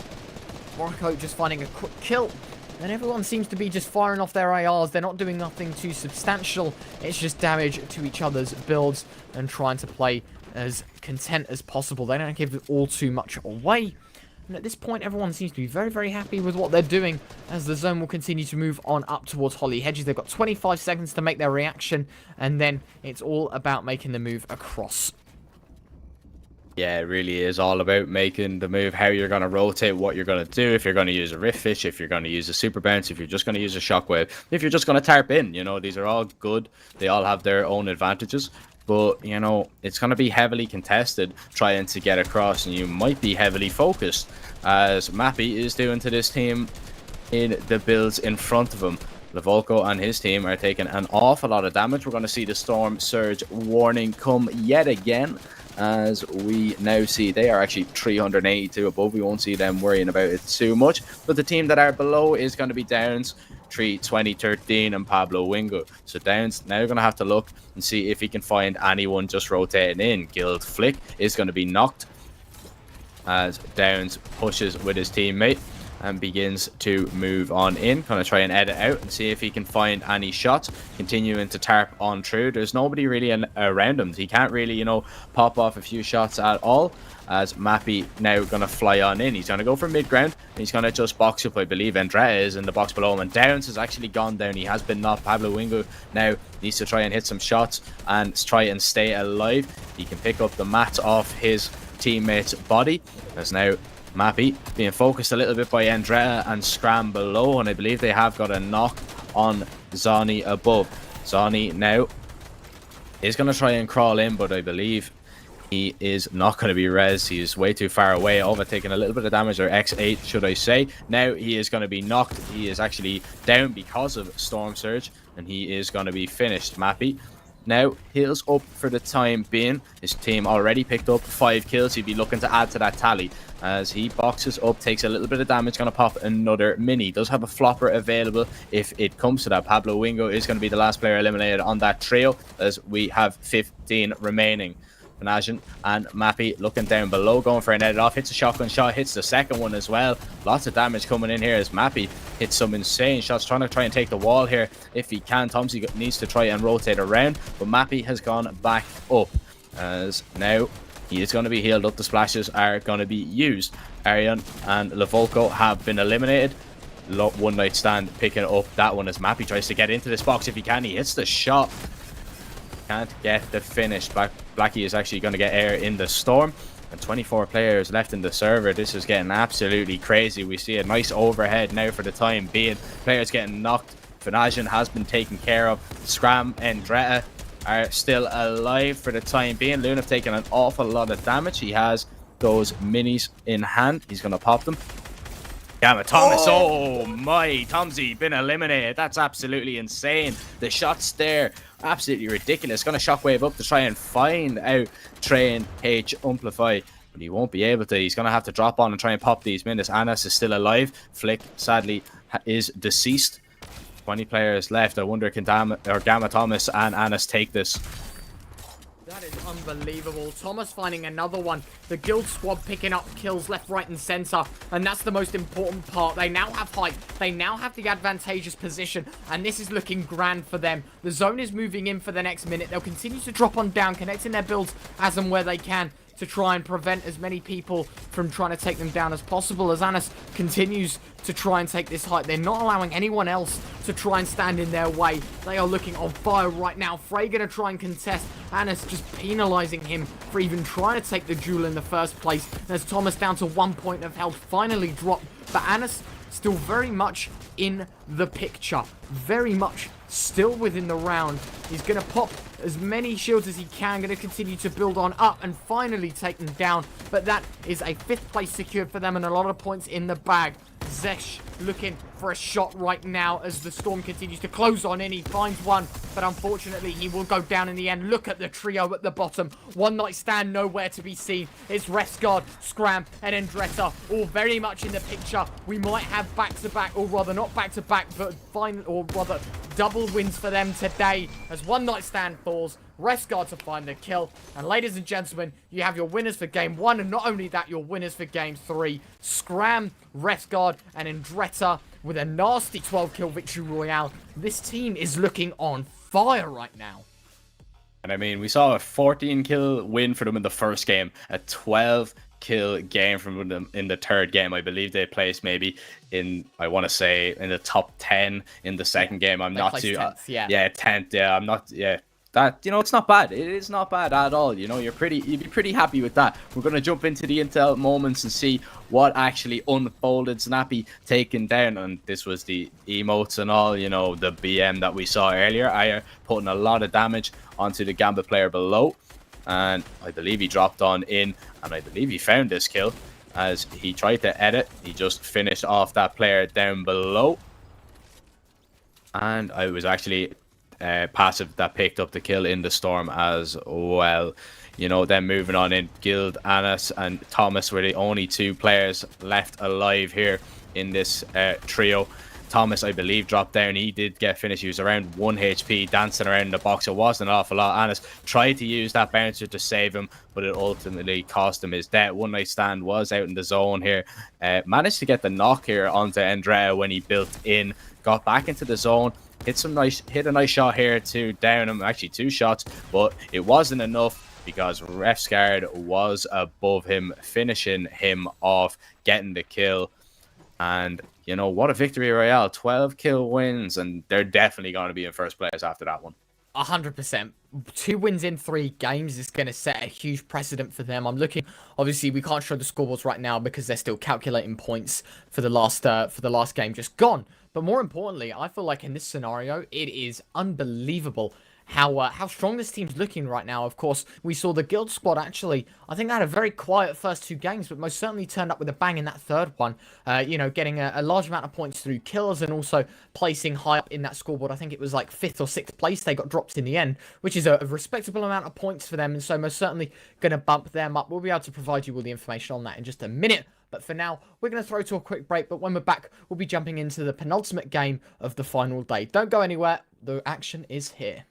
Morocco just finding a quick kill, and everyone seems to be just firing off their ARs. They're not doing nothing too substantial. It's just damage to each other's builds and trying to play as content as possible. They don't give all too much away. And at this point, everyone seems to be very, very happy with what they're doing as the zone will continue to move on up towards Holly Hedges. They've got 25 seconds to make their reaction, and then it's all about making the move across. Yeah, it really is all about making the move, how you're going to rotate, what you're going to do, if you're going to use a Rift Fish, if you're going to use a Super Bounce, if you're just going to use a Shockwave, if you're just going to tarp in. You know, these are all good. They all have their own advantages. But, you know, it's going to be heavily contested trying to get across, and you might be heavily focused, as Mappy is doing to this team in the builds in front of him. Levolko and his team are taking an awful lot of damage. We're going to see the Storm Surge warning come yet again, as we now see they are actually 382 above. We won't see them worrying about it too much, but the team that are below is going to be Downs 32013 and Pablo Wingo. So Downs now going to have to look and see if he can find anyone just rotating in. Guild Flick is going to be knocked as Downs pushes with his teammate and begins to move on in. Gonna try and edit out and see if he can find any shots. Continuing to tarp on through. There's nobody really around him. He can't really, you know, pop off a few shots at all. As Mappy now gonna fly on in. He's gonna go for mid ground. He's gonna just box up, I believe. Andrea is in the box below him, and Downs has actually gone down. He has been knocked. Pablo Wingo now needs to try and hit some shots and try and stay alive. He can pick up the mat off his teammate's body. As now Mappy being focused a little bit by Andrea and Scram below, and I believe they have got a knock on Zani above. Zani now is going to try and crawl in, but I believe he is not going to be res. He is way too far away, overtaking a little bit of damage, or X8 should I say. Now he is going to be knocked. He is actually down because of Storm Surge, and he is going to be finished. Mappy now heals up for the time being. His team already picked up 5 kills. He'd be looking to add to that tally as he boxes up, takes a little bit of damage, going to pop another mini. Does have a flopper available if it comes to that. Pablo Wingo is going to be the last player eliminated on that trio, as we have 15 remaining. Panajan and Mappy looking down below, going for an edit off, hits a shotgun shot, hits the second one as well. Lots of damage coming in here as Mappy hits some insane shots, trying to take the wall here if he can. Tomsy needs to try and rotate around, but Mappy has gone back up, as now he is going to be healed up. The splashes are going to be used. Arian and Levolko have been eliminated. One night stand picking up that one as Mappy tries to get into this box if he can. He hits the shot, can't get the finish. Blackie is actually going to get air in the storm, and 24 players left in the server. This is getting absolutely crazy. We see a nice overhead now for the time being. Players getting knocked. Panajan has been taken care of. Scram and Dreta are still alive for the time being. Luna have taken an awful lot of damage. He has those minis in hand. He's going to pop them. Gamma Thomas, oh my, Tomsy been eliminated. That's absolutely insane. The shots there, absolutely ridiculous. Gonna shockwave up to try and find out Train H Amplify, but he won't be able to. He's gonna have to drop on and try and pop these minutes. Anas is still alive. Flick sadly is deceased. 20 players left. I wonder can Gamma Thomas and Anas take this? That is unbelievable. Thomas finding another one. The guild squad picking up kills left, right, and center. And that's the most important part. They now have height. They now have the advantageous position. And this is looking grand for them. The zone is moving in for the next minute. They'll continue to drop on down, connecting their builds as and where they can to try and prevent as many people from trying to take them down as possible, as Anas continues to try and take this height. They're not allowing anyone else to try and stand in their way. They are looking on fire right now. Frey gonna try and contest. Anas just penalizing him for even trying to take the duel in the first place. As Thomas down to 1 point of health finally dropped, but Anas still very much in the picture. Very much still within the round. He's going to pop as many shields as he can. Going to continue to build on up and finally take them down. But that is a 5th place secured for them and a lot of points in the bag. Zesh looking for a shot right now as the storm continues to close on in. He finds one, but unfortunately he will go down in the end. Look at the trio at the bottom. One night stand nowhere to be seen. It's Resguard, Scram, and Endretta all very much in the picture. We might have back-to-back, or rather not back-to-back, but rather double wins for them today as one night stand falls. Resguard to find the kill. And ladies and gentlemen, you have your winners for game 1, and not only that, your winners for game 3. Scram, Resguard, and Endretta with a nasty 12-kill victory royale. This team is looking on fire right now. And I mean, we saw a 14-kill win for them in the first game, a 12 kill game from them in the third game. I believe they placed maybe I want to say in the top 10 in the second game. I'm not too 10th, yeah. yeah, 10th. Yeah, I'm not that, it's not bad. It is not bad at all. You'd be pretty happy with that. We're going to jump into the intel moments and see what actually unfolded. Snappy taken down, and this was the emotes and all, the BM that we saw earlier. I putting a lot of damage onto the Gambit player below, and I believe he dropped on in, and I believe he found this kill as he tried to edit. He just finished off that player down below, and I was actually passive that picked up the kill in the storm as well. Then moving on in, Guild, Anas and Thomas were the only two players left alive here in this trio. Thomas, I believe, dropped down. He did get finished. He was around 1 HP, dancing around the box. It wasn't an awful lot. Anas tried to use that bouncer to save him, but it ultimately cost him his death. One Night Stand was out in the zone here. Managed to get the knock here onto Andrea when he built in. Got back into the zone. Hit a nice shot here to down him. Actually, 2 shots, but it wasn't enough because Refsguard was above him, finishing him off, getting the kill. And what a victory royale! 12 kill wins, and they're definitely going to be in first place after that one. 100%. 2 wins in 3 games is going to set a huge precedent for them. I'm looking. Obviously, we can't show the scoreboards right now because they're still calculating points for the last game just gone. But more importantly, I feel like in this scenario, it is unbelievable how strong this team's looking right now. Of course, we saw the Guild squad actually, I think they had a very quiet first 2 games, but most certainly turned up with a bang in that third one. Getting a large amount of points through kills and also placing high up in that scoreboard. I think it was like 5th or 6th place they got dropped in the end, which is a respectable amount of points for them, and so most certainly going to bump them up. We'll be able to provide you all the information on that in just a minute. But for now, we're going to throw to a quick break. But when we're back, we'll be jumping into the penultimate game of the final day. Don't go anywhere. The action is here.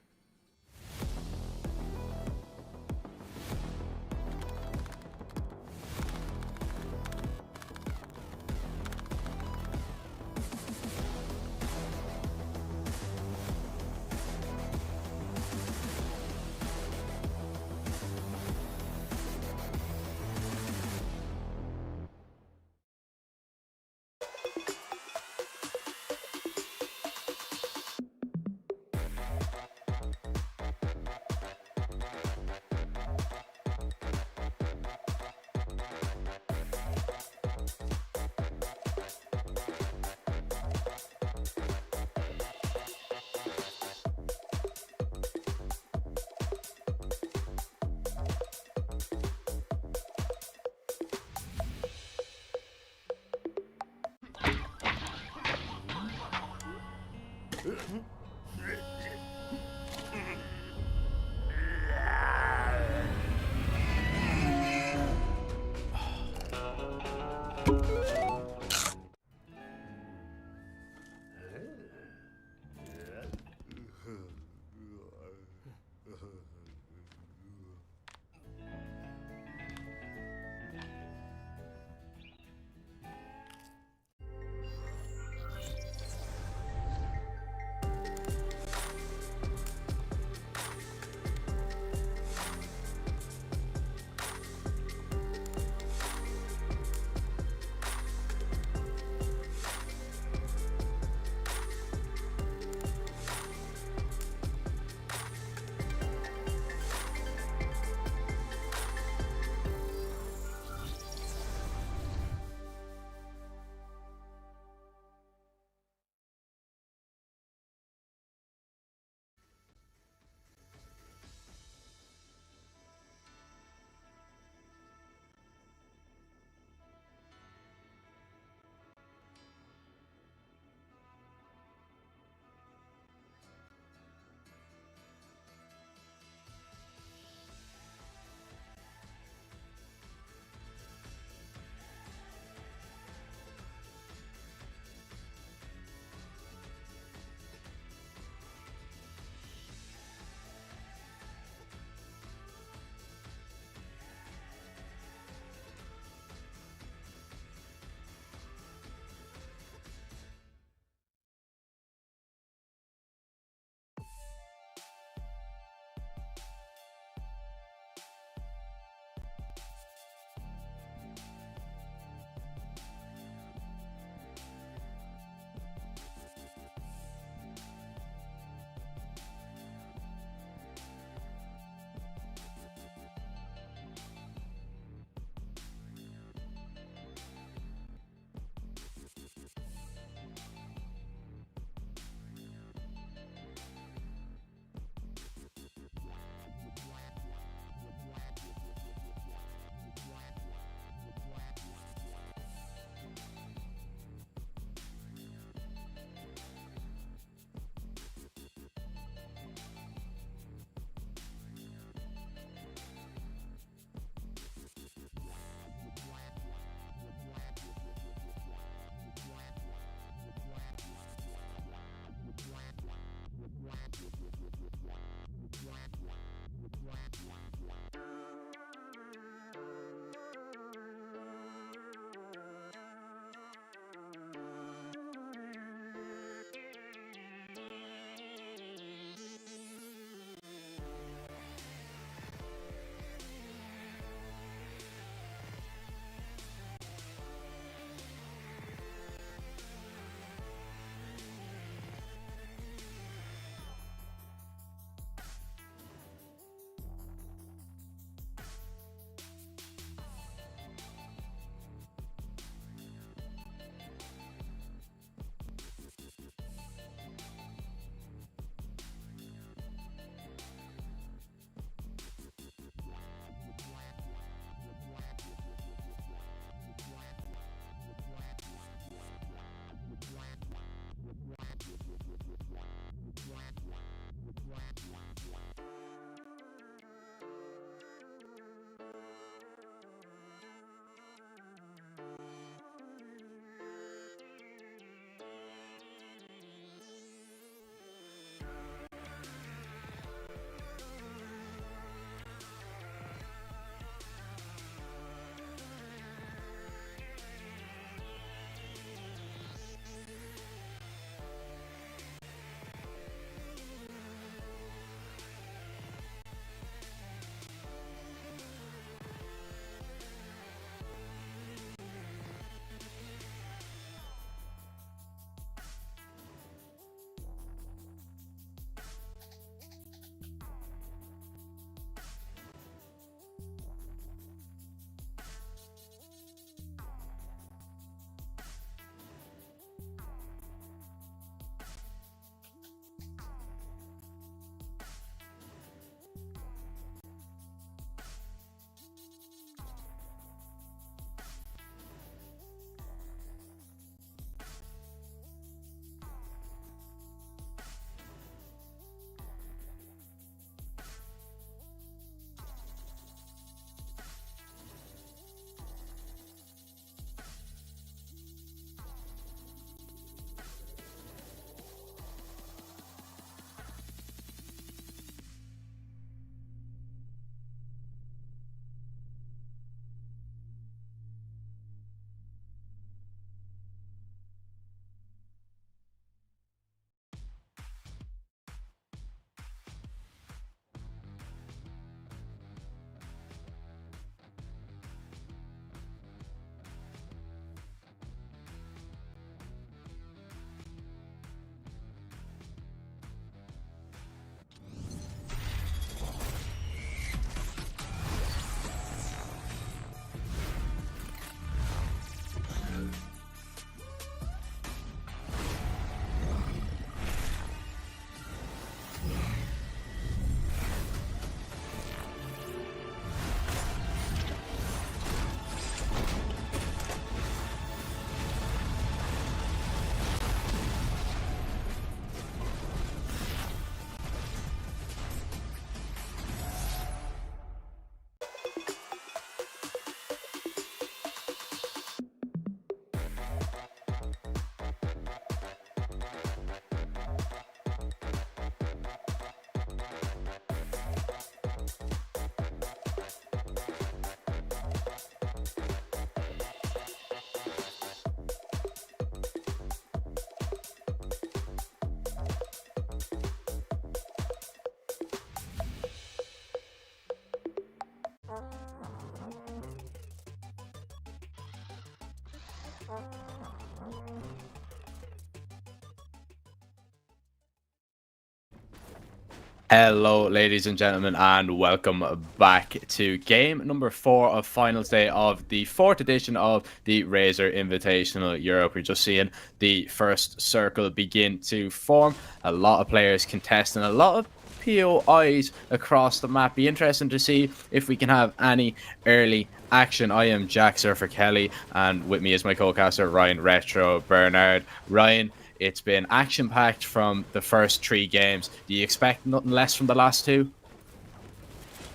Hello, ladies and gentlemen, and welcome back to game number 4 of finals day of the 4th edition of the Razer Invitational Europe. We're just seeing the first circle begin to form. A lot of players contesting, a lot of POIs across the map. Be interesting to see if we can have any early action. I am Jack Surfer Kelly, and with me is my co-caster Ryan Retro Bernard. Ryan, it's been action-packed from the first 3 games. Do you expect nothing less from the last 2?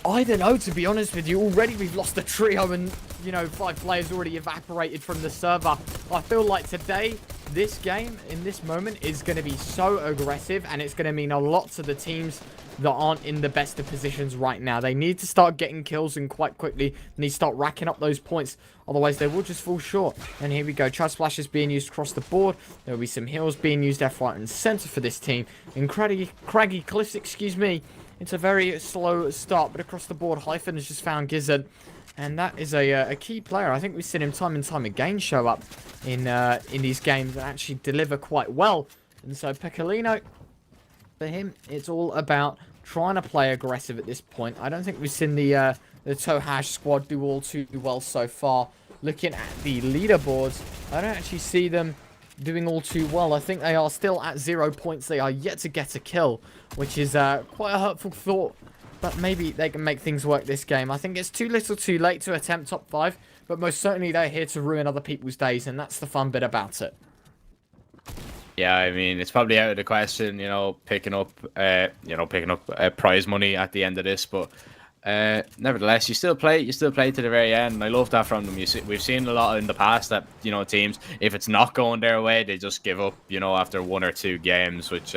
I don't know, to be honest with you. Already we've lost a trio and, you know, 5 players already evaporated from the server. I feel like today, this game, in this moment, is going to be so aggressive, and it's going to mean a lot to the teams that aren't in the best of positions right now. They need to start getting kills, and quite quickly. They need to start racking up those points. Otherwise, they will just fall short. And here we go. Charge splashes being used across the board. There will be some heals being used left, right, and center for this team. In craggy cliffs, excuse me. It's a very slow start, but across the board, Hyphen has just found Gizzard. And that is a key player. I think we've seen him time and time again show up in these games and actually deliver quite well. And so Pecolino, for him, it's all about trying to play aggressive at this point. I don't think we've seen the Tomahawk squad do all too well so far. Looking at the leaderboards, I don't actually see them doing all too well. I think they are still at 0 points. They are yet to get a kill, which is quite a hurtful thought. But maybe they can make things work this game. I think it's too little too late to attempt top 5. But most certainly they're here to ruin other people's days. And that's the fun bit about it. Yeah, I mean, it's probably out of the question, you know, picking up prize money at the end of this. But nevertheless, you still play to the very end. And I love that from them. We've seen a lot in the past that, you know, teams, if it's not going their way, they just give up, you know, after 1 or 2 games, which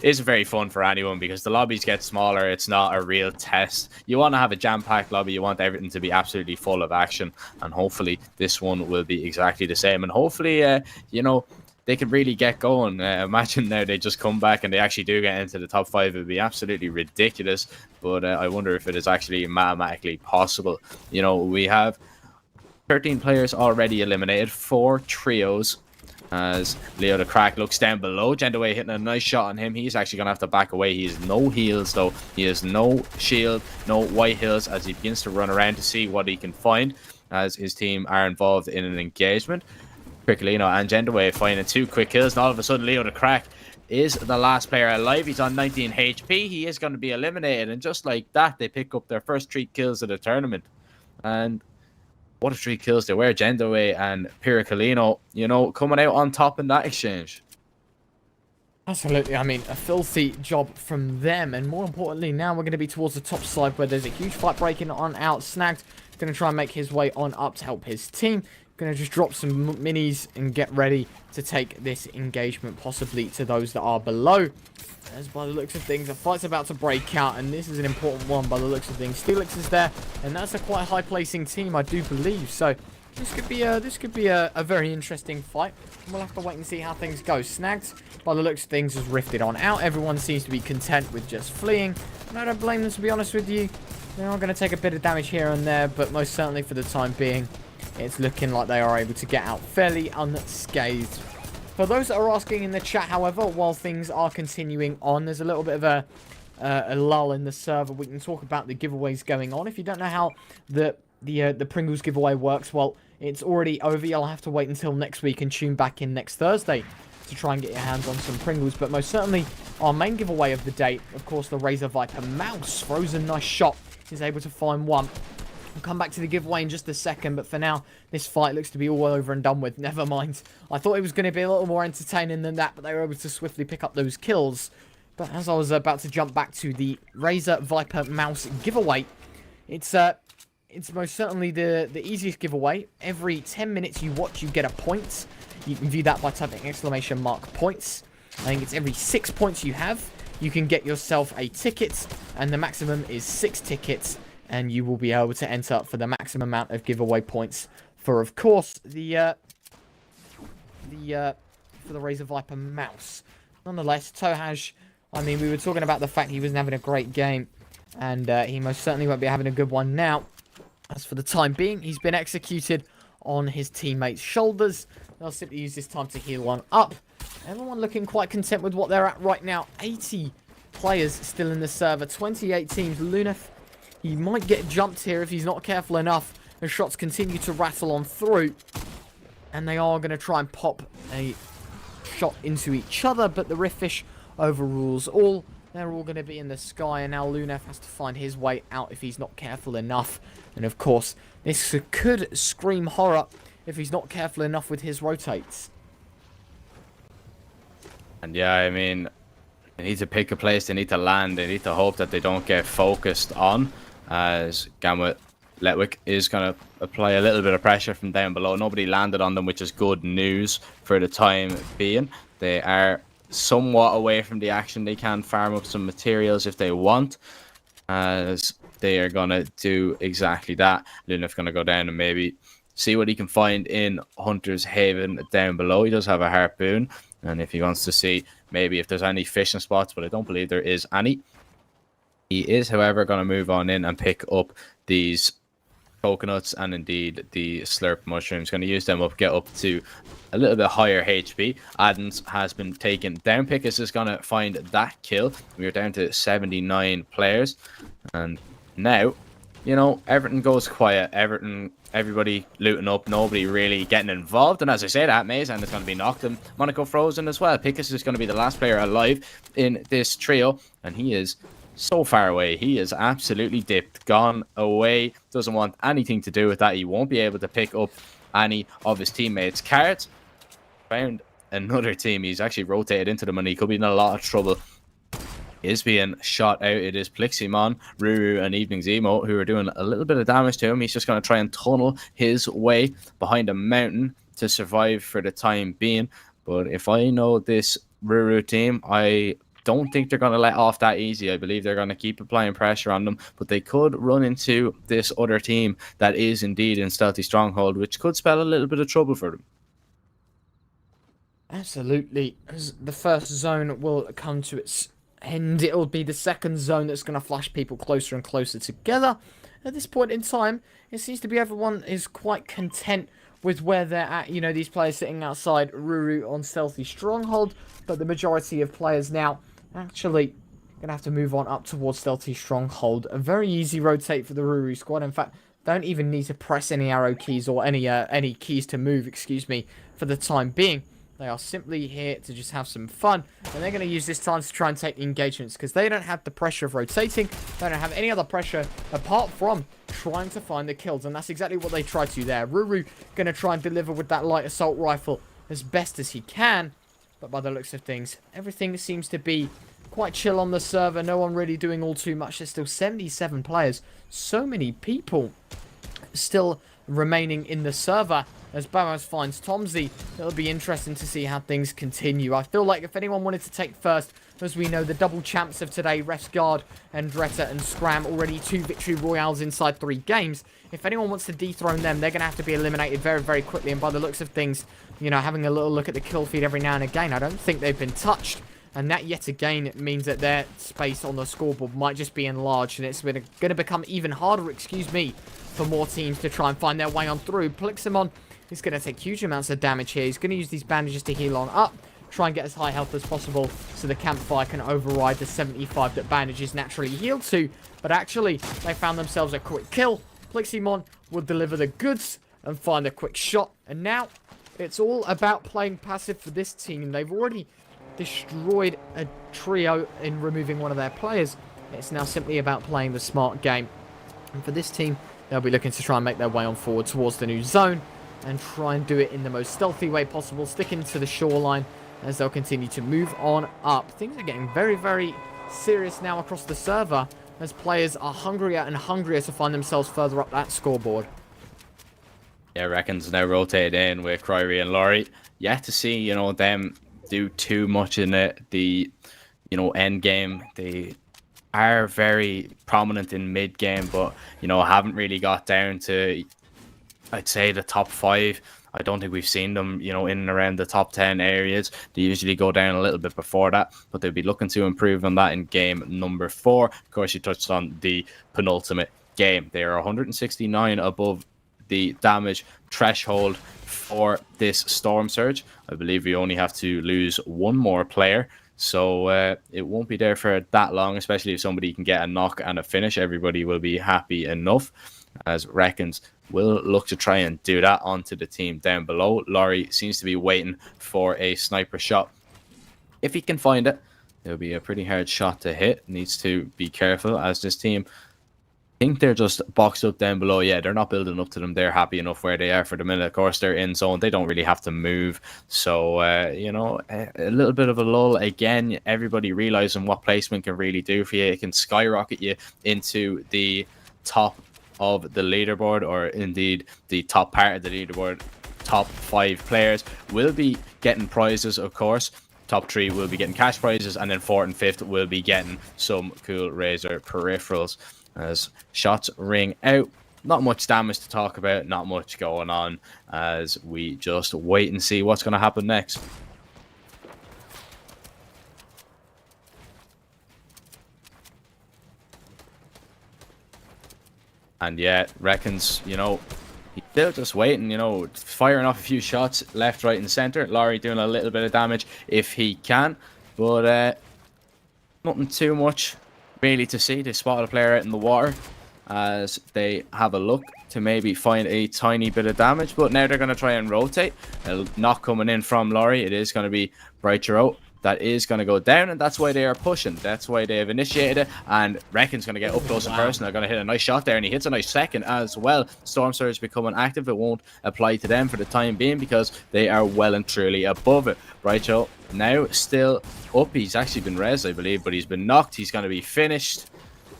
is very fun for anyone because the lobbies get smaller. It's not a real test. You want to have a jam-packed lobby. You want everything to be absolutely full of action, and hopefully this one will be exactly the same. And hopefully, you know, they could really get going. Imagine now they just come back and they actually do get into the top 5. It would be absolutely ridiculous, but I wonder if it is actually mathematically possible. You know, we have 13 players already eliminated, 4 trios. As Leo the Crack looks down below, Gendaway hitting a nice shot on him. He's actually going to have to back away. He has no heals, though. He has no shield, no white heals, as he begins to run around to see what he can find, as his team are involved in an engagement. Quickly, and Gendaway finding 2 quick kills, and all of a sudden Leo the Crack is the last player alive. He's on 19 HP. He is going to be eliminated, and just like that, they pick up their first 3 kills of the tournament. And what a 3 kills they were. Gendaway and Piricolino, you know, coming out on top in that exchange. Absolutely. I mean, a filthy job from them. And more importantly, now we're going to be towards the top side where there's a huge fight breaking on out. Snagged going to try and make his way on up to help his team. Going to just drop some minis and get ready to take this engagement possibly to those that are below. As by the looks of things, a fight's about to break out, and this is an important one by the looks of things. Steelix is there, and that's a quite high-placing team, I do believe. So this could be a very interesting fight. We'll have to wait and see how things go. Snagged, by the looks of things, has rifted on out. Everyone seems to be content with just fleeing, and I don't blame them, to be honest with you. They are going to take a bit of damage here and there, but most certainly for the time being, it's looking like they are able to get out fairly unscathed. For those that are asking in the chat, however, while things are continuing on, there's a little bit of a lull in the server. We can talk about the giveaways going on. If you don't know how the Pringles giveaway works, well, it's already over. You'll have to wait until next week and tune back in next Thursday to try and get your hands on some Pringles. But most certainly, our main giveaway of the day, of course, the Razer Viper mouse. Frozen, nice shot. He's able to find one. We'll come back to the giveaway in just a second, but for now, this fight looks to be all over and done with. Never mind. I thought it was going to be a little more entertaining than that, but they were able to swiftly pick up those kills. But as I was about to jump back to the Razer Viper mouse giveaway, it's most certainly the easiest giveaway. Every 10 minutes you watch, you get a point. You can view that by typing !points. I think it's every 6 points you have, you can get yourself a ticket, and the maximum is 6 tickets. And you will be able to enter for the maximum amount of giveaway points for, of course, for the Razer Viper mouse. Nonetheless, Tohaj, I mean, we were talking about the fact he wasn't having a great game, and he most certainly won't be having a good one now. As for the time being, he's been executed on his teammates' shoulders. They'll simply use this time to heal on up. Everyone looking quite content with what they're at right now. 80 players still in the server, 28 teams. Lunef, he might get jumped here if he's not careful enough. The shots continue to rattle on through. And they are going to try and pop a shot into each other, but the Riftfish overrules all. They're all going to be in the sky, and now Lunef has to find his way out if he's not careful enough. And of course, this could scream horror if he's not careful enough with his rotates. And yeah, I mean, they need to pick a place, they need to land, they need to hope that they don't get focused on, as Gamma Letwick is going to apply a little bit of pressure from down below. Nobody landed on them, which is good news for the time being. They are somewhat away from the action. They can farm up some materials if they want, as they are going to do exactly that. Lunef's going to go down and maybe see what he can find in Hunter's Haven down below. He does have a harpoon, and if he wants to see maybe if there's any fishing spots, but I don't believe there is any. He is, however, going to move on in and pick up these coconuts and indeed the slurp mushrooms. Going to use them up, get up to a little bit higher HP. Adams has been taken down. Pickus is going to find that kill. We are down to 79 players, and now, you know, everything goes quiet. Everybody looting up, nobody really getting involved. And as I say that, Maze, and it's going to be knocked, and Monaco frozen as well. Pickus is going to be the last player alive in this trio, and he is so far away. He is absolutely dipped, gone away, doesn't want anything to do with that. He won't be able to pick up any of his teammates' cards. Found another team. He's actually rotated into them, and he could be in a lot of trouble. He is being shot out. It is Pliximon, Ruru, and Evening Zemo who are doing a little bit of damage to him. He's just going to try and tunnel his way behind a mountain to survive for the time being. But if I know this Ruru team, I don't think they're going to let off that easy. I believe they're going to keep applying pressure on them, but they could run into this other team that is indeed in Stealthy Stronghold, which could spell a little bit of trouble for them. Absolutely. As the first zone will come to its end, it'll be the second zone that's going to flash people closer and closer together. At this point in time, it seems to be everyone is quite content with where they're at. You know, these players sitting outside Ruru on Stealthy Stronghold, but the majority of players now actually gonna have to move on up towards Stealthy Stronghold. A very easy rotate for the Ruru squad. In fact, don't even need to press any arrow keys or any keys to move, excuse me, for the time being. They are simply here to just have some fun, and they're going to use this time to try and take the engagements, because they don't have the pressure of rotating. They don't have any other pressure apart from trying to find the kills, and that's exactly what they try to do there. Ruru going to try and deliver with that light assault rifle as best as he can, but by the looks of things, everything seems to be quite chill on the server. No one really doing all too much. There's still 77 players. So many people still remaining in the server. As Barrows finds Tomsy, it'll be interesting to see how things continue. I feel like if anyone wanted to take first, as we know, the double champs of today, Refsguard and Dretta and Scram, already 2 victory royales inside 3 games. If anyone wants to dethrone them, they're going to have to be eliminated very, very quickly. And by the looks of things, you know, having a little look at the kill feed every now and again, I don't think they've been touched. And that, yet again, means that their space on the scoreboard might just be enlarged. And it's going to become even harder, excuse me, for more teams to try and find their way on through. Pliximon is going to take huge amounts of damage here. He's going to use these bandages to heal on up. Try and get as high health as possible so the campfire can override the 75 that bandages naturally heal to. But actually, they found themselves a quick kill. Pliximon will deliver the goods and find a quick shot. And now, it's all about playing passive for this team. They've already destroyed a trio in removing one of their players. It's now simply about playing the smart game. And for this team, they'll be looking to try and make their way on forward towards the new zone and try and do it in the most stealthy way possible, sticking to the shoreline as they'll continue to move on up. Things are getting very, very serious now across the server as players are hungrier and hungrier to find themselves further up that scoreboard. Yeah, Reckon's now rotated in with Cryery and Laurie. Yet to see, you know, them do too much in the you know, end game. They are very prominent in mid game, but, you know, haven't really got down to, I'd say, the top 5. I don't think we've seen them, you know, in and around the top 10 areas. They usually go down a little bit before that, but they'll be looking to improve on that in game number 4. Of course, you touched on the penultimate game. They are 169 above the damage threshold for this storm surge. I believe we only have to lose one more player, so it won't be there for that long, especially if somebody can get a knock and a finish. Everybody will be happy enough, as Reckons will look to try and do that onto the team down below. Laurie seems to be waiting for a sniper shot. If he can find it, it'll be a pretty hard shot to hit. Needs to be careful, as this team, I think they're just boxed up down below. Yeah, they're not building up to them. They're happy enough where they are for the minute. Of course, they're in zone. They don't really have to move. So, you know, a little bit of a lull. Again, everybody realizing what placement can really do for you. It can skyrocket you into the top of the leaderboard, or indeed the top part of the leaderboard. Top 5 players will be getting prizes, of course. Top 3 will be getting cash prizes, and then 4th and 5th will be getting some cool Razer peripherals. As shots ring out, not much damage to talk about, not much going on, as we just wait and see what's going to happen next. And yeah, Reckons, you know, he's still just waiting, you know, firing off a few shots left, right, and center. Laurie doing a little bit of damage if he can, but nothing too much really to see. They spotted a player out in the water as they have a look to maybe find a tiny bit of damage, but now they're going to try and rotate. Not coming in from Laurie. It is going to be Brighter that is going to go down, and that's why they are pushing. That's why they have initiated it, and Reckon's going to get up close and personal. They're going to hit a nice shot there, and he hits a nice second as well. Storm Surge becoming active. It won't apply to them for the time being because they are well and truly above it. Brighter now still up. He's actually been res, I believe, but he's been knocked. He's going to be finished,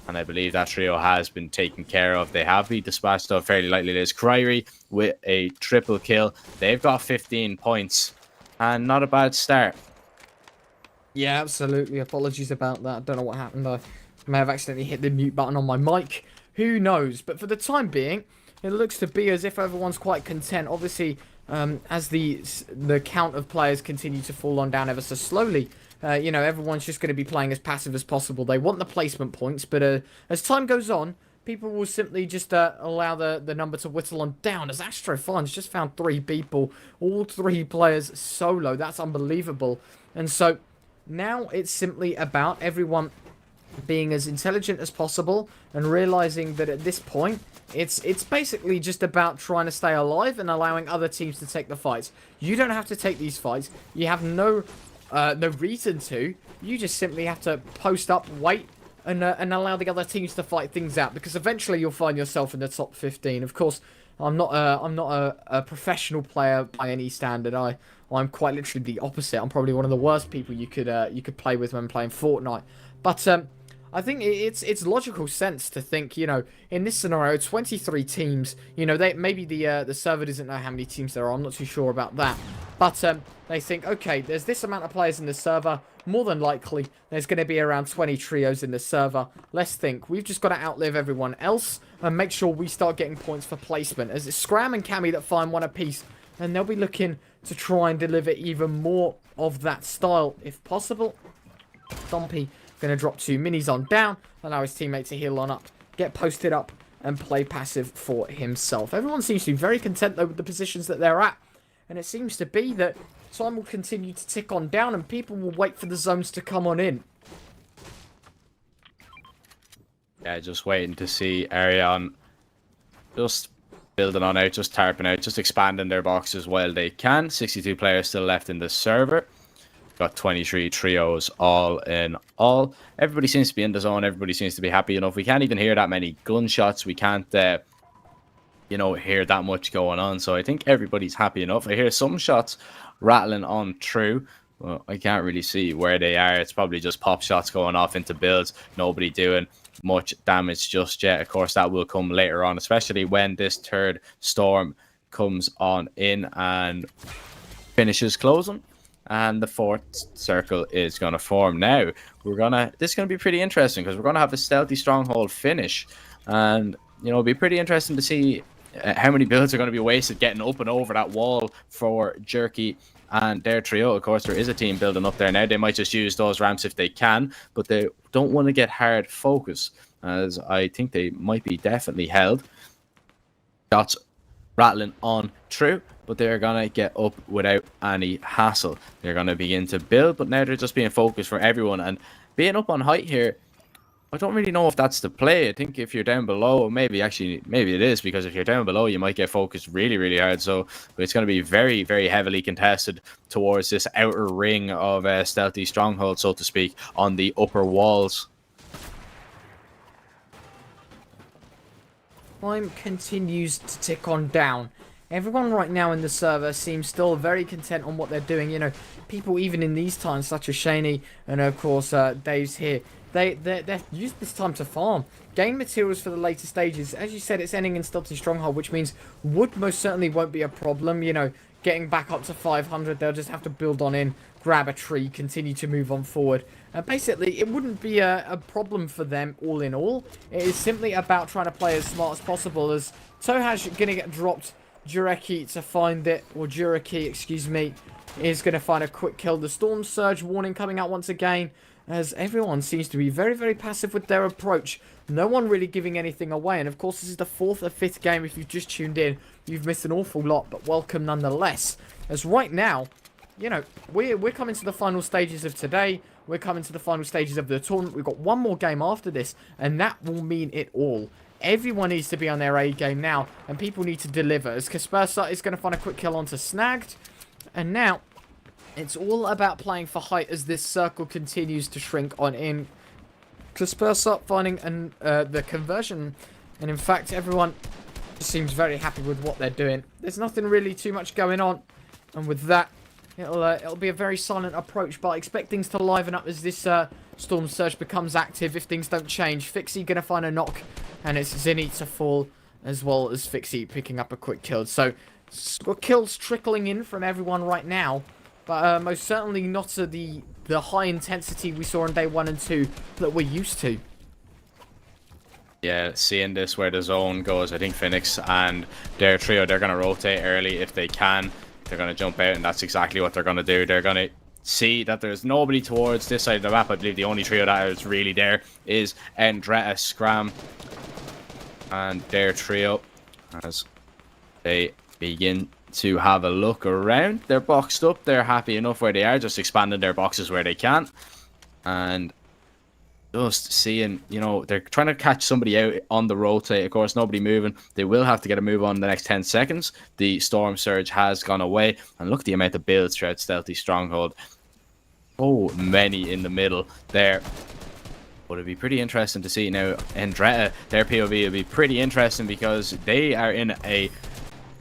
and I believe that trio has been taken care of. They have been dispatched off fairly lightly. There's Kryrie with a triple kill. They've got 15 points, and not a bad start. Yeah, absolutely. Apologies about that. I don't know what happened. I may have accidentally hit the mute button on my mic. Who knows? But for the time being, it looks to be as if everyone's quite content. Obviously, as the count of players continue to fall on down ever so slowly, you know, everyone's just going to be playing as passive as possible. They want the placement points, but as time goes on, people will simply just allow the number to whittle on down. As Astrofun's just found 3 people, all 3 players solo. That's unbelievable. And so now it's simply about everyone being as intelligent as possible and realizing that at this point it's basically just about trying to stay alive and allowing other teams to take the fights. You don't have to take these fights. You have no reason to. You just simply have to post up, wait, and allow the other teams to fight things out, because eventually you'll find yourself in the top 15. Of course, I'm not a professional player by any standard. I'm quite literally the opposite. I'm probably one of the worst people you could play with when playing Fortnite. But I think it's logical sense to think, you know, in this scenario, 23 teams, you know, maybe the server doesn't know how many teams there are. I'm not too sure about that. But they think, okay, there's this amount of players in the server. More than likely, there's going to be around 20 trios in the server. Let's think. We've just got to outlive everyone else and make sure we start getting points for placement. As it's Scram and Cammy that find one apiece, and they'll be looking to try and deliver even more of that style if possible. Dompy going to drop 2 minis on down, allow his teammate to heal on up, get posted up, and play passive for himself. Everyone seems to be very content, though, with the positions that they're at. And it seems to be that time will continue to tick on down, and people will wait for the zones to come on in. Yeah, just waiting to see Arion just building on out, just tarping out, just expanding their boxes while they can. 62 players still left in the server. Got 23 trios all in all. Everybody seems to be in the zone. Everybody seems to be happy enough. We can't even hear that many gunshots. We can't, you know, hear that much going on. So I think everybody's happy enough. I hear some shots rattling on through. Well, I can't really see where they are. It's probably just pop shots going off into builds. Nobody doing much damage just yet. Of course, that will come later on, especially when this 3rd storm comes on in and finishes closing. And the 4th circle is going to form. Now, this is going to be pretty interesting because we're going to have a stealthy stronghold finish. And, you know, it'll be pretty interesting to see how many builds are going to be wasted getting up and over that wall for Jerky and their trio. Of course, there is a team building up there now. They might just use those ramps if they can, but they don't want to get hard focus, as I think they might be definitely held. Shots rattling on through, but they're gonna get up without any hassle. They're gonna begin to build, but now they're just being focused for everyone, and being up on height here, I don't really know if that's the play. I think if you're down below, maybe it is, because if you're down below, you might get focused really, really hard. So it's going to be very, very heavily contested towards this outer ring of stealthy stronghold, so to speak, on the upper walls. Time continues to tick on down. Everyone right now in the server seems still very content on what they're doing. You know, people even in these times, such as Shaney and of course Dave's here, they're used this time to farm, gain materials for the later stages. As you said, it's ending in Stealthy Stronghold, which means wood most certainly won't be a problem. You know, getting back up to 500, they'll just have to build on in, grab a tree, continue to move on forward. Basically, it wouldn't be a problem for them all in all. It is simply about trying to play as smart as possible, as Tohaj going to get dropped. Jureki to find it, or Jureki, excuse me, is going to find a quick kill. The Storm Surge warning coming out once again, as everyone seems to be very, very passive with their approach. No one really giving anything away, and of course this is the 4th or 5th game. If you've just tuned in, you've missed an awful lot, but welcome nonetheless. As right now, you know, we're coming to the final stages of today. We're coming to the final stages of the tournament. We've got one more game after this, and that will mean it all. Everyone needs to be on their A game now, and people need to deliver, as Kaspersat is going to find a quick kill onto Snagged. And now, it's all about playing for height as this circle continues to shrink on in. Kaspersat finding the conversion, and in fact, everyone seems very happy with what they're doing. There's nothing really too much going on, and with that, it'll be a very silent approach, but I expect things to liven up as this Storm Surge becomes active if things don't change. Fixie going to find a knock, and it's Zinni to fall, as well as Fixie picking up a quick kill. So, kills trickling in from everyone right now, but most certainly not to the high intensity we saw on day 1 and 2 that we're used to. Yeah, seeing this where the zone goes, I think Phoenix and their trio, they're going to rotate early if they can. They're going to jump out, and that's exactly what they're going to do. They're going to see that there's nobody towards this side of the map. I believe the only trio that is really there is Endretta, Scram, and their trio, as they begin to have a look around. They're boxed up. They're happy enough where they are, just expanding their boxes where they can. And just seeing, you know, they're trying to catch somebody out on the rotate. Of course, nobody moving. They will have to get a move on in the next 10 seconds. The Storm Surge has gone away. And look at the amount of builds throughout Stealthy Stronghold. Oh, many in the middle there. But it'd be pretty interesting to see now. Endretta, their POV will be pretty interesting, because they are in a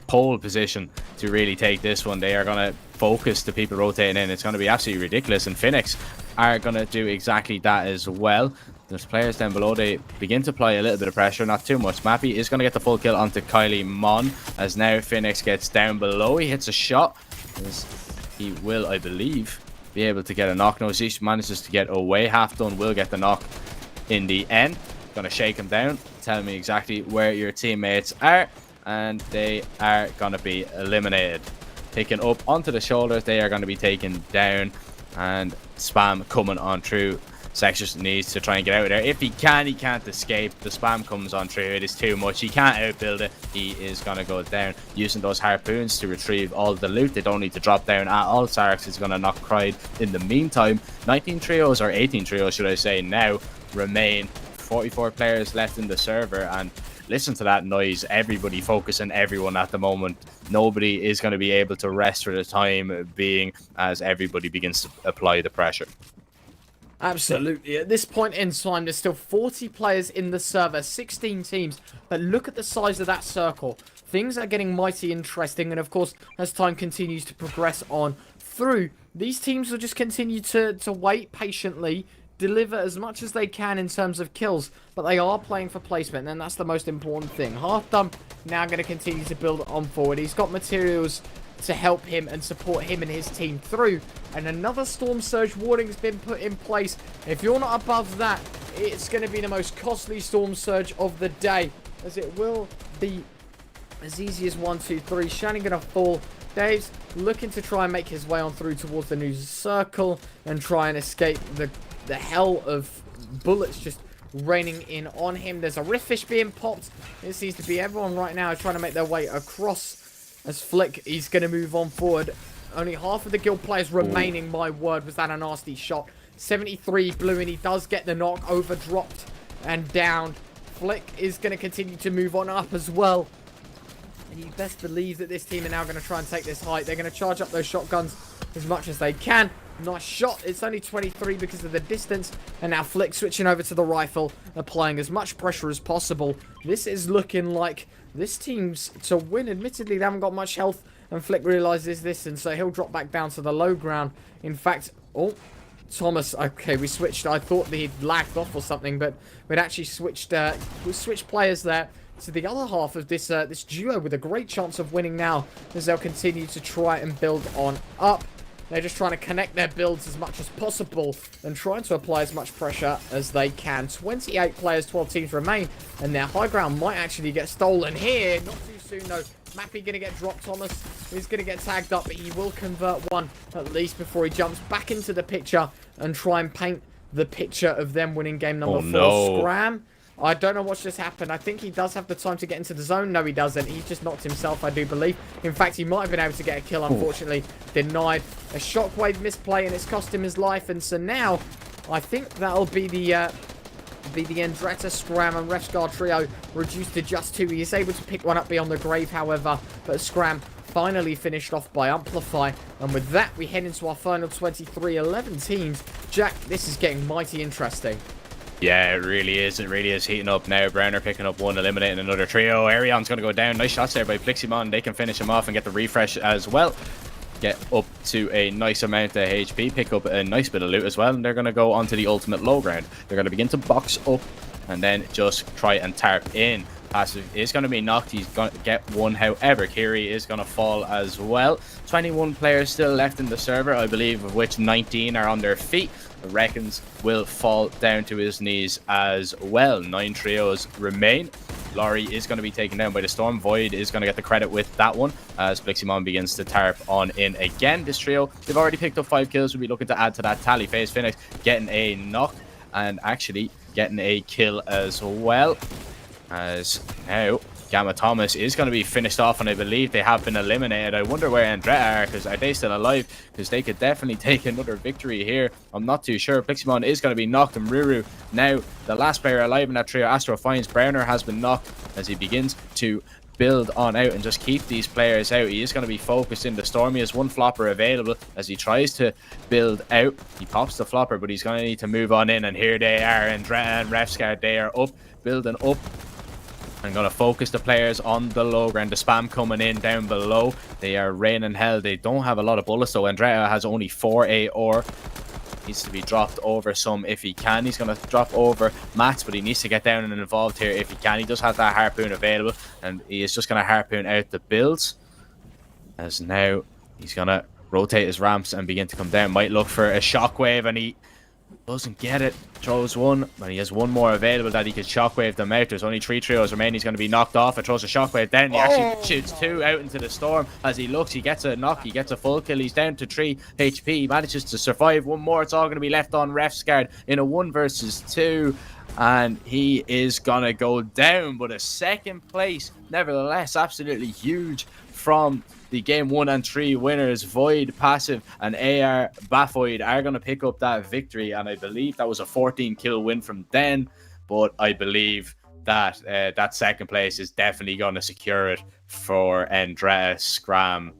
pole position to really take this one. They are going to focus the people rotating in. It's going to be absolutely ridiculous, and Phoenix are going to do exactly that as well. There's players down below. They begin to apply a little bit of pressure, not too much. Mappy is going to get the full kill onto Kylie Mon, as now Phoenix gets down below. He hits a shot, as he will, I believe, be able to get a knock. No, Zeus manages to get away. Half Done will get the knock in the end. Gonna shake him down, tell me exactly where your teammates are, and they are gonna be eliminated. Taken up onto the shoulders, they are gonna be taken down, and Spam coming on through. Sextus needs to try and get out of there. If he can, he can't escape. The spam comes on through. It is too much. He can't outbuild it. He is going to go down, using those harpoons to retrieve all the loot. They don't need to drop down at all. Sarx is going to knock Pride in the meantime. 19 trios, or 18 trios should I say, now remain. 44 players left in the server, and listen to that noise. Everybody focusing everyone at the moment. Nobody is going to be able to rest for the time being, as everybody begins to apply the pressure. Absolutely. At this point in time, there's still 40 players in the server, 16 teams. But look at the size of that circle. Things are getting mighty interesting. And of course, as time continues to progress on through, these teams will just continue to wait patiently, deliver as much as they can in terms of kills. But they are playing for placement, and that's the most important thing. Half Done now going to continue to build on forward. He's got materials to help him and support him and his team through, and another Storm Surge warning has been put in place. If you're not above that, it's going to be the most costly Storm Surge of the day, as it will be as easy as 1, 2, 3. Shannon going to fall. Dave's looking to try and make his way on through towards the new circle and try and escape the hell of bullets just raining in on him. There's a rift fish being popped. It seems to be everyone right now trying to make their way across as Flick, he's going to move on forward. Only half of the guild players remaining, my word, was that a nasty shot. 73 blue, and he does get the knock, over dropped and down. Flick is going to continue to move on up as well. And you best believe that this team are now going to try and take this height. They're going to charge up those shotguns as much as they can. Nice shot. It's only 23 because of the distance. And now Flick switching over to the rifle, applying as much pressure as possible. This is looking like this team's to win. Admittedly, they haven't got much health, and Flick realizes this, and so he'll drop back down to the low ground. In fact, oh, Thomas, okay, we switched. I thought he'd lagged off or something, but we'd actually switched players there to the other half of this this duo, with a great chance of winning now, as they'll continue to try and build on up. They're just trying to connect their builds as much as possible and trying to apply as much pressure as they can. 28 players, 12 teams remain, and their high ground might actually get stolen here. Not too soon, though. Mappy going to get dropped. Thomas is going to get tagged up, but he will convert one at least before he jumps back into the picture and try and paint the picture of them winning game number 4. No. Scram. I don't know what's just happened. I think he does have the time to get into the zone. No, he doesn't. He's just knocked himself, I do believe. In fact, he might have been able to get a kill, unfortunately. Denied. A shockwave misplay, and it's cost him his life. And so now, I think that'll be the Andretta, Scram, and Refscar trio reduced to just 2. He is able to pick one up beyond the grave, however. But Scram finally finished off by Amplify. And with that, we head into our final 23, 11 teams. Jack, this is getting mighty interesting. Yeah, it really is. It really is heating up now. Browner picking up one, eliminating another trio. Arion's going to go down. Nice shots there by Pliximon. They can finish him off and get the refresh as well. Get up to a nice amount of HP. Pick up a nice bit of loot as well. And they're going to go onto the ultimate low ground. They're going to begin to box up and then just try and tarp in. Passive is going to be knocked. He's going to get one. However, Kiri is going to fall as well. 21 players still left in the server, I believe, of which 19 are on their feet. The Reckons will fall down to his knees as well. 9 trios remain. Laurie is going to be taken down by the storm. Void is going to get the credit with that one as Bliximon begins to tarp on in again. This trio, they've already picked up 5 kills. We'll be looking to add to that tally. Phase Phoenix getting a knock and actually getting a kill as well. As now Gamma Thomas is going to be finished off, and I believe they have been eliminated. I wonder where Andretta are, because are they still alive? Because they could definitely take another victory here. I'm not too sure. Pliximon is going to be knocked, and Ruru now the last player alive in that trio. Astro finds Browner has been knocked as he begins to build on out and just keep these players out. He is going to be focused in the storm. He has one flopper available as he tries to build out. He pops the flopper, but he's going to need to move on in, and here they are. Andretta and Refscar, they are up, building up. I'm going to focus the players on the low ground. The spam coming in down below. They are raining hell. They don't have a lot of bullets, though. Andrea has only 4 AR. Needs to be dropped over some if he can. He's going to drop over Max, but he needs to get down and involved here if he can. He does have that harpoon available, and he is just going to harpoon out the builds. As now he's going to rotate his ramps and begin to come down. Might look for a shockwave, and he doesn't get it. Throws one, but he has one more available that he could shockwave them out. There's only 3 trios remaining. He's going to be knocked off. It throws a shockwave down. He actually shoots 2 out into the storm. As he looks, he gets a knock. He gets a full kill. He's down to 3 HP. He manages to survive one more. It's all going to be left on Refscar in a 1 versus 2. And he is going to go down. But a second place, nevertheless, absolutely huge from the game 1 and 3 winners. Void, Passive, and AR Bafoid are going to pick up that victory, and I believe that was a 14 kill win from Den, but I believe that that second place is definitely going to secure it for Andrea, Scram,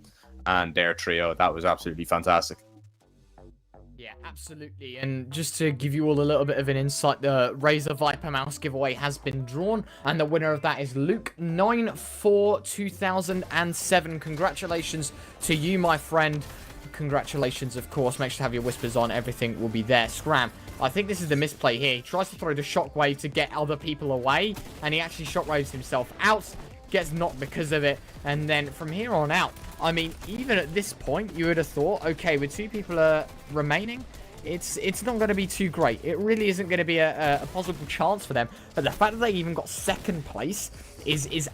and their trio. That was absolutely fantastic. Yeah, absolutely. And just to give you all a little bit of an insight, the Razer Viper mouse giveaway has been drawn, and the winner of that is Luke942007. Congratulations to you, my friend. Congratulations, of course. Make sure to have your whispers on. Everything will be there. Scram, I think this is the misplay here. He tries to throw the shockwave to get other people away, and he actually shockwaves himself out. Gets knocked because of it, and then from here on out, I mean, even at this point, you would have thought, okay, with 2 people remaining, it's not going to be too great. It really isn't going to be a possible chance for them. But the fact that they even got 2nd place is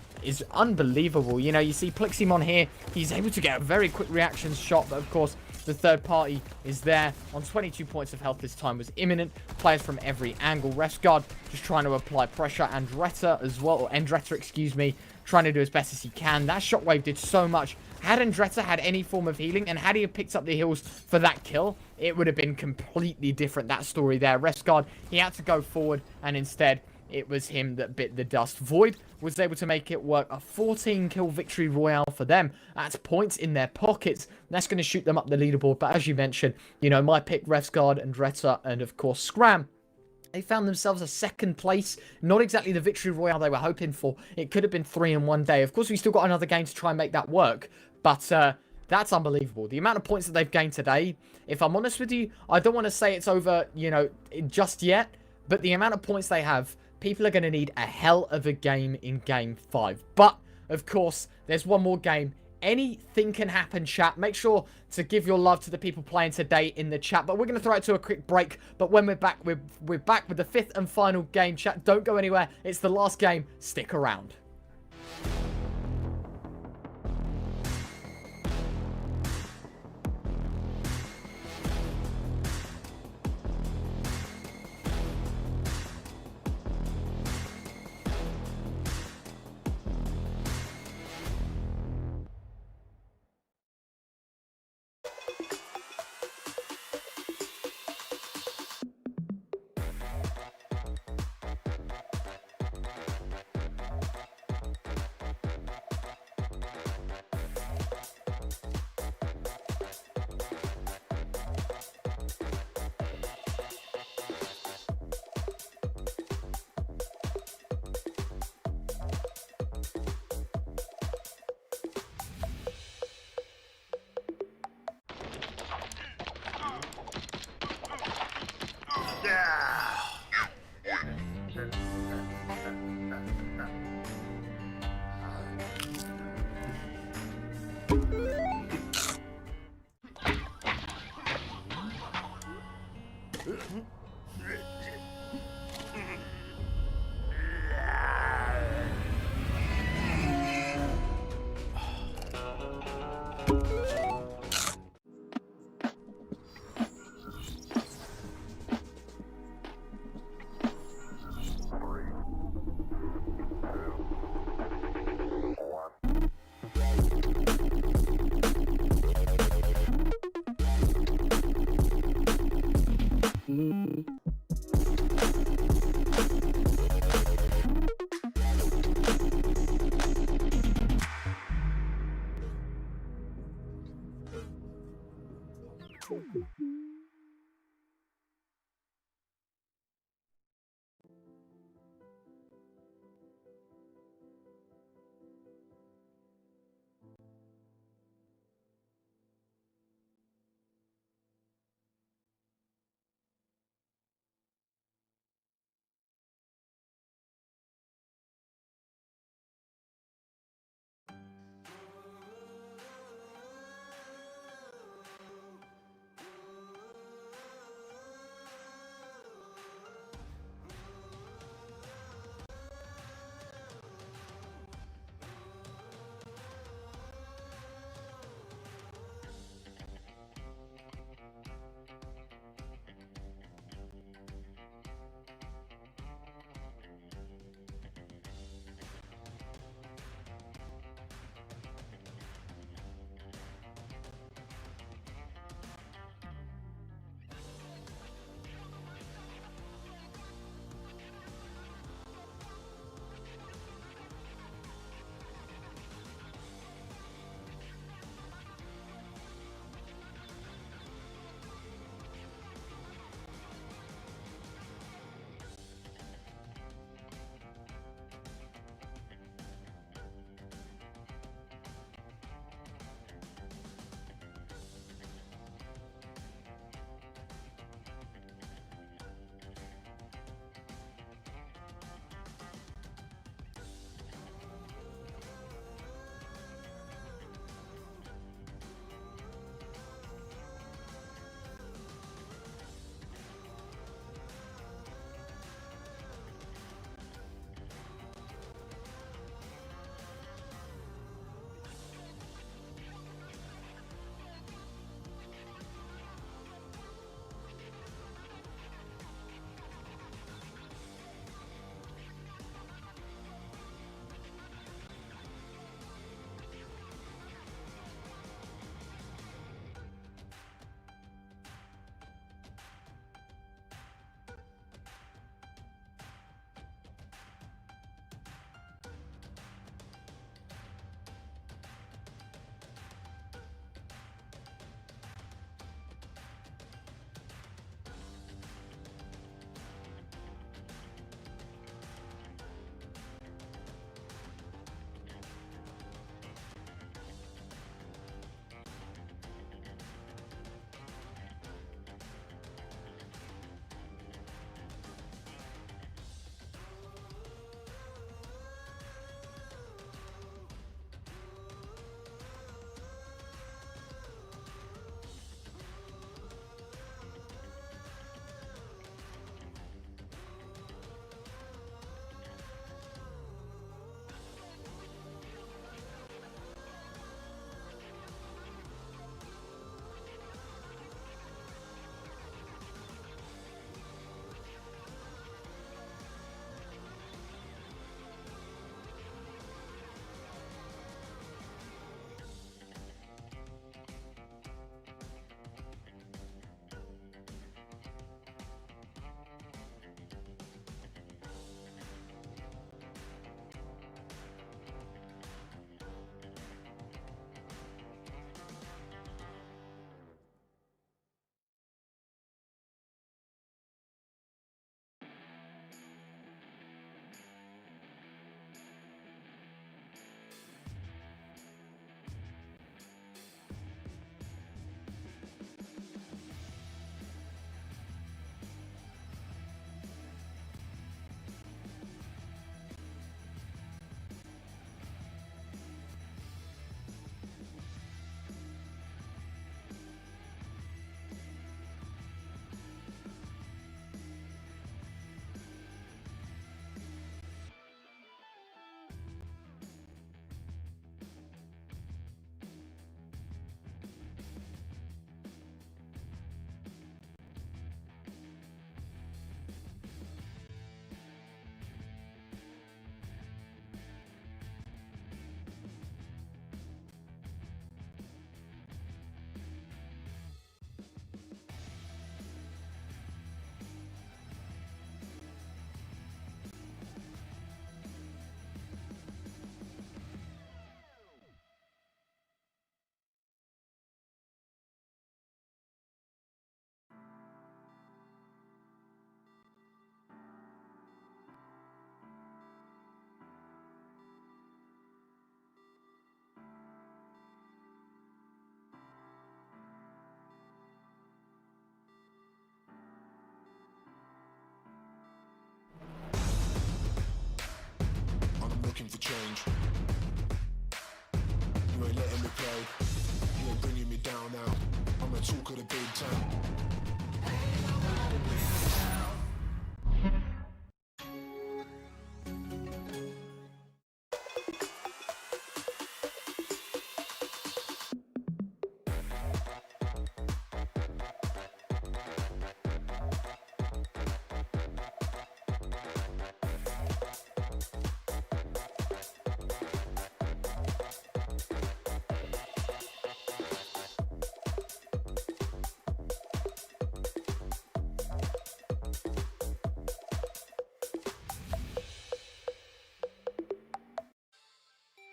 unbelievable. You know, you see Pliximon here, he's able to get a very quick reaction shot, but of course, The third party is there on 22 points of health. This time was imminent. Players from every angle. Refsguard just trying to apply pressure. Andretta as well, or Andretta, excuse me, trying to do as best as he can. That shockwave did so much. Had Andretta had any form of healing, and had he picked up the heals for that kill, it would have been completely different, that story there. Refsguard, he had to go forward, and instead, it was him that bit the dust. Void was able to make it work. A 14-kill victory royale for them. That's points in their pockets. That's going to shoot them up the leaderboard. But as you mentioned, you know, my pick, Refsguard, Andretta, and of course, Scram. They found themselves a second place. Not exactly the victory royale they were hoping for. It could have been 3 in one day. Of course, we still got another game to try and make that work. But that's unbelievable. The amount of points that they've gained today, if I'm honest with you, I don't want to say it's over, you know, just yet. But the amount of points they have, people are going to need a hell of a game in Game 5. But, of course, there's one more game. Anything can happen, chat. Make sure to give your love to the people playing today in the chat. But we're going to throw it to a quick break. But when we're back, we're back with the 5th and final game, chat. Don't go anywhere. It's the last game. Stick around.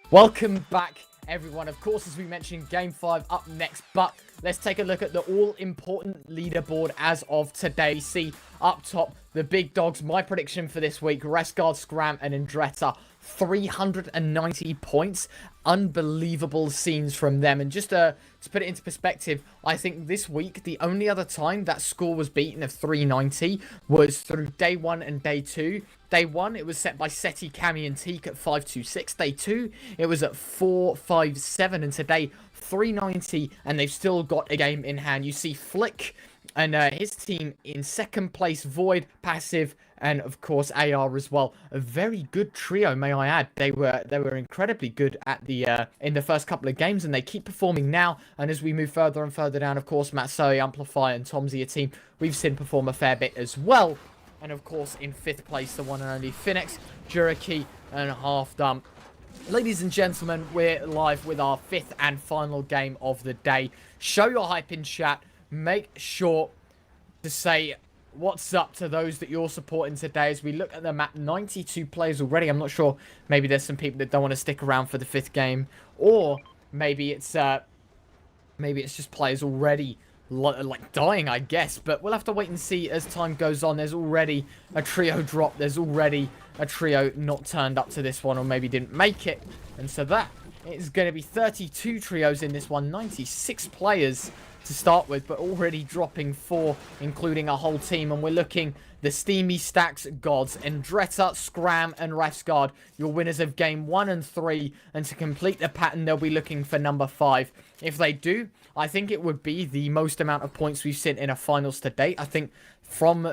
Welcome back, everyone. Of course, as we mentioned, Game 5 up next, but let's take a look at the all-important leaderboard as of today. See, up top, the big dogs, my prediction for this week, Resgard, Scram, and Indretta, 390 points. Unbelievable scenes from them. And just to put it into perspective, I think this week, the only other time that score was beaten of 390 was through day 1 and day 2. Day 1, it was set by SETI, Cami, and Teak at 526. Day 2, it was at 457. And today, 390, and they've still got a game in hand. You see Flick and his team in second place, Void, Passive, and of course AR as well. A very good trio, may I add. They were incredibly good at the in the first couple of games, and they keep performing now. And as we move further and further down, of course, Matsui, Amplify, and Tomsy, a team we've seen perform a fair bit as well. And of course, in 5th place, the one and only Finex, Juraki, and Half Dump. Ladies and gentlemen, we're live with our 5th and final game of the day. Show your hype in chat. Make sure to say what's up to those that you're supporting today as we look at the map. 92 players already. I'm not sure. Maybe there's some people that don't want to stick around for the 5th game, or maybe it's just players already like dying, I guess. But we'll have to wait and see as time goes on. There's already a trio drop. There's already a trio not turned up to this one, or maybe didn't make it. And so that is going to be 32 trios in this one. 96 players to start with, but already dropping 4, including a whole team. And we're looking the Steamy Stacks Gods, Indretta, Scram, and Refsguard, your winners of game 1 and 3. And to complete the pattern, they'll be looking for number 5. If they do, I think it would be the most amount of points we've seen in a finals to date. I think from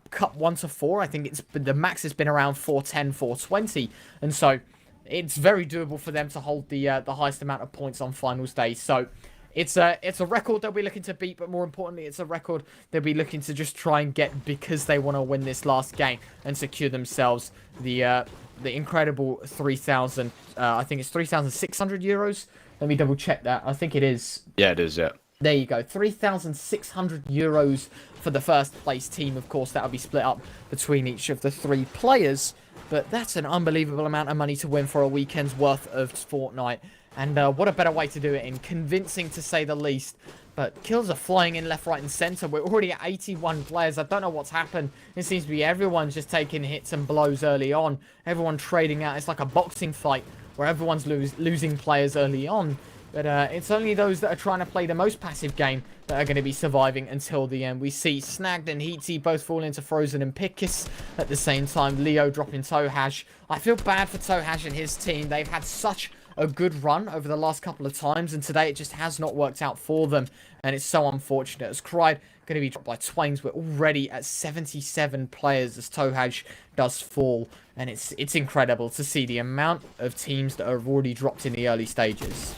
Cup 1 to 4, I think the max has been around 410, 420. And so it's very doable for them to hold the highest amount of points on finals day. So it's a record they'll be looking to beat, but more importantly, it's a record they'll be looking to just try and get because they want to win this last game and secure themselves the incredible 3,000. I think it's 3,600 euros. Let me double check that. I think it is. Yeah, it is. Yeah. There you go. 3,600 euros for the first place team. Of course, that'll be split up between each of the 3 players. But that's an unbelievable amount of money to win for a weekend's worth of Fortnite. And what a better way to do it in. Convincing, to say the least. But kills are flying in left, right, and centre. We're already at 81 players. I don't know what's happened. It seems to be everyone's just taking hits and blows early on. Everyone trading out. It's like a boxing fight where everyone's losing players early on. But it's only those that are trying to play the most passive game that are going to be surviving until the end. We see Snagged and Heatsy both fall into Frozen and Pickus at the same time. Leo dropping Tohash. I feel bad for Tohash and his team. They've had such a good run over the last couple of times, and today it just has not worked out for them, and it's so unfortunate. As Cried going to be dropped by Twains, we're already at 77 players as Tohaj does fall, and it's incredible to see the amount of teams that have already dropped in the early stages.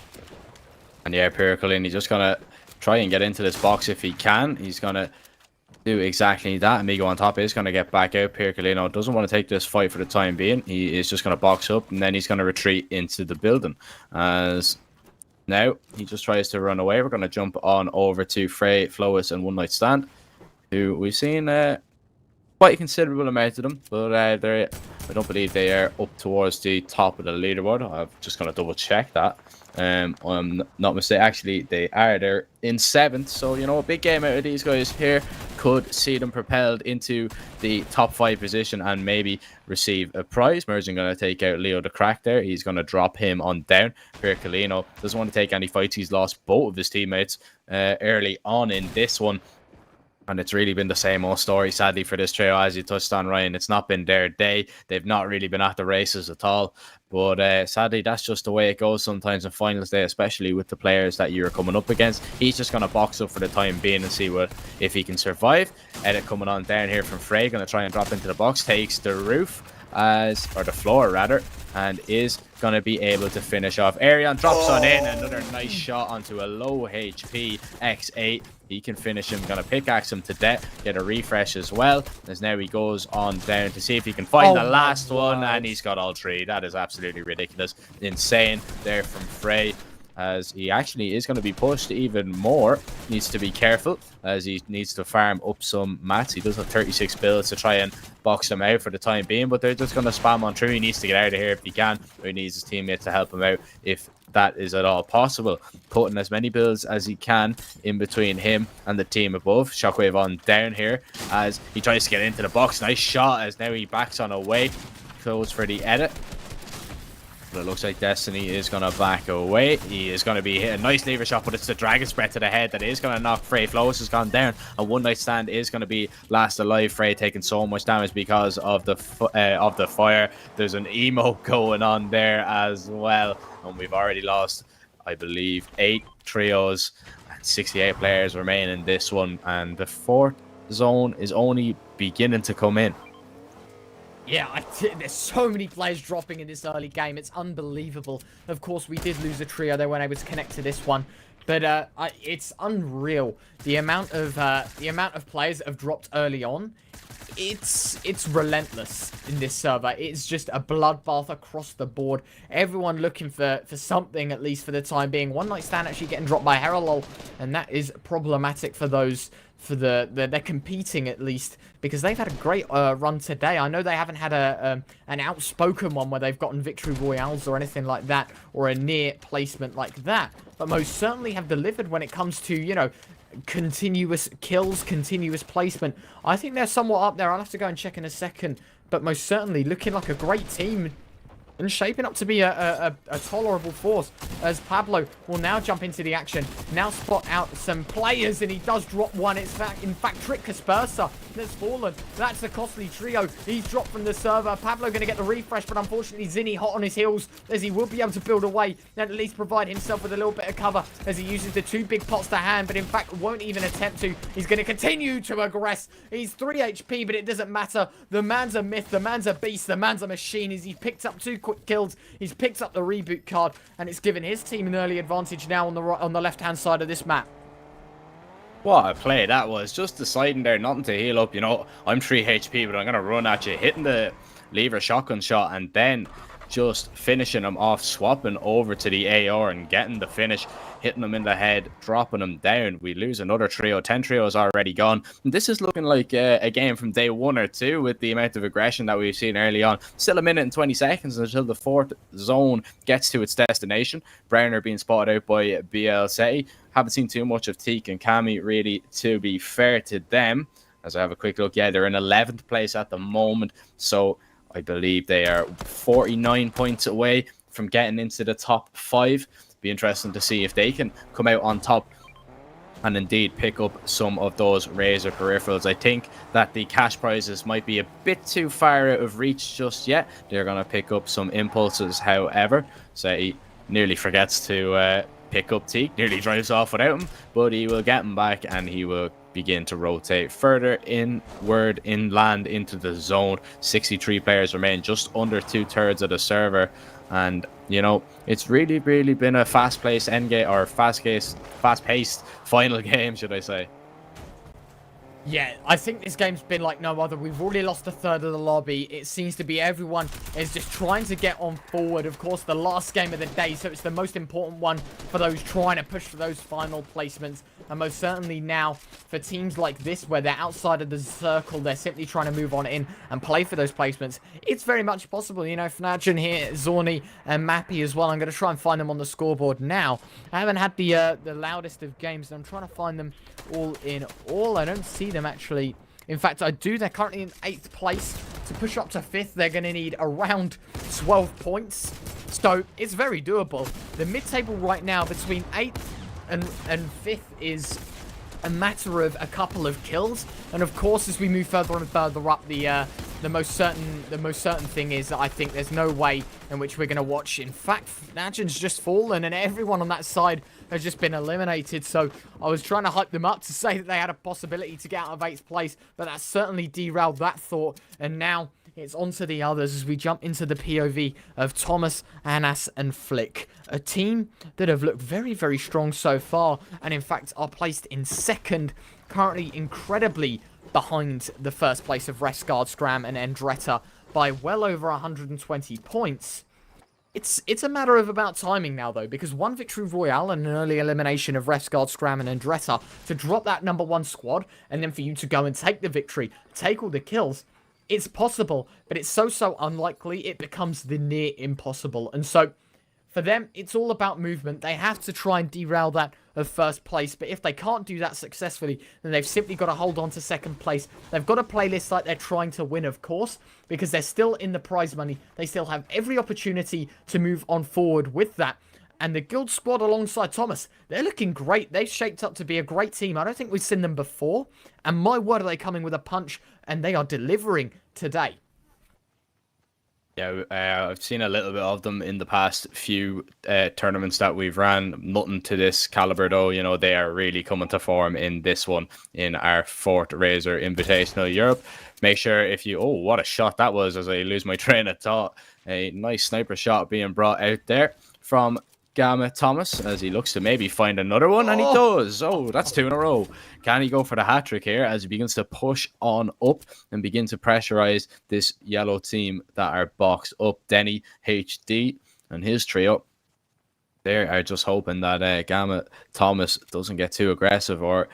And yeah, Periclean, he's just gonna try and get into this box if he can. He's gonna do exactly that. Amigo on top is going to get back out. Percolino doesn't want to take this fight for the time being. He is just going to box up, and then he's going to retreat into the building. As now, he just tries to run away. We're going to jump on over to Frey, Flois, and One Night Stand, who we've seen quite a considerable amount of them, but I don't believe they are up towards the top of the leaderboard. I'm just going to double check that. I'm not mistaken. Actually, they are there in 7th. So, you know, a big game out of these guys here could see them propelled into the top 5 position and maybe receive a prize. Merging going to take out Leo the Crack there. He's going to drop him on down. Percolino doesn't want to take any fights. He's lost both of his teammates early on in this one. And it's really been the same old story, sadly, for this trio. As you touched on, Ryan, it's not been their day. They've not really been at the races at all. But sadly, that's just the way it goes sometimes in finals day, especially with the players that you're coming up against. He's just going to box up for the time being and see if he can survive. Edit coming on down here from Frey, going to try and drop into the box. Takes the roof, or the floor rather, and is going to be able to finish off. Arion drops on in. Another nice shot onto a low HP X8. He can finish him. Going to pickaxe him to death. Get a refresh as well. As now he goes on down to see if he can find the last one. And he's got all 3. That is absolutely ridiculous. Insane there from Frey. as he actually is going to be pushed even more. Needs to be careful as he needs to farm up some mats. He does have 36 builds to try and box them out for the time being, but they're just going to spam on through. He needs to get out of here if he can, or he needs his teammates to help him out if that is at all possible. Putting as many builds as he can in between him and the team above. Shockwave on down here as he tries to get into the box. Nice shot as now he backs on away. Goes for the edit. But it looks like Destiny is going to back away. He is going to be hit a nice lever shot, but it's the Dragon Spread to the head that is going to knock Frey. Flawless has gone down. A one night stand is going to be last alive. Frey taking so much damage because of the fire. There's an emo going on there as well. And we've already lost, I believe, 8 trios and 68 players remain in this one. And the 4th zone is only beginning to come in. Yeah, there's so many players dropping in this early game. It's unbelievable. Of course, we did lose a trio. They weren't able to connect to this one. But it's unreal. The amount of players that have dropped early on, it's relentless in this server. It's just a bloodbath across the board. Everyone looking for something, at least for the time being. One night stand actually getting dropped by Herolol, and that is problematic for those... they're competing, at least, because they've had a great run today. I know they haven't had an outspoken one where they've gotten victory royales or anything like that, or a near placement like that, but most certainly have delivered when it comes to, you know, continuous kills, continuous placement. I think they're somewhat up there. I'll have to go and check in a second, but most certainly looking like a great team and shaping up to be a tolerable force, as Pablo will now jump into the action, now spot out some players, and he does drop one. It's in fact Trick Kaspersa that's fallen. That's a costly trio. He's dropped from the server. Pablo going to get the refresh, but unfortunately Zinni hot on his heels, as he will be able to build away and at least provide himself with a little bit of cover as he uses the 2 big pots to hand, but in fact won't even attempt to. He's going to continue to aggress. He's 3 HP, but it doesn't matter. The man's a myth, the man's a beast, the man's a machine. As he's picked up 2 quick kills, he's picked up the reboot card, and it's given his team an early advantage now on the left hand side of this map. What a play that was. Just deciding there, nothing to heal up. You know, I'm 3 HP, but I'm going to run at you, hitting the lever shotgun shot, and then just finishing him off, swapping over to the AR and getting the finish, hitting him in the head, dropping him down. We lose another trio. 10 trios already gone. And this is looking like a game from day 1 or 2 with the amount of aggression that we've seen early on. Still 1 minute and 20 seconds until the 4th zone gets to its destination. Browner being spotted out by PM CET. Haven't seen too much of Teak and Cammy, really, to be fair to them. As I have a quick look, yeah, they're in 11th place at the moment. So I believe they are 49 points away from getting into the top 5. Be interesting to see if they can come out on top and indeed pick up some of those Razer peripherals. I think that the cash prizes might be a bit too far out of reach just yet. They're going to pick up some impulses, however. So he nearly forgets to pick up Teak, nearly drives off without him, but he will get him back and he will begin to rotate further inland into the zone. 63 players remain, just under 2/3 of the server, and you know, it's really been a fast-paced endgame, or fast-paced final game, should I say. Yeah, I think this game's been like no other. We've already lost 1/3 of the lobby. It seems to be everyone is just trying to get on forward. Of course, the last game of the day, so it's the most important one for those trying to push for those final placements. And most certainly now, for teams like this, where they're outside of the circle, they're simply trying to move on in and play for those placements. It's very much possible. You know, Fnagian here, Zorni, and Mappy as well. I'm going to try and find them on the scoreboard now. I haven't had the loudest of games, and I'm trying to find them all in all. I don't see them actually. In fact, I do. They're currently in 8th place. To push up to 5th, they're going to need around 12 points. So it's very doable. The mid-table right now between 8th and 5th is a matter of a couple of kills. And of course, as we move further and further up, the most certain thing is that I think there's no way in which we're going to watch. In fact, Fnagian's just fallen, and everyone on that side has just been eliminated. So I was trying to hype them up to say that they had a possibility to get out of 8th place, but that certainly derailed that thought. And now it's on to the others as we jump into the POV of Thomas, Anas, and Flick. A team that have looked very strong so far, and in fact are placed in 2nd, currently incredibly behind the 1st place of Resgard, Scram, and Endretta by well over 120 points. It's a matter of about timing now, though, because one victory royale and an early elimination of Refsgaard, Scram, and Andretta to drop that #1 squad, and then for you to go and take the victory, take all the kills, it's possible, but it's so unlikely it becomes the near impossible. And so, for them, it's all about movement. They have to try and derail that of first place, but if they can't do that successfully, then they've simply got to hold on to second place. They've got to play this like they're trying to win, of course, because they're still in the prize money. They still have every opportunity to move on forward with that. And the guild squad alongside Thomas, they're looking great. They've shaped up to be a great team. I don't think we've seen them before. And my word, are they coming with a punch, and they are delivering today. Yeah, I've seen a little bit of them in the past few tournaments that we've ran. Nothing to this caliber, though. You know, they are really coming to form in this one, in our 4th Razer Invitational Europe. Make sure if you... Oh, what a shot that was as I lose my train of thought. A nice sniper shot being brought out there from Gamma Thomas as he looks to maybe find another one, and he does. Oh, that's 2 in a row. Can he go for the hat trick here as he begins to push on up and begin to pressurize this yellow team that are boxed up? Denny, HD, and his trio. They are just hoping that Gamma Thomas doesn't get too aggressive, or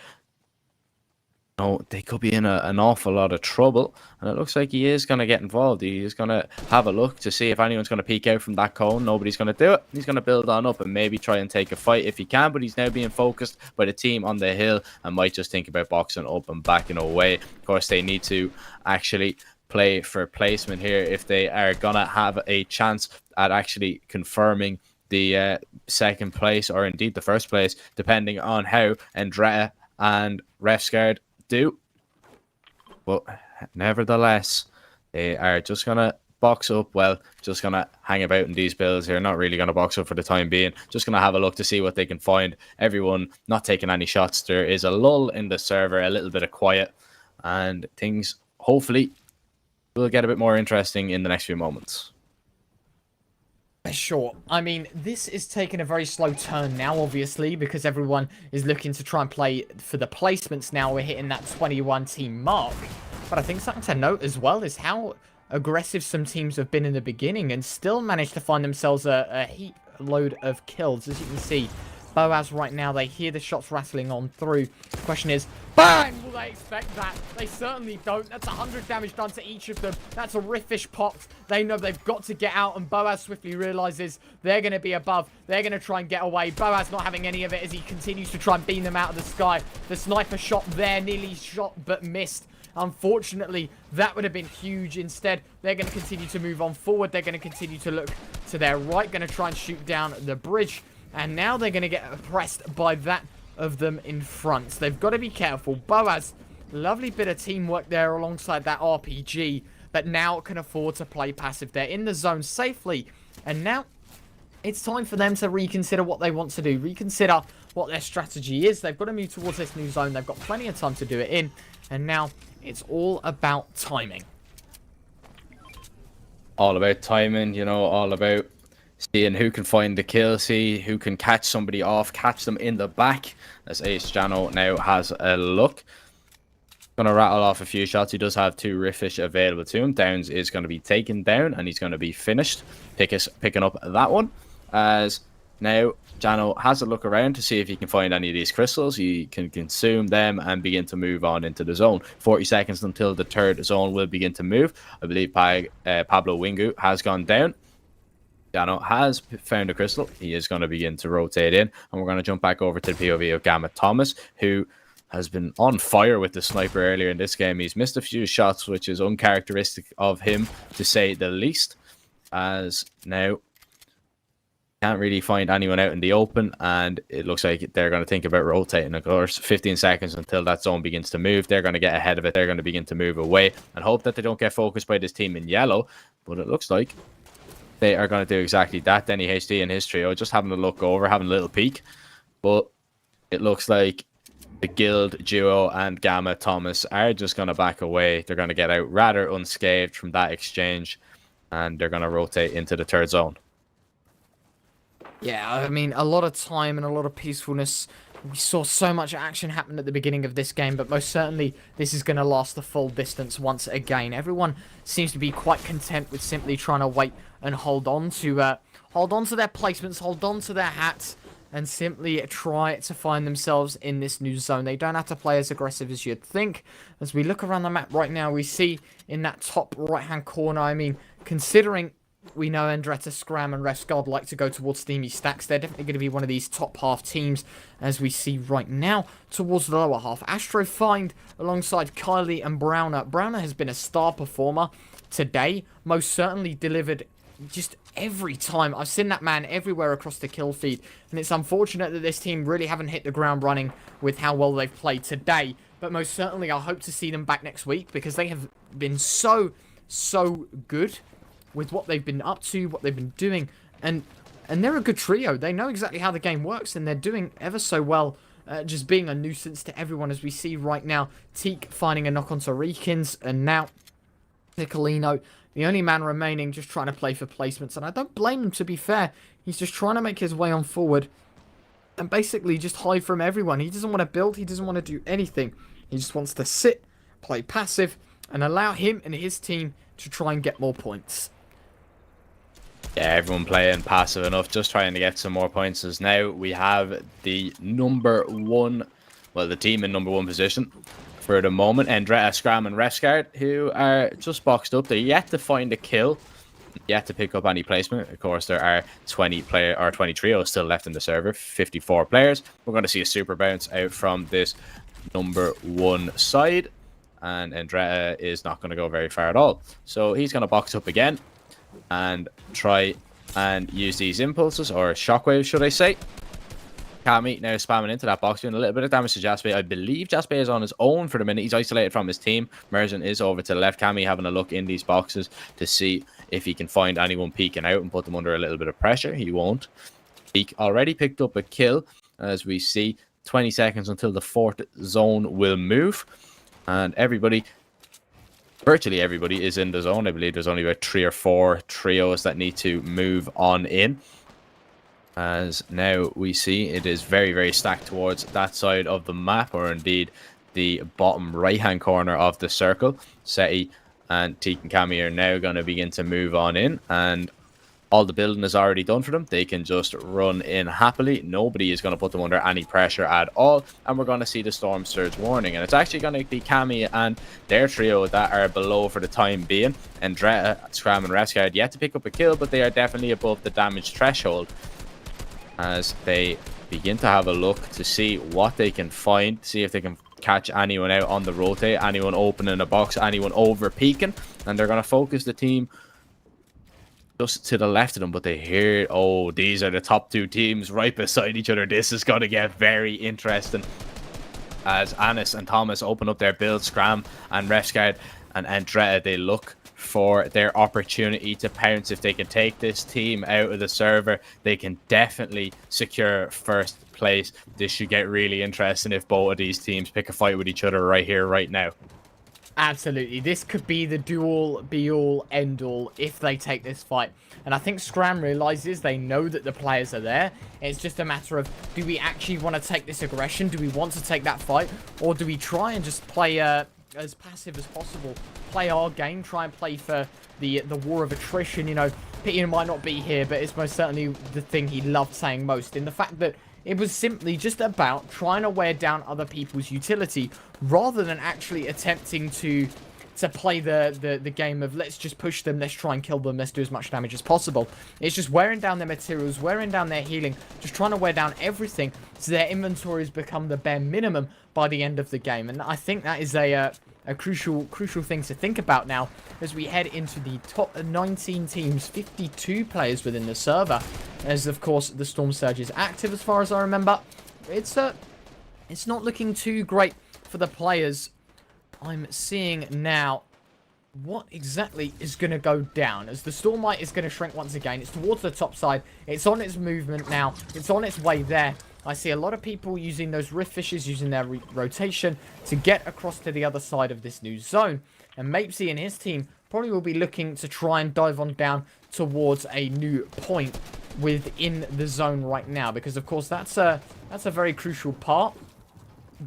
no, they could be in an awful lot of trouble. And it looks like he is going to get involved. He is going to have a look to see if anyone's going to peek out from that cone. Nobody's going to do it. He's going to build on up and maybe try and take a fight if he can. But he's now being focused by the team on the hill and might just think about boxing up and backing away. Of course, they need to actually play for placement here if they are going to have a chance at actually confirming the second place, or indeed the first place, depending on how Andrea and Refsgaard do. But nevertheless, they are just gonna box up. Well, just gonna hang about in these builds here, not really gonna box up for the time being, just gonna have a look to see what they can find. Everyone not taking any shots. There is a lull in the server, a little bit of quiet, and things hopefully will get a bit more interesting in the next few moments. Sure. I mean, this is taking a very slow turn now, obviously, because everyone is looking to try and play for the placements now. We're hitting that 21 team mark. But I think something to note as well is how aggressive some teams have been in the beginning and still managed to find themselves a heap load of kills. As you can see, Boaz right now, they hear the shots rattling on through. The question is, bang! Will they expect that? They certainly don't. That's 100 damage done to each of them. That's a Riffish popped. They know they've got to get out, and Boaz swiftly realizes they're going to be above. They're going to try and get away. Boaz not having any of it as he continues to try and beam them out of the sky. The sniper shot there, nearly shot but missed. Unfortunately, that would have been huge. Instead, they're going to continue to move on forward. They're going to continue to look to their right, going to try and shoot down the bridge. And now they're going to get oppressed by that of them in front. So they've got to be careful. Boaz, lovely bit of teamwork there alongside that RPG, but now can afford to play passive. They're in the zone safely, and now it's time for them to reconsider what they want to do, reconsider what their strategy is. They've got to move towards this new zone. They've got plenty of time to do it in, and now it's all about timing. All about timing, you know, all about seeing who can find the kill, see who can catch somebody off, catch them in the back, as Ace Jano now has a look. Gonna rattle off a few shots. He does have 2 Riffish available to him. Downs is going to be taken down, and he's going to be finished. Picking up that one, as now Jano has a look around to see if he can find any of these crystals. He can consume them and begin to move on into the zone. 40 seconds until the 3rd zone will begin to move. I believe Pablo Wingu has gone down. Jano has found a crystal. He is going to begin to rotate in, and we're going to jump back over to the POV of Gamma Thomas, who has been on fire with the sniper earlier in this game. He's missed a few shots, which is uncharacteristic of him, to say the least, as now can't really find anyone out in the open, and it looks like they're going to think about rotating. Of course, 15 seconds until that zone begins to move. They're going to get ahead of it. They're going to begin to move away and hope that they don't get focused by this team in yellow, but it looks like they are going to do exactly that. Denny HD and his trio just having a look over, having a little peek. But it looks like the Guild duo and Gamma Thomas are just going to back away. They're going to get out rather unscathed from that exchange, and they're going to rotate into the 3rd zone. Yeah, I mean, a lot of time and a lot of peacefulness. We saw so much action happen at the beginning of this game, but most certainly this is going to last the full distance once again. Everyone seems to be quite content with simply trying to wait and hold on to hold on to their placements, hold on to their hats, and simply try to find themselves in this new zone. They don't have to play as aggressive as you'd think. As we look around the map right now, we see in that top right-hand corner, I mean, considering we know Andretta, Scram, and Refsguard like to go towards Steamy Stacks, they're definitely going to be one of these top half teams, as we see right now, towards the lower half. Astro Find alongside Kylie and Browner. Browner has been a star performer today, most certainly delivered just every time. I've seen that man everywhere across the kill feed, and it's unfortunate that this team really haven't hit the ground running with how well they've played today, but most certainly I hope to see them back next week, because they have been so good with what they've been up to, what they've been doing, and they're a good trio. They know exactly how the game works, and they're doing ever so well, just being a nuisance to everyone, as we see right now. Teak finding a knock onto Reekins, and now Nicolino, the only man remaining, just trying to play for placements, and I don't blame him, to be fair. He's just trying to make his way on forward and basically just hide from everyone. He doesn't want to build, he doesn't want to do anything. He just wants to sit, play passive, and allow him and his team to try and get more points. Yeah, everyone playing passive enough, just trying to get some more points. As now we have the number one, well, the team in number one position for the moment. Andrea, Scram, and Refsguard, who are just boxed up. They're yet to find a kill, yet to pick up any placement. Of course, there are 20 trios still left in the server, 54 players. We're going to see a super bounce out from this number one side, and Andrea is not going to go very far at all. So he's going to box up again and try and use these impulses, or shockwaves, should I say. Kami now spamming into that box, doing a little bit of damage to Jaspe. I believe Jaspe is on his own for the minute. He's isolated from his team. Merzen is over to the left. Kami having a look in these boxes to see if he can find anyone peeking out and put them under a little bit of pressure. He won't. Peek already picked up a kill, as we see 20 seconds until the fourth zone will move, and virtually everybody is in the zone. I believe there's only about 3 or 4 trios that need to move on in. As now we see it is very stacked towards that side of the map, or indeed the bottom right hand corner of the circle. Seti and Teak and Kami are now going to begin to move on in, and all the building is already done for them. They can just run in happily. Nobody is going to put them under any pressure at all. And we're going to see the storm surge warning. And it's actually going to be Kami and their trio that are below for the time being. Andrea, Scram, and Refsguard yet to pick up a kill, but they are definitely above the damage threshold, as they begin to have a look to see what they can find, see if they can catch anyone out on the rotate, anyone opening a box, anyone over peeking. And they're going to focus the team just to the left of them, but they hear, oh, these are the top 2 teams right beside each other. This is going to get very interesting, as Anis and Thomas open up their build. Scram and Refsguard and Andrea, they look for their opportunity to pounce. If they can take this team out of the server, they can definitely secure first place. This should get really interesting if both of these teams pick a fight with each other right here, right now. Absolutely. This could be the do-all, be-all, end-all if they take this fight. And I think Scram realizes they know that the players are there. It's just a matter of, do we actually want to take this aggression? Do we want to take that fight? Or do we try and just play as passive as possible? Play our game, try and play for the war of attrition. You know, Peter might not be here, but it's most certainly the thing he loved saying most, in the fact that it was simply just about trying to wear down other people's utility, rather than actually attempting to play the game of let's just push them, let's try and kill them, let's do as much damage as possible. It's just wearing down their materials, wearing down their healing, just trying to wear down everything so their inventories become the bare minimum by the end of the game. And I think that is a crucial thing to think about now as we head into the top 19 teams, 52 players within the server, as of course the Storm Surge is active as far as I remember. It's not looking too great for the players. I'm seeing now what exactly is going to go down, as the Stormlight is going to shrink once again. It's towards the top side. It's on its movement now. It's on its way there. I see a lot of people using those rift fishes, using their rotation to get across to the other side of this new zone. And Mapesy and his team probably will be looking to try and dive on down towards a new point within the zone right now, because of course that's a very crucial part.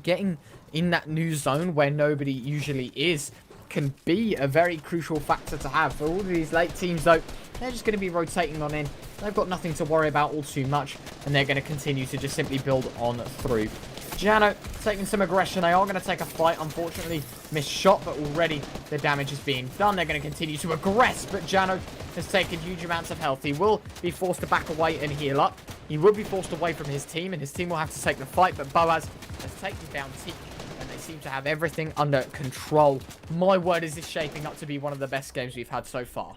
Getting in that new zone where nobody usually is can be a very crucial factor to have. For all of these late teams though, they're just going to be rotating on in. They've got nothing to worry about all too much, and they're going to continue to just simply build on through. Jano taking some aggression. They are going to take a fight. Unfortunately, missed shot, but already the damage is being done. They're going to continue to aggress, but Jano has taken huge amounts of health. He will be forced to back away and heal up. He will be forced away from his team, and his team will have to take the fight, but Boaz has taken down Teak, and they seem to have everything under control. My word, is this shaping up to be one of the best games we've had so far.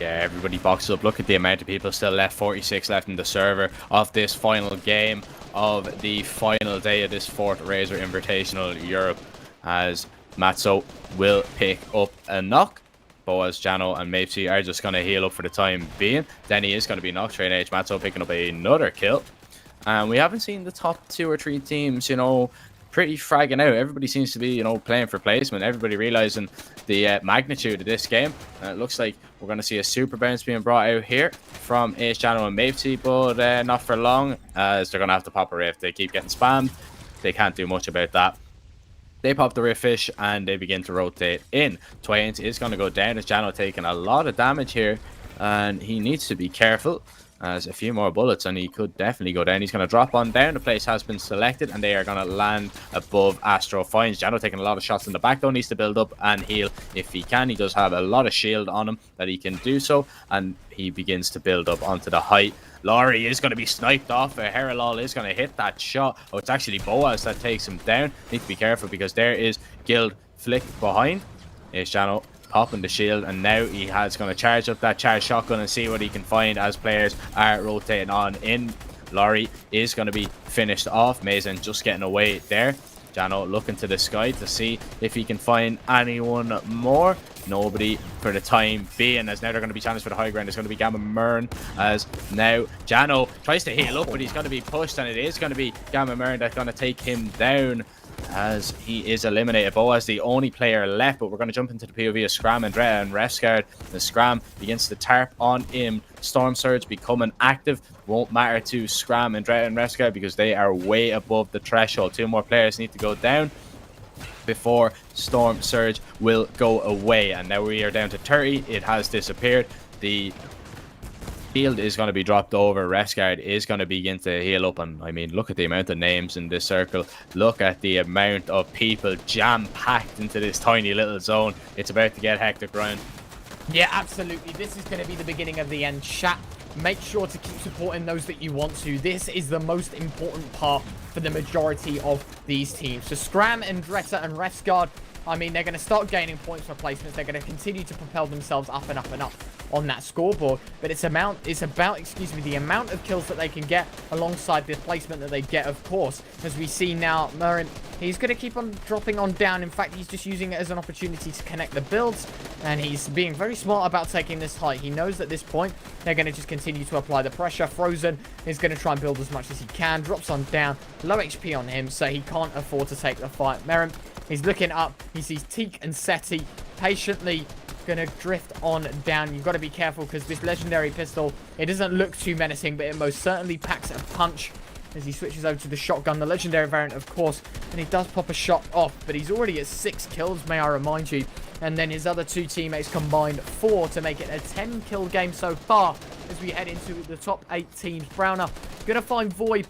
Yeah, everybody boxes up. Look at the amount of people still left. 46 left in the server of this final game of the final day of this 4th Razer Invitational Europe, as Matzo will pick up a knock. Boaz, Jano, and Mapesy are just going to heal up for the time being. Denny is going to be knocked. Train Age Matzo picking up another kill. And we haven't seen the top 2 or 3 teams, you know, pretty fragging out. Everybody seems to be, you know, playing for placement. Everybody realizing the magnitude of this game. And it looks like we're going to see a super bounce being brought out here from Ace, Jano, and Mapesy, but not for long, as they're going to have to pop a rift. They keep getting spammed. They can't do much about that. They pop the rift fish and they begin to rotate in. Twains is going to go down as Jano taking a lot of damage here, and he needs to be careful, as a few more bullets and he could definitely go down. He's going to drop on down. The place has been selected and they are going to land above Astro Finds. Jano taking a lot of shots in the back though, needs to build up and heal if he can. He does have a lot of shield on him that he can do so, and he begins to build up onto the height. Laurie is going to be sniped off. Heralol is going to hit that shot. Oh, it's actually Boaz that takes him down. Need to be careful because there is Guild Flick behind. Here's Jano popping the shield, and now he has going to charge up that charge shotgun and see what he can find as players are rotating on in. Laurie is going to be finished off. Mason just getting away there. Jano looking to the sky to see if he can find anyone more. Nobody for the time being, as now they're going to be challenged for the high ground. It's going to be Gamma Mern, as now Jano tries to heal up, but he's going to be pushed, and it is going to be Gamma Mern that's going to take him down, as he is eliminated. Boaz the only player left, but we're going to jump into the POV of Scram and Drea and Refsguard. The Scram begins to tarp on him. Storm Surge becoming active. Won't matter to Scram and Drea and Refsguard because they are way above the threshold. 2 more players need to go down before Storm Surge will go away, and now we are down to 30. It has disappeared. The shield is going to be dropped over. Refsguard is going to begin to heal up, and I mean, look at the amount of names in this circle. Look at the amount of people jam-packed into this tiny little zone. It's about to get hectic, Ryan. Yeah, absolutely. This is going to be the beginning of the end. Chat, make sure to keep supporting those that you want to. This is the most important part for the majority of these teams. So Scram and Dretta and Refsguard, I mean, they're going to start gaining points for placements. They're going to continue to propel themselves up and up and up on that scoreboard. But it's about, excuse me, the amount of kills that they can get alongside the placement that they get, of course. As we see now, Murren, he's going to keep on dropping on down. In fact, he's just using it as an opportunity to connect the builds. And he's being very smart about taking this height. He knows at this point they're going to just continue to apply the pressure. Frozen is going to try and build as much as he can. Drops on down. Low HP on him, so he can't afford to take the fight. Merrim, he's looking up. He sees Teak and Seti patiently going to drift on down. You've got to be careful because this legendary pistol, it doesn't look too menacing, but it most certainly packs a punch as he switches over to the shotgun, the legendary variant, of course, and he does pop a shot off, but he's already at 6 kills, may I remind you, and then his other 2 teammates combined 4 to make it a 10-kill game so far as we head into the top 8 teams. Browner gonna find Void,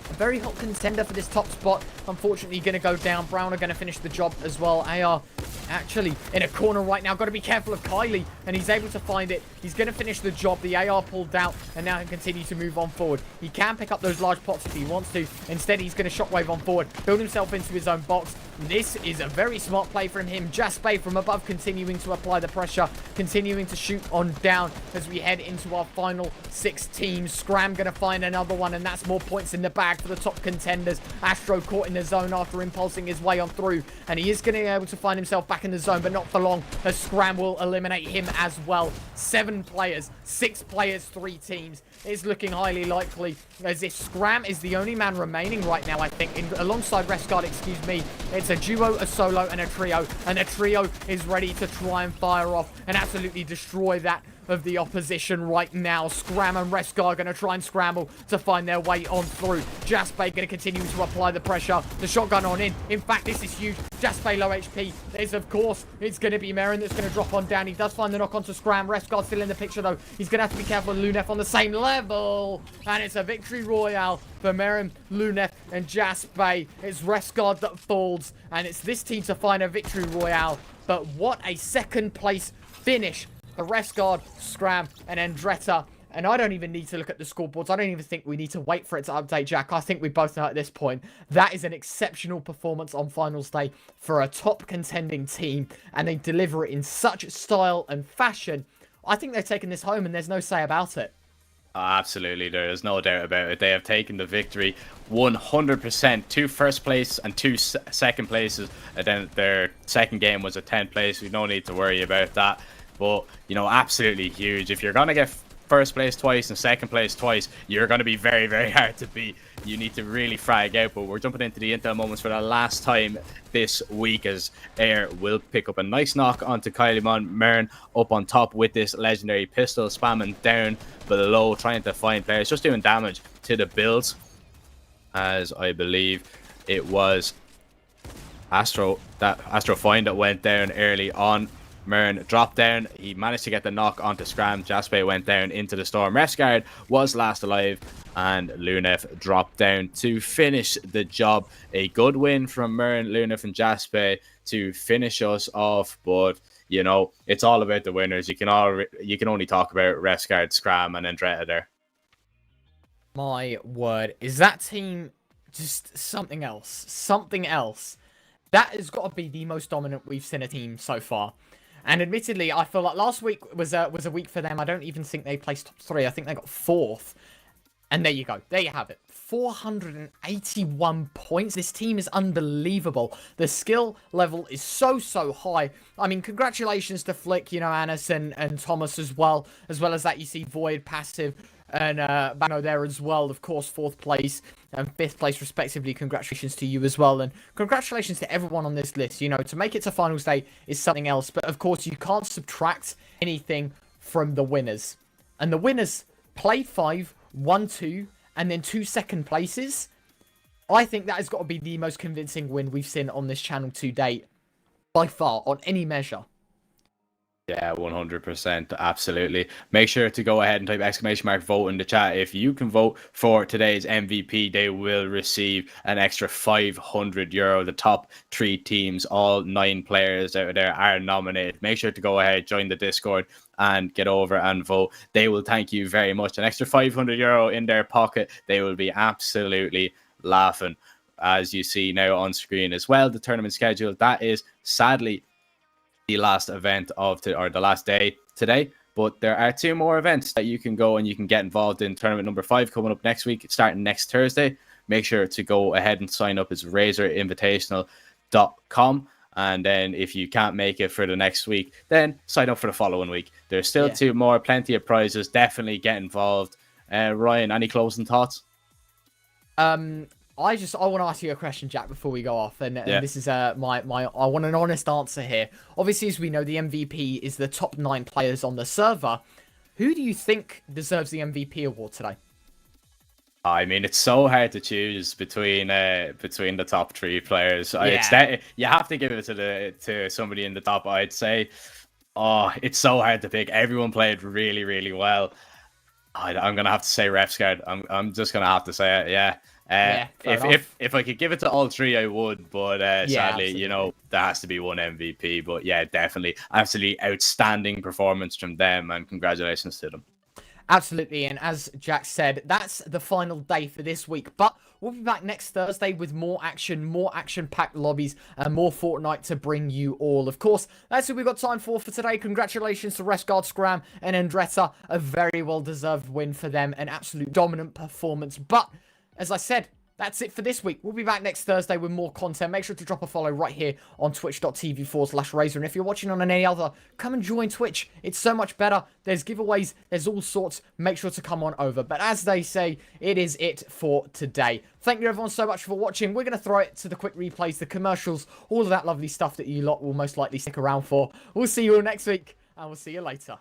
a very hot contender for this top spot. Unfortunately, going to go down. Browner going to finish the job as well. AR actually in a corner right now. Got to be careful of Kylie, and he's able to find it. He's going to finish the job. The AR pulled out, and now he can continue to move on forward. He can pick up those large pots if he wants to. Instead, he's going to shockwave on forward, build himself into his own box. This is a very smart play from him. Jaspe from above continuing to apply the pressure, continuing to shoot on down as we head into our final 6 teams. Scram going to find another one, and that's more points in the bag for the top contenders. Astro caught in the zone after impulsing his way on through, and he is going to be able to find himself back in the zone, but not for long, as Scram will eliminate him as well. 7 players, 6 players, 3 teams. It's looking highly likely as if Scram is the only man remaining right now, I think, alongside Refsguard, excuse me. It's a duo, a solo, and a trio is ready to try and fire off and absolutely destroy that of the opposition right now. Scram and Rescar are going to try and scramble to find their way on through. Jaspe going to continue to apply the pressure. The shotgun on in. In fact, this is huge. Jaspe low HP. There's, of course, it's going to be Merrin that's going to drop on down. He does find the knock onto Scram. Rescar still in the picture, though. He's going to have to be careful with Lunef on the same level. And it's a victory royale for Merrin, Lunef, and Jaspe. It's Rescar that falls. And it's this team to find a victory royale. But what a second place finish for Rescar, Scram, and Andretta. And I don't even need to look at the scoreboards. I don't even think we need to wait for it to update, Jack. I think we both know at this point that is an exceptional performance on finals day for a top contending team. And they deliver it in such style and fashion. I think they've taken this home and there's no say about it. Absolutely, there is no doubt about it. They have taken the victory 100%. 2 first place and 2 second places. And then their second game was a 10th place. We no need to worry about that. But, you know, absolutely huge. If you're going to get first place twice and second place twice, you're going to be very, very hard to beat. You need to really frag out. But we're jumping into the intel moments for the last time this week, as Air will pick up a nice knock onto Kylie Mern up on top with this legendary pistol, spamming down below, trying to find players, just doing damage to the builds, as I believe it was Astro Find that went down early on. Mern dropped down. He managed to get the knock onto Scram. Jaspe went down into the storm. Resguard was last alive, and Lunef dropped down to finish the job. A good win from Mern, Lunef, and Jaspe to finish us off. But you know, it's all about the winners. You can only talk about Resguard, Scram, and Andretta there. My word, is that team just something else? Something else. That has got to be the most dominant we've seen a team so far. And admittedly, I feel like last week was a week for them. I don't even think they placed top 3. I think they got 4th. And there you go. There you have it. 481 points. This team is unbelievable. The skill level is so high. I mean, congratulations to Flick, you know, Anis and Thomas as well. As well as that, you see Void, Passive, and Bano there as well. Of course, 4th place and 5th place respectively. Congratulations to you as well. And congratulations to everyone on this list. You know, to make it to finals day is something else. But of course, you can't subtract anything from the winners. And the winners played 5, 1, 2, and then 2 second places. I think that has got to be the most convincing win we've seen on this channel to date. By far, on any measure. Yeah, 100%. Absolutely. Make sure to go ahead and type ! vote in the chat. If you can vote for today's MVP, they will receive an extra €500. The top 3 teams, all 9 players out there, are nominated. Make sure to go ahead, join the Discord, and get over and vote. They will thank you very much. An extra €500 in their pocket. They will be absolutely laughing, as you see now on screen as well. The tournament schedule, that is sadly the last event of the last day today, but there are 2 more events that you can go and you can get involved in. Tournament number 5 coming up next week, starting next Thursday. Make sure to go ahead and sign up. It's razerinvitational.com. And then if you can't make it for the next week, then sign up for the following week. There's still 2 more, plenty of prizes. Definitely get involved. Ryan, any closing thoughts? I want to ask you a question, Jack, before we go off, and this is I want an honest answer here. Obviously, as we know, the MVP is the top 9 players on the server. Who do you think deserves the MVP award today? I mean, it's so hard to choose between the top 3 players. Yeah. You have to give it to somebody in the top. I'd say, it's so hard to pick. Everyone played really, really well. I'm gonna have to say Refsguard. I'm just gonna have to say it. Yeah. If I could give it to all 3, I would, but sadly, absolutely. you know, there has to be one MVP. But yeah, definitely, absolutely outstanding performance from them, and congratulations to them. Absolutely, and as Jack said, that's the final day for this week, but we'll be back next Thursday with more action-packed lobbies, and more Fortnite to bring you all. Of course, that's what we've got time for today. Congratulations to Resguard, Scram, and Andretta. A very well-deserved win for them, an absolute dominant performance, but as I said, that's it for this week. We'll be back next Thursday with more content. Make sure to drop a follow right here on twitch.tv/Razer. And if you're watching on any other, come and join Twitch. It's so much better. There's giveaways. There's all sorts. Make sure to come on over. But as they say, it is it for today. Thank you everyone so much for watching. We're going to throw it to the quick replays, the commercials, all of that lovely stuff that you lot will most likely stick around for. We'll see you all next week, and we'll see you later.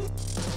out.